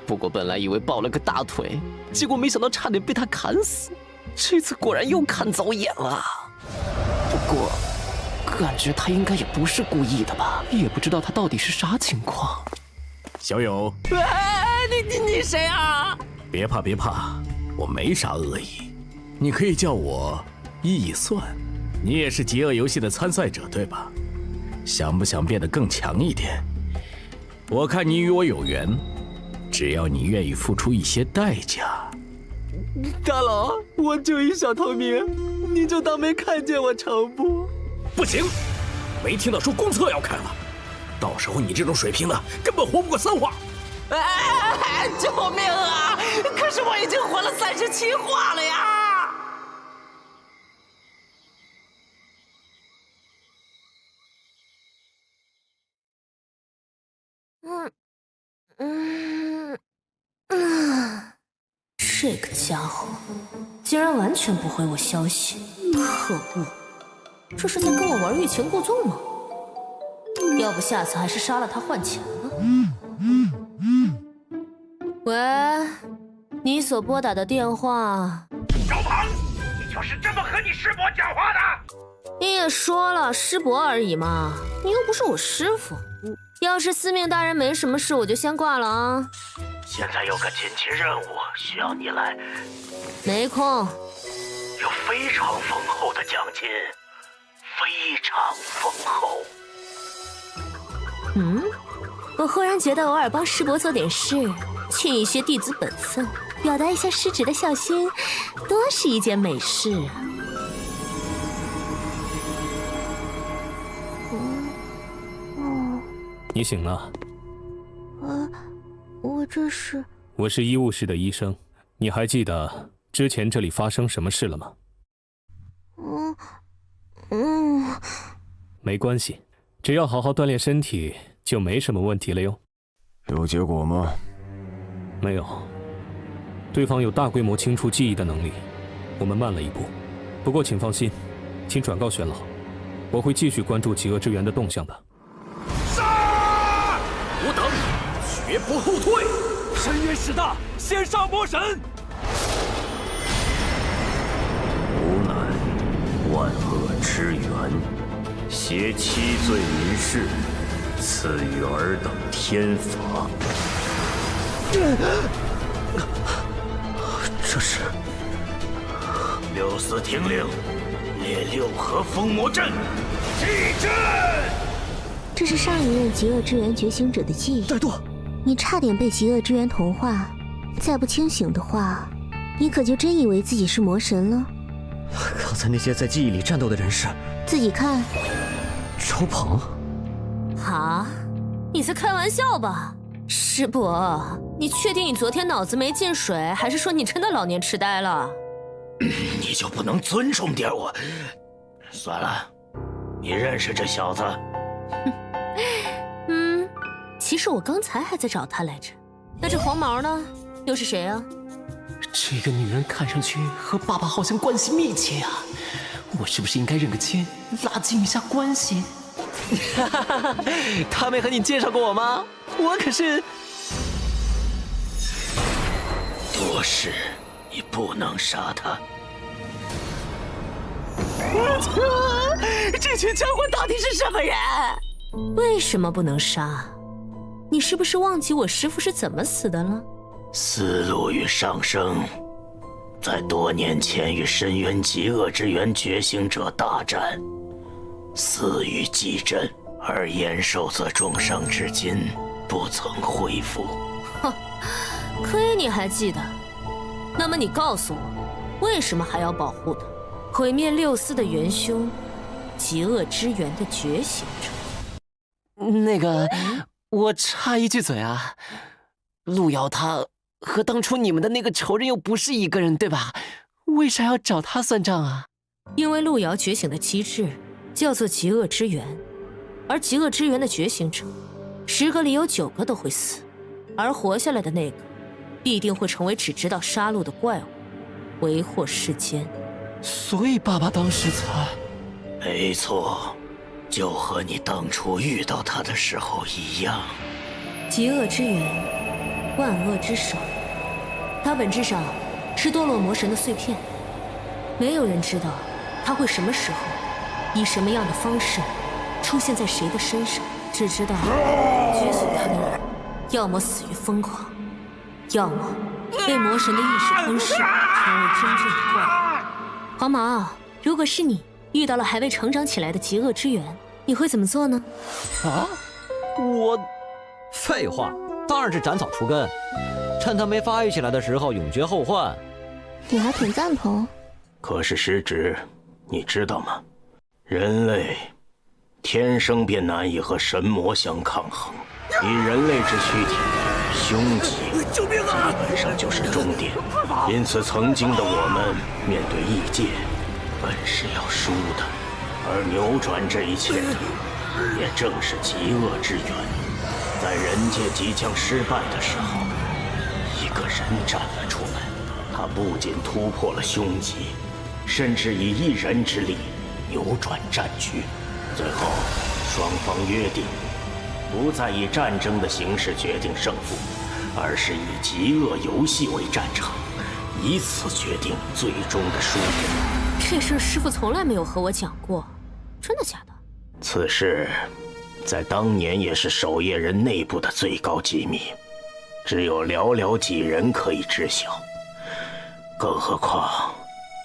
不过本来以为抱了个大腿，结果没想到差点被他砍死。这次果然又看走眼了。不过感觉他应该也不是故意的吧？也不知道他到底是啥情况。小友，你谁啊？别怕，我没啥恶意，你可以叫我易算。你也是极恶游戏的参赛者对吧？想不想变得更强一点？我看你与我有缘，只要你愿意付出一些代价。大佬，我就一小透明，你就当没看见我成不？不行，没听到说公测要开了，到时候你这种水平的根本活不过3话。救命啊！可是我已经活了37话了呀！这个家伙竟然完全不回我消息，可恶！这是在跟我玩欲擒故纵吗？要不下次还是杀了他换钱吧。喂，你所拨打的电话。小鹏，你就是这么和你师伯讲话的？你也说了，师伯而已嘛，你又不是我师傅。要是司命大人没什么事，我就先挂了啊。现在有个紧急任务需要你来，没空。有非常丰厚的奖金，非常丰厚。我忽然觉得偶尔帮师伯做点事，尽一些弟子本分，表达一下师侄的孝心，多是一件美事啊。你醒了？我这是……我是医务室的医生，你还记得之前这里发生什么事了吗？没关系，只要好好锻炼身体，就没什么问题了哟。有结果吗？没有，对方有大规模清除记忆的能力，我们慢了一步。不过请放心，请转告玄老，我会继续关注极恶之源的动向的。吾等绝不后退！深渊势大，先杀魔神！吾乃万恶之源，挟七罪民事，赐予尔等天罚。这是六司听令，列六合封魔阵，祭阵！这是上一任极恶之源觉醒者的记忆。怠惰，你差点被极恶之源同化，再不清醒的话，你可就真以为自己是魔神了。刚才那些在记忆里战斗的人是？自己看。周鹏。啊？你在开玩笑吧？师伯，你确定你昨天脑子没进水，还是说你真的老年痴呆了？你就不能尊重点我？算了，你认识这小子？其实我刚才还在找他来着。那这黄毛呢？又是谁啊？这个女人看上去和爸爸好像关系密切啊，我是不是应该认个亲，拉近一下关系？他没和你介绍过我吗？我可是……多事，你不能杀他。这群江魂到底是什么人？为什么不能杀？你是不是忘记我师父是怎么死的了？思路与上升，在多年前与深渊极恶之源觉醒者大战，死于祭阵，而延寿则重伤至今不曾恢复。哼，亏你还记得。那么你告诉我，为什么还要保护他？毁灭六司的元凶，极恶之源的觉醒者。那个，我插一句嘴啊，路遥他和当初你们的那个仇人又不是一个人，对吧？为啥要找他算账啊？因为路遥觉醒的机制叫做极恶之源，而极恶之源的觉醒者，10个里有9个都会死，而活下来的那个，必定会成为只知道杀戮的怪物，为祸世间。所以爸爸当时才……没错。就和你当初遇到他的时候一样。极恶之源，万恶之首，它本质上是堕落魔神的碎片。没有人知道它会什么时候，以什么样的方式出现在谁的身上，只知道觉醒它的人，要么死于疯狂，要么被魔神的意识吞噬，成为真正的怪物。黄毛，如果是你遇到了还未成长起来的极恶之源，你会怎么做呢？啊？我……废话，当然是斩草除根，趁他没发育起来的时候永绝后患。你还挺赞同。可是师侄，你知道吗？人类天生便难以和神魔相抗衡，以人类之躯体，凶吉救命啊！基本上就是终点。因此，曾经的我们面对异界，本是要输的，而扭转这一切的，也正是极恶之源。在人界即将失败的时候，一个人站了出来，他不仅突破了凶吉，甚至以一人之力扭转战局。最后，双方约定，不再以战争的形式决定胜负，而是以极恶游戏为战场，以此决定最终的输赢。这事师傅从来没有和我讲过，真的假的？此事在当年也是守夜人内部的最高机密，只有寥寥几人可以知晓。更何况，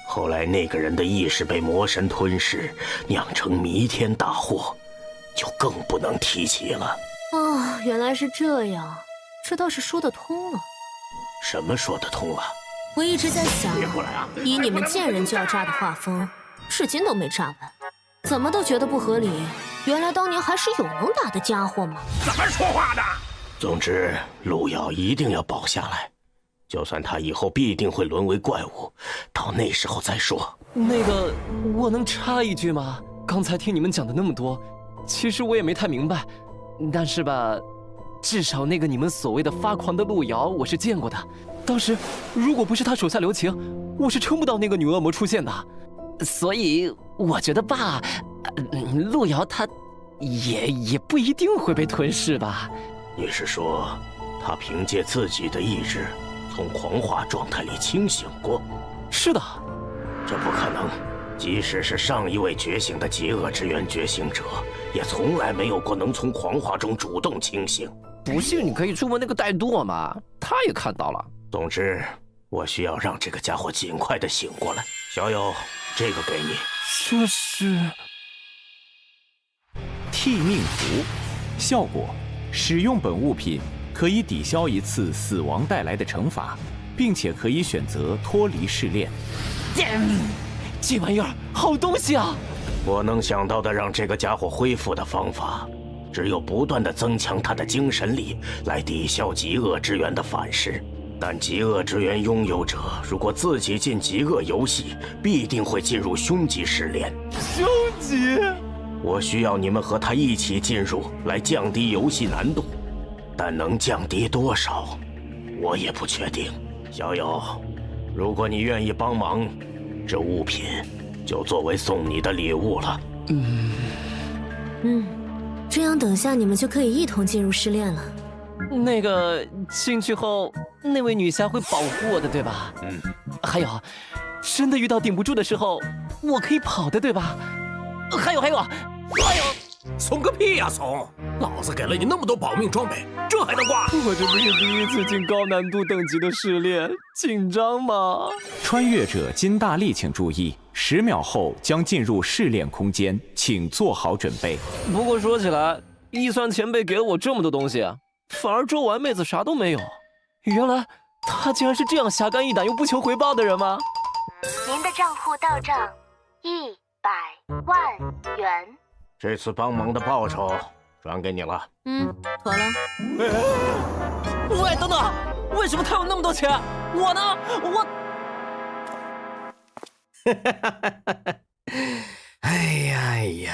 后来那个人的意识被魔神吞噬，酿成弥天大祸，就更不能提起了。哦，原来是这样，这倒是说得通了。什么说得通了？我一直在想，以你们见人就要炸的画风，至今都没炸完，怎么都觉得不合理。原来当年还是有能打的家伙嘛！怎么说话的？总之，路遥一定要保下来，就算他以后必定会沦为怪物，到那时候再说。那个，我能插一句吗？刚才听你们讲的那么多，其实我也没太明白，但是吧，至少那个你们所谓的发狂的路遥，我是见过的。当时如果不是他手下留情，我是撑不到那个女恶魔出现的。所以我觉得吧，路遥他也不一定会被吞噬吧。你是说，他凭借自己的意志从狂化状态里清醒过？是的。这不可能，即使是上一位觉醒的极恶之源觉醒者，也从来没有过能从狂化中主动清醒。不信你可以去问那个戴舵嘛，他也看到了。总之，我需要让这个家伙尽快的醒过来。小友，这个给你。这是替命符，效果：使用本物品可以抵消一次死亡带来的惩罚，并且可以选择脱离试炼。这玩意儿好东西啊！我能想到的让这个家伙恢复的方法，只有不断的增强他的精神力，来抵消极恶之源的反噬。但极恶之源拥有者如果自己进极恶游戏，必定会进入凶极试炼。凶极？我需要你们和他一起进入，来降低游戏难度，但能降低多少，我也不确定。小友，如果你愿意帮忙，这物品就作为送你的礼物了。这样等下你们就可以一同进入试炼了。那个进去后，那位女侠会保护我的，对吧？还有，真的遇到顶不住的时候，我可以跑的，对吧？还有，怂个屁呀怂！老子给了你那么多保命装备，这还能挂？我这不是第一次进高难度等级的试炼，紧张吗？穿越者金大力，请注意，10秒后将进入试炼空间，请做好准备。不过说起来，一酸前辈给了我这么多东西，反而周丸妹子啥都没有。原来她竟然是这样侠肝义胆又不求回报的人吗？您的账户到账100万元。这次帮忙的报酬转给你了。妥了。喂，等等，为什么他有那么多钱，我呢？哎呀，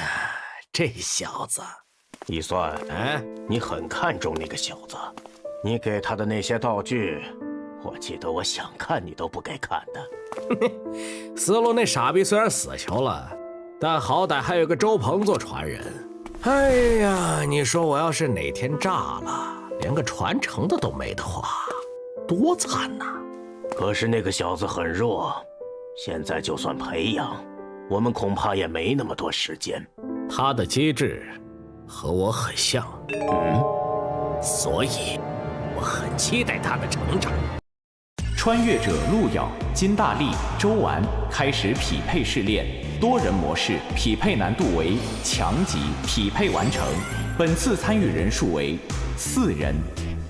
这小子，一酸，你很看重那个小子，你给他的那些道具，我记得我想看你都不给看的。思路那傻逼虽然死囚了，但好歹还有个周鹏做传人。哎呀，你说我要是哪天炸了，连个传承的都没的话，多惨呐！可是那个小子很弱，现在就算培养，我们恐怕也没那么多时间。他的机制和我很像，所以我很期待他的成长。穿越者路遥、金大力、周丸开始匹配试炼，多人模式，匹配难度为强级，匹配完成。本次参与人数为4人，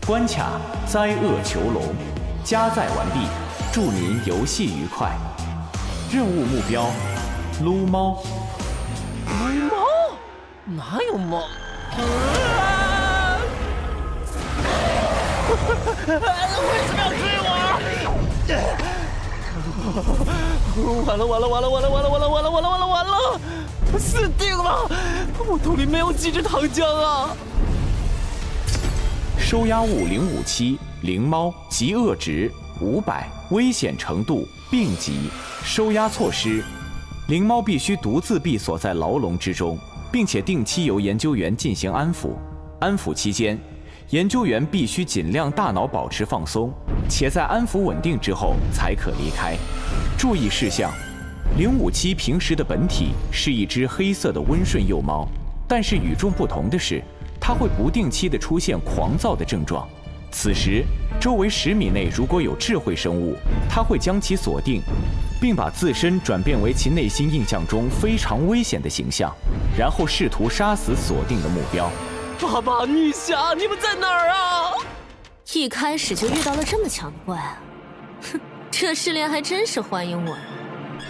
关卡灾厄囚笼，加载完毕，祝您游戏愉快。任务目标：撸猫。撸猫？哪有猫？为什么要追我？完了！死定了！我兜里没有几支糖浆啊！收押物057灵猫极恶值500，危险程度并级，收押措施：灵猫必须独自闭锁在牢笼之中，并且定期由研究员进行安抚。安抚期间，研究员必须尽量大脑保持放松，且在安抚稳定之后才可离开。注意事项：057平时的本体是一只黑色的温顺幼猫，但是与众不同的是，它会不定期地出现狂躁的症状。此时，周围10米内如果有智慧生物，它会将其锁定，并把自身转变为其内心印象中非常危险的形象，然后试图杀死锁定的目标。爸爸、女侠，你们在哪儿啊？一开始就遇到了这么强的怪啊！哼，这试炼还真是欢迎我呀。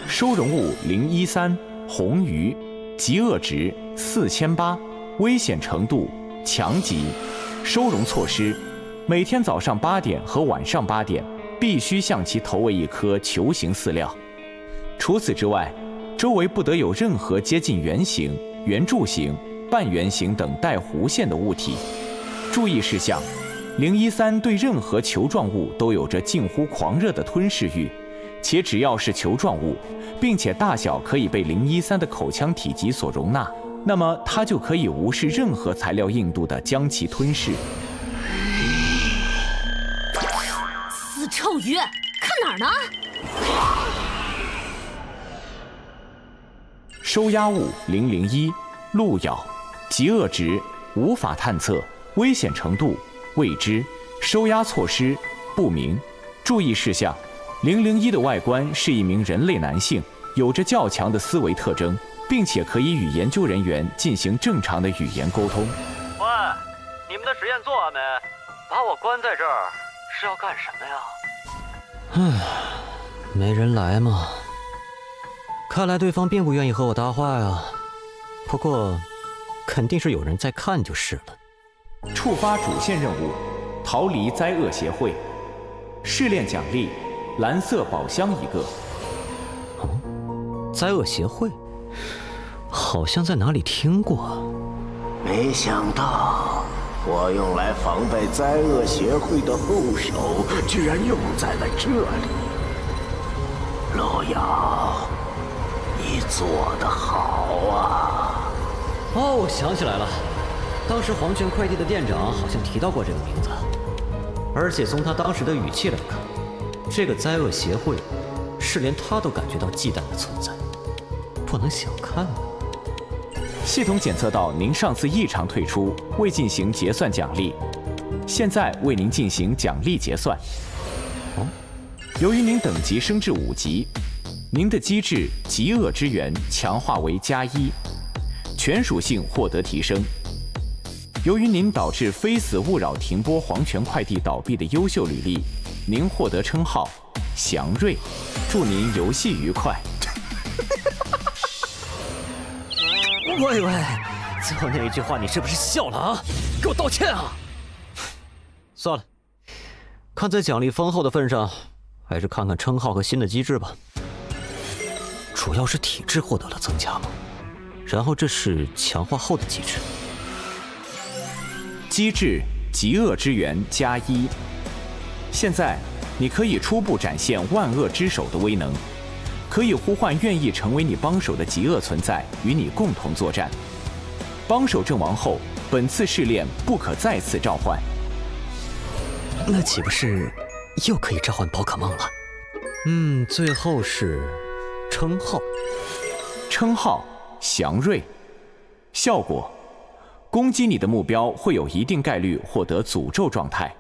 收容物013红鱼，极恶值4800，危险程度强级。收容措施：每天早上8点和晚上8点必须向其投喂一颗球形饲料。除此之外，周围不得有任何接近圆形、圆柱形、半圆形等带弧线的物体。注意事项：013对任何球状物都有着近乎狂热的吞噬欲，且只要是球状物，并且大小可以被013的口腔体积所容纳，那么它就可以无视任何材料硬度的将其吞噬。死臭鱼，看哪儿呢？收押物001路咬，极恶值无法探测，危险程度未知，收押措施不明。注意事项：001的外观是一名人类男性，有着较强的思维特征，并且可以与研究人员进行正常的语言沟通。喂，你们的实验做完没？把我关在这儿是要干什么呀？没人来吗？看来对方并不愿意和我搭话呀。不过，肯定是有人在看就是了。触发主线任务：逃离灾厄协会。试炼奖励：蓝色宝箱1个。灾厄协会，好像在哪里听过。没想到我用来防备灾厄协会的后手，居然用在了这里。老姚，你做得好啊！哦，我想起来了，当时黄泉快递的店长好像提到过这个名字，而且从他当时的语气来看，这个灾厄协会是连他都感觉到忌惮的存在，不能小看啊。系统检测到您上次异常退出，未进行结算奖励，现在为您进行奖励结算。由于您等级升至5级，您的机制极恶之源强化为+1，全属性获得提升。由于您导致非死勿扰停播黄泉快递倒闭的优秀履历，您获得称号祥瑞，祝您游戏愉快。喂，最后那一句话你是不是笑了啊？给我道歉啊！算了，看在奖励丰厚的份上，还是看看称号和新的机制吧。主要是体质获得了增加嘛，然后这是强化后的机制。机制极恶之源+1，现在你可以初步展现万恶之手的威能，可以呼唤愿意成为你帮手的极恶存在与你共同作战。帮手阵亡后，本次试炼不可再次召唤。那岂不是又可以召唤宝可梦了？最后是称号，称号祥瑞，效果：攻击你的目标会有一定概率获得诅咒状态。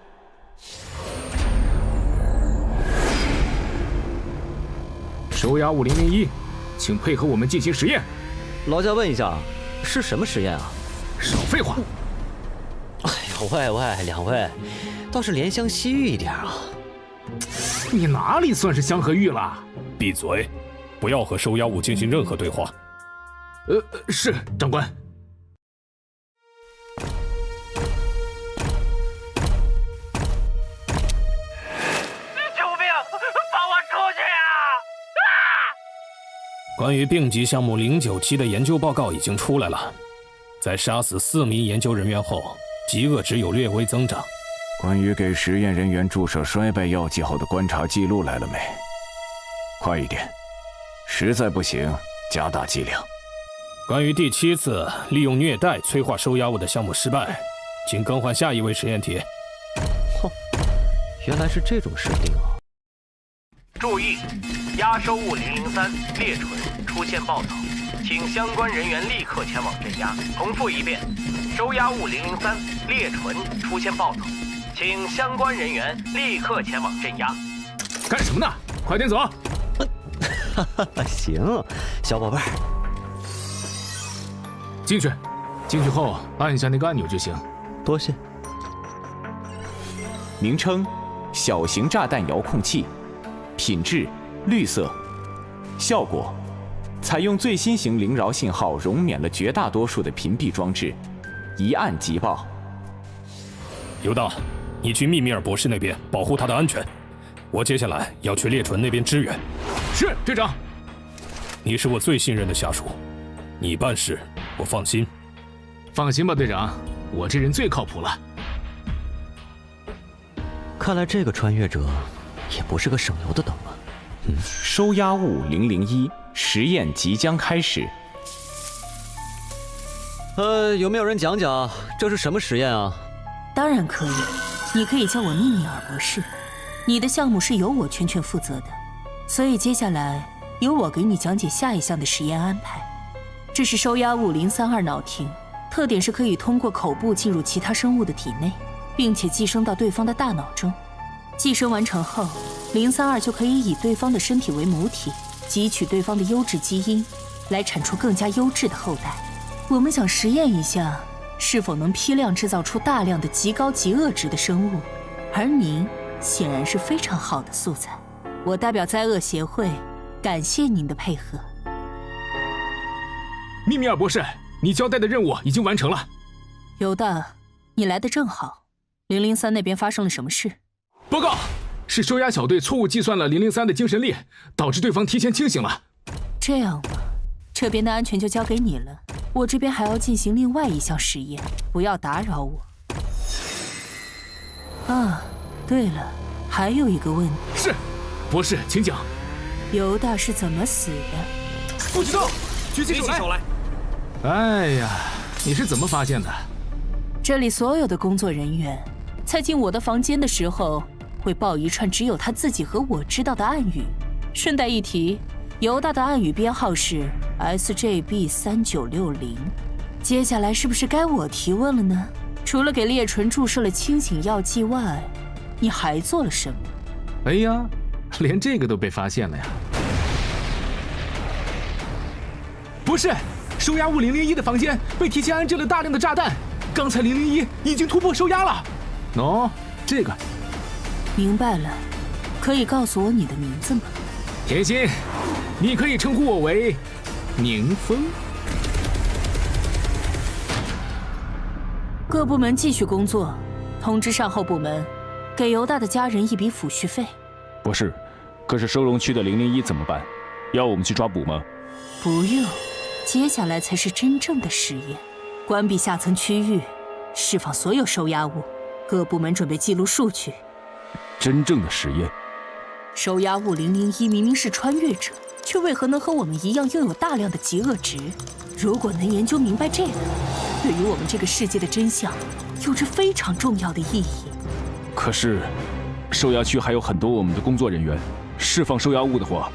收押物001，请配合我们进行实验。劳驾问一下，是什么实验啊？少废话！哎呀，喂，两位，倒是怜香惜玉一点啊！你哪里算是香和玉了？闭嘴！不要和收押物进行任何对话。是长官。关于病级项目097的研究报告已经出来了，在杀死4名研究人员后，极恶值有略微增长，关于给实验人员注射衰败药剂后的观察记录来了没？快一点，实在不行加大剂量。关于第7次利用虐待催化收押物的项目失败，请更换下一位实验体。嚯，原来是这种设定啊！注意，押收物003猎蠢出现暴走，请相关人员立刻前往镇压。重复一遍，收押物003猎蠢出现暴走，请相关人员立刻前往镇压。干什么呢？快点走！行，小宝贝儿，进去。进去后按一下那个按钮就行。多谢。名称：小型炸弹遥控器，品质：绿色，效果：采用最新型灵饶信号，容免了绝大多数的屏蔽装置，一按即爆。犹大，你去密米尔博士那边保护他的安全。我接下来要去猎纯那边支援。是，队长。你是我最信任的下属，你办事我放心。放心吧，队长，我这人最靠谱了。看来这个穿越者也不是个省油的灯啊。收押物001，实验即将开始。有没有人讲讲这是什么实验啊？当然可以，你可以叫我密米尔博士。你的项目是由我全权负责的，所以接下来由我给你讲解下一项的实验安排。这是收押物032脑庭，特点是可以通过口部进入其他生物的体内，并且寄生到对方的大脑中。寄生完成后，032就可以以对方的身体为母体，汲取对方的优质基因，来产出更加优质的后代。我们想实验一下，是否能批量制造出大量的极高极恶质的生物，而您显然是非常好的素材。我代表灾厄协会，感谢您的配合。密米尔博士，你交代的任务已经完成了。犹大，你来的正好。003那边发生了什么事？报告，是收押小队错误计算了003的精神力，导致对方提前清醒了。这样吧，这边的安全就交给你了，我这边还要进行另外一项实验，不要打扰我。啊，对了，还有一个问题。是，博士，请讲。犹大是怎么死的？不知道，举起手来。哎呀，你是怎么发现的？这里所有的工作人员在进我的房间的时候，会报一串只有他自己和我知道的暗语。顺带一提，犹大的暗语编号是 SJB3960。接下来是不是该我提问了呢？除了给烈纯注射了清醒药剂外，你还做了什么？哎呀，连这个都被发现了呀！不是，收押物001的房间被提前安置了大量的炸弹，刚才001已经突破收押了。哦，这个。明白了，可以告诉我你的名字吗？甜心，你可以称呼我为宁风。各部门继续工作，通知善后部门，给犹大的家人一笔抚恤费。博士，可是收容区的001怎么办？要我们去抓捕吗？不用，接下来才是真正的实验。关闭下层区域，释放所有收押物，各部门准备记录数据。真正的实验？收押物001明明是穿越者，却为何能和我们一样拥有大量的极恶值？如果能研究明白这个，对于我们这个世界的真相有着非常重要的意义。可是，收押区还有很多我们的工作人员，释放收押物的话，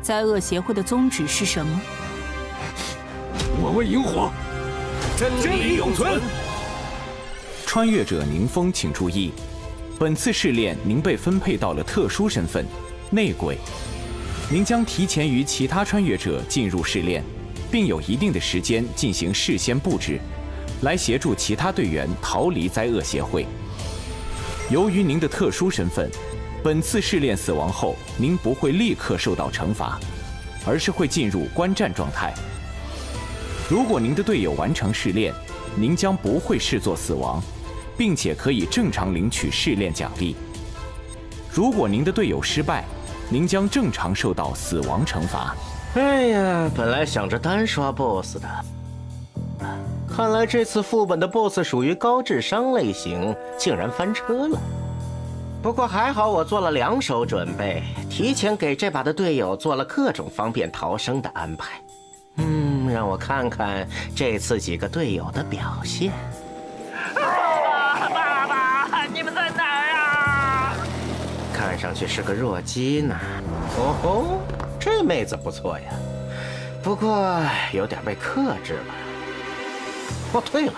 灾厄协会的宗旨是什么？我为萤火，真理永存。穿越者宁风，请注意，本次试炼您被分配到了特殊身份——内鬼。您将提前于其他穿越者进入试炼，并有一定的时间进行事先布置，来协助其他队员逃离灾厄协会。由于您的特殊身份，本次试炼死亡后，您不会立刻受到惩罚，而是会进入观战状态。如果您的队友完成试炼，您将不会视作死亡，并且可以正常领取试炼奖励。如果您的队友失败，您将正常受到死亡惩罚。哎呀，本来想着单刷 BOSS 的，看来这次副本的 BOSS 属于高智商类型，竟然翻车了。不过还好我做了2手准备，提前给这把的队友做了各种方便逃生的安排。让我看看这次几个队友的表现。爸爸，你们在哪儿啊？看上去是个弱鸡呢。哦吼，这妹子不错呀，不过有点被克制了。哦，对了，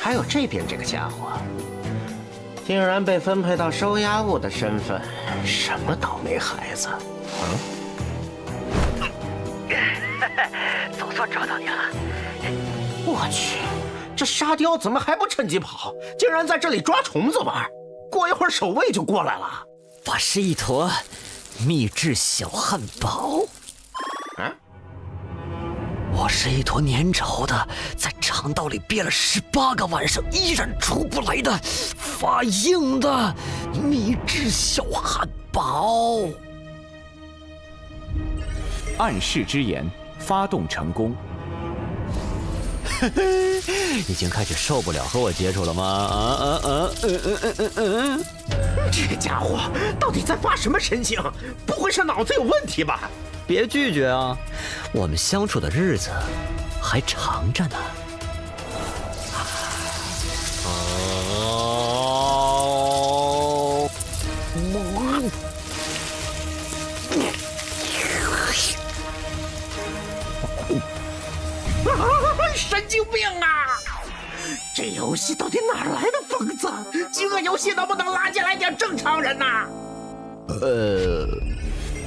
还有这边这个家伙，竟然被分配到收押物的身份，什么倒霉孩子？总算找到你了！我去，这沙雕怎么还不趁机跑？竟然在这里抓虫子玩！过一会儿守卫就过来了。我是一坨秘制小汉堡。我是一坨粘稠的，在肠道里憋了18个晚上依然出不来的发硬的秘制小汉堡。暗示之言发动成功。已经开始受不了和我接触了吗？这个家伙到底在发什么神经？不会是脑子有问题吧？别拒绝啊，我们相处的日子还长着呢。神经病啊！这游戏到底哪来的疯子？饥饿游戏能不能拉进来点正常人呐？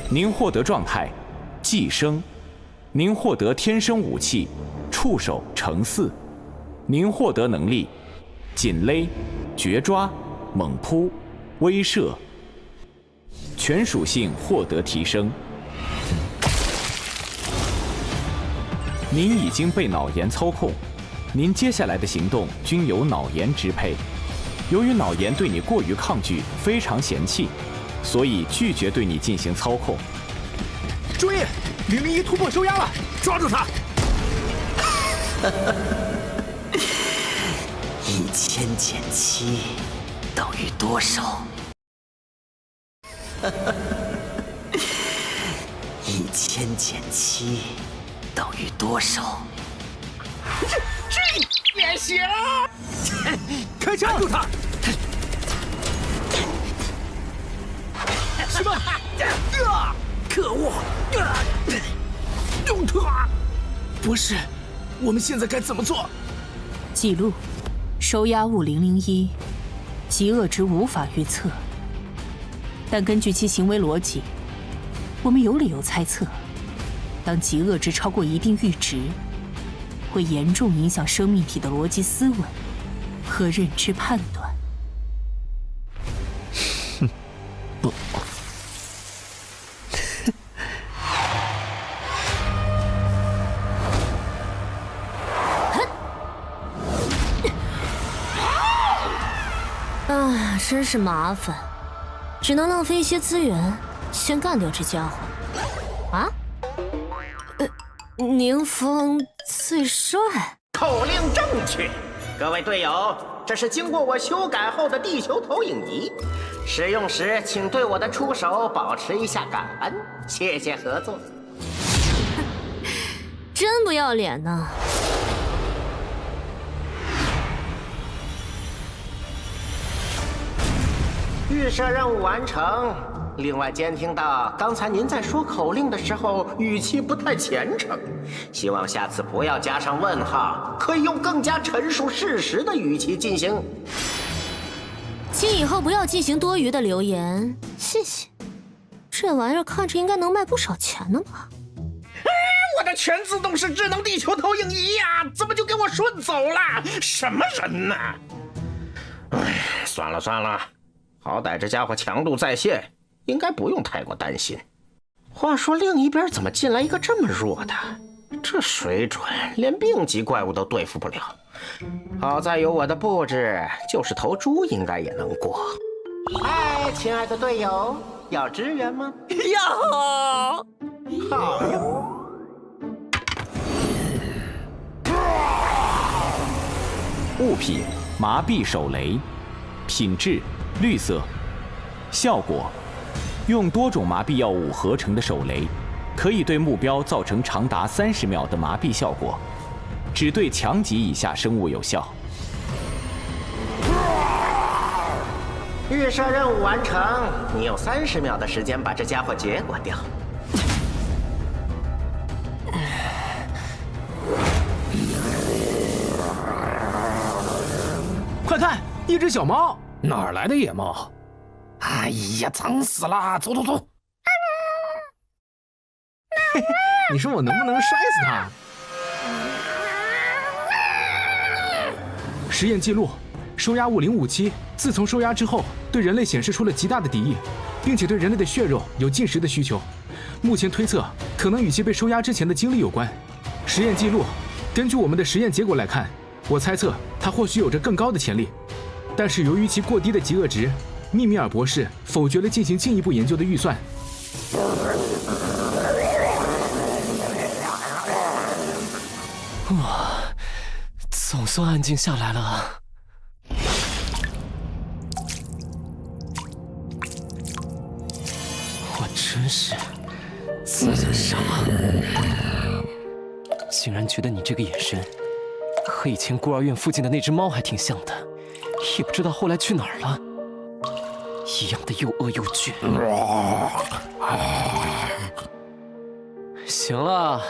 您获得状态寄生，您获得天生武器触手乘4，您获得能力紧勒、绝抓、猛扑、威慑，全属性获得提升。您已经被脑炎操控，您接下来的行动均由脑炎支配。由于脑炎对你过于抗拒，非常嫌弃，所以拒绝对你进行操控。注意，001突破收押了，抓住他！1000减7等于多少？1000减7等于多少？这也行！开枪！住他！什么？可恶！用它！博士，我们现在该怎么做？记录：收押物001，极恶值无法预测，但根据其行为逻辑，我们有理由猜测，当极恶值超过一定阈值，会严重影响生命体的逻辑思维和认知判断。不。真是麻烦，只能浪费一些资源，先干掉这家伙。啊？宁风最帅。口令正确，各位队友，这是经过我修改后的地球投影仪，使用时请对我的出手保持一下感恩，谢谢合作。真不要脸呢！预设任务完成。另外，监听到刚才您在说口令的时候语气不太虔诚，希望下次不要加上问号，可以用更加陈述事实的语气进行。请以后不要进行多余的留言，谢谢。这玩意儿看着应该能卖不少钱呢吧？我的全自动式智能地球投影仪呀，怎么就给我顺走了？什么人呢？算了算了。好歹这家伙强度在线，应该不用太过担心。话说另一边怎么进来一个这么弱的？这水准连病级怪物都对付不了。好在有我的布置，就是头猪应该也能过。嗨，亲爱的队友，要支援吗？要！好呀。物品：麻痹手雷，品质：绿色，效果：用多种麻痹药物合成的手雷，可以对目标造成长达30秒的麻痹效果，只对强级以下生物有效。预设任务完成，你有30秒的时间把这家伙结果掉。快看，一只小猫！哪儿来的野猫？哎呀，脏死了！走走走！你说我能不能摔死它？实验记录：收押物057，自从收押之后，对人类显示出了极大的敌意，并且对人类的血肉有进食的需求。目前推测，可能与其被收押之前的经历有关。实验记录：根据我们的实验结果来看，我猜测它或许有着更高的潜力，但是由于其过低的极恶值，密米尔博士否决了进行进一步研究的预算。哇，总算安静下来了。我真是自己傻，竟然觉得你这个眼神和以前孤儿院附近的那只猫还挺像的，也不知道后来去哪儿了，一样的又恶又倔。行了，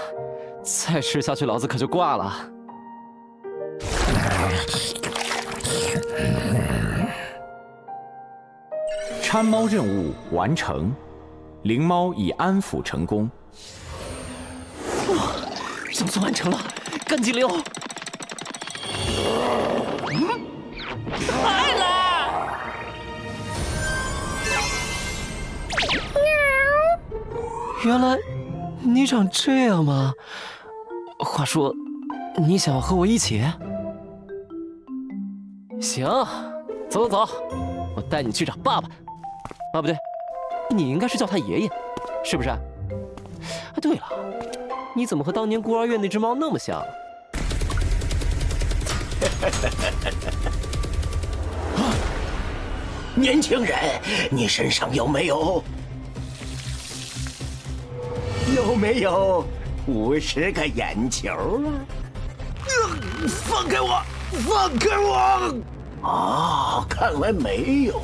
再吃下去老子可就挂了。搀猫任务完成，灵猫已安抚成功。哇，总算完成了，赶紧溜！来了！原来你长这样吗？话说，你想和我一起？行，走走走，我带你去找爸爸。啊，不对，你应该是叫他爷爷，是不是？啊，对了，你怎么和当年孤儿院那只猫那么像？年轻人，你身上有没有50个眼球啊？放开我！放开我！哦，看来没有。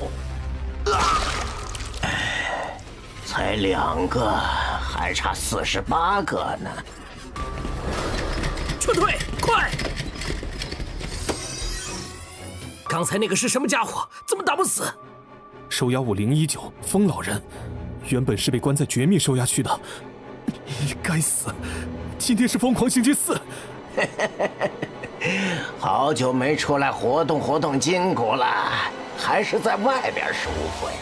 才2个，还差48个呢。撤退，快！刚才那个是什么家伙？怎么打不死？收押物019，风老人，原本是被关在绝密收押区的。该死！今天是疯狂星期4。好久没出来活动活动筋骨了，还是在外边舒服呀。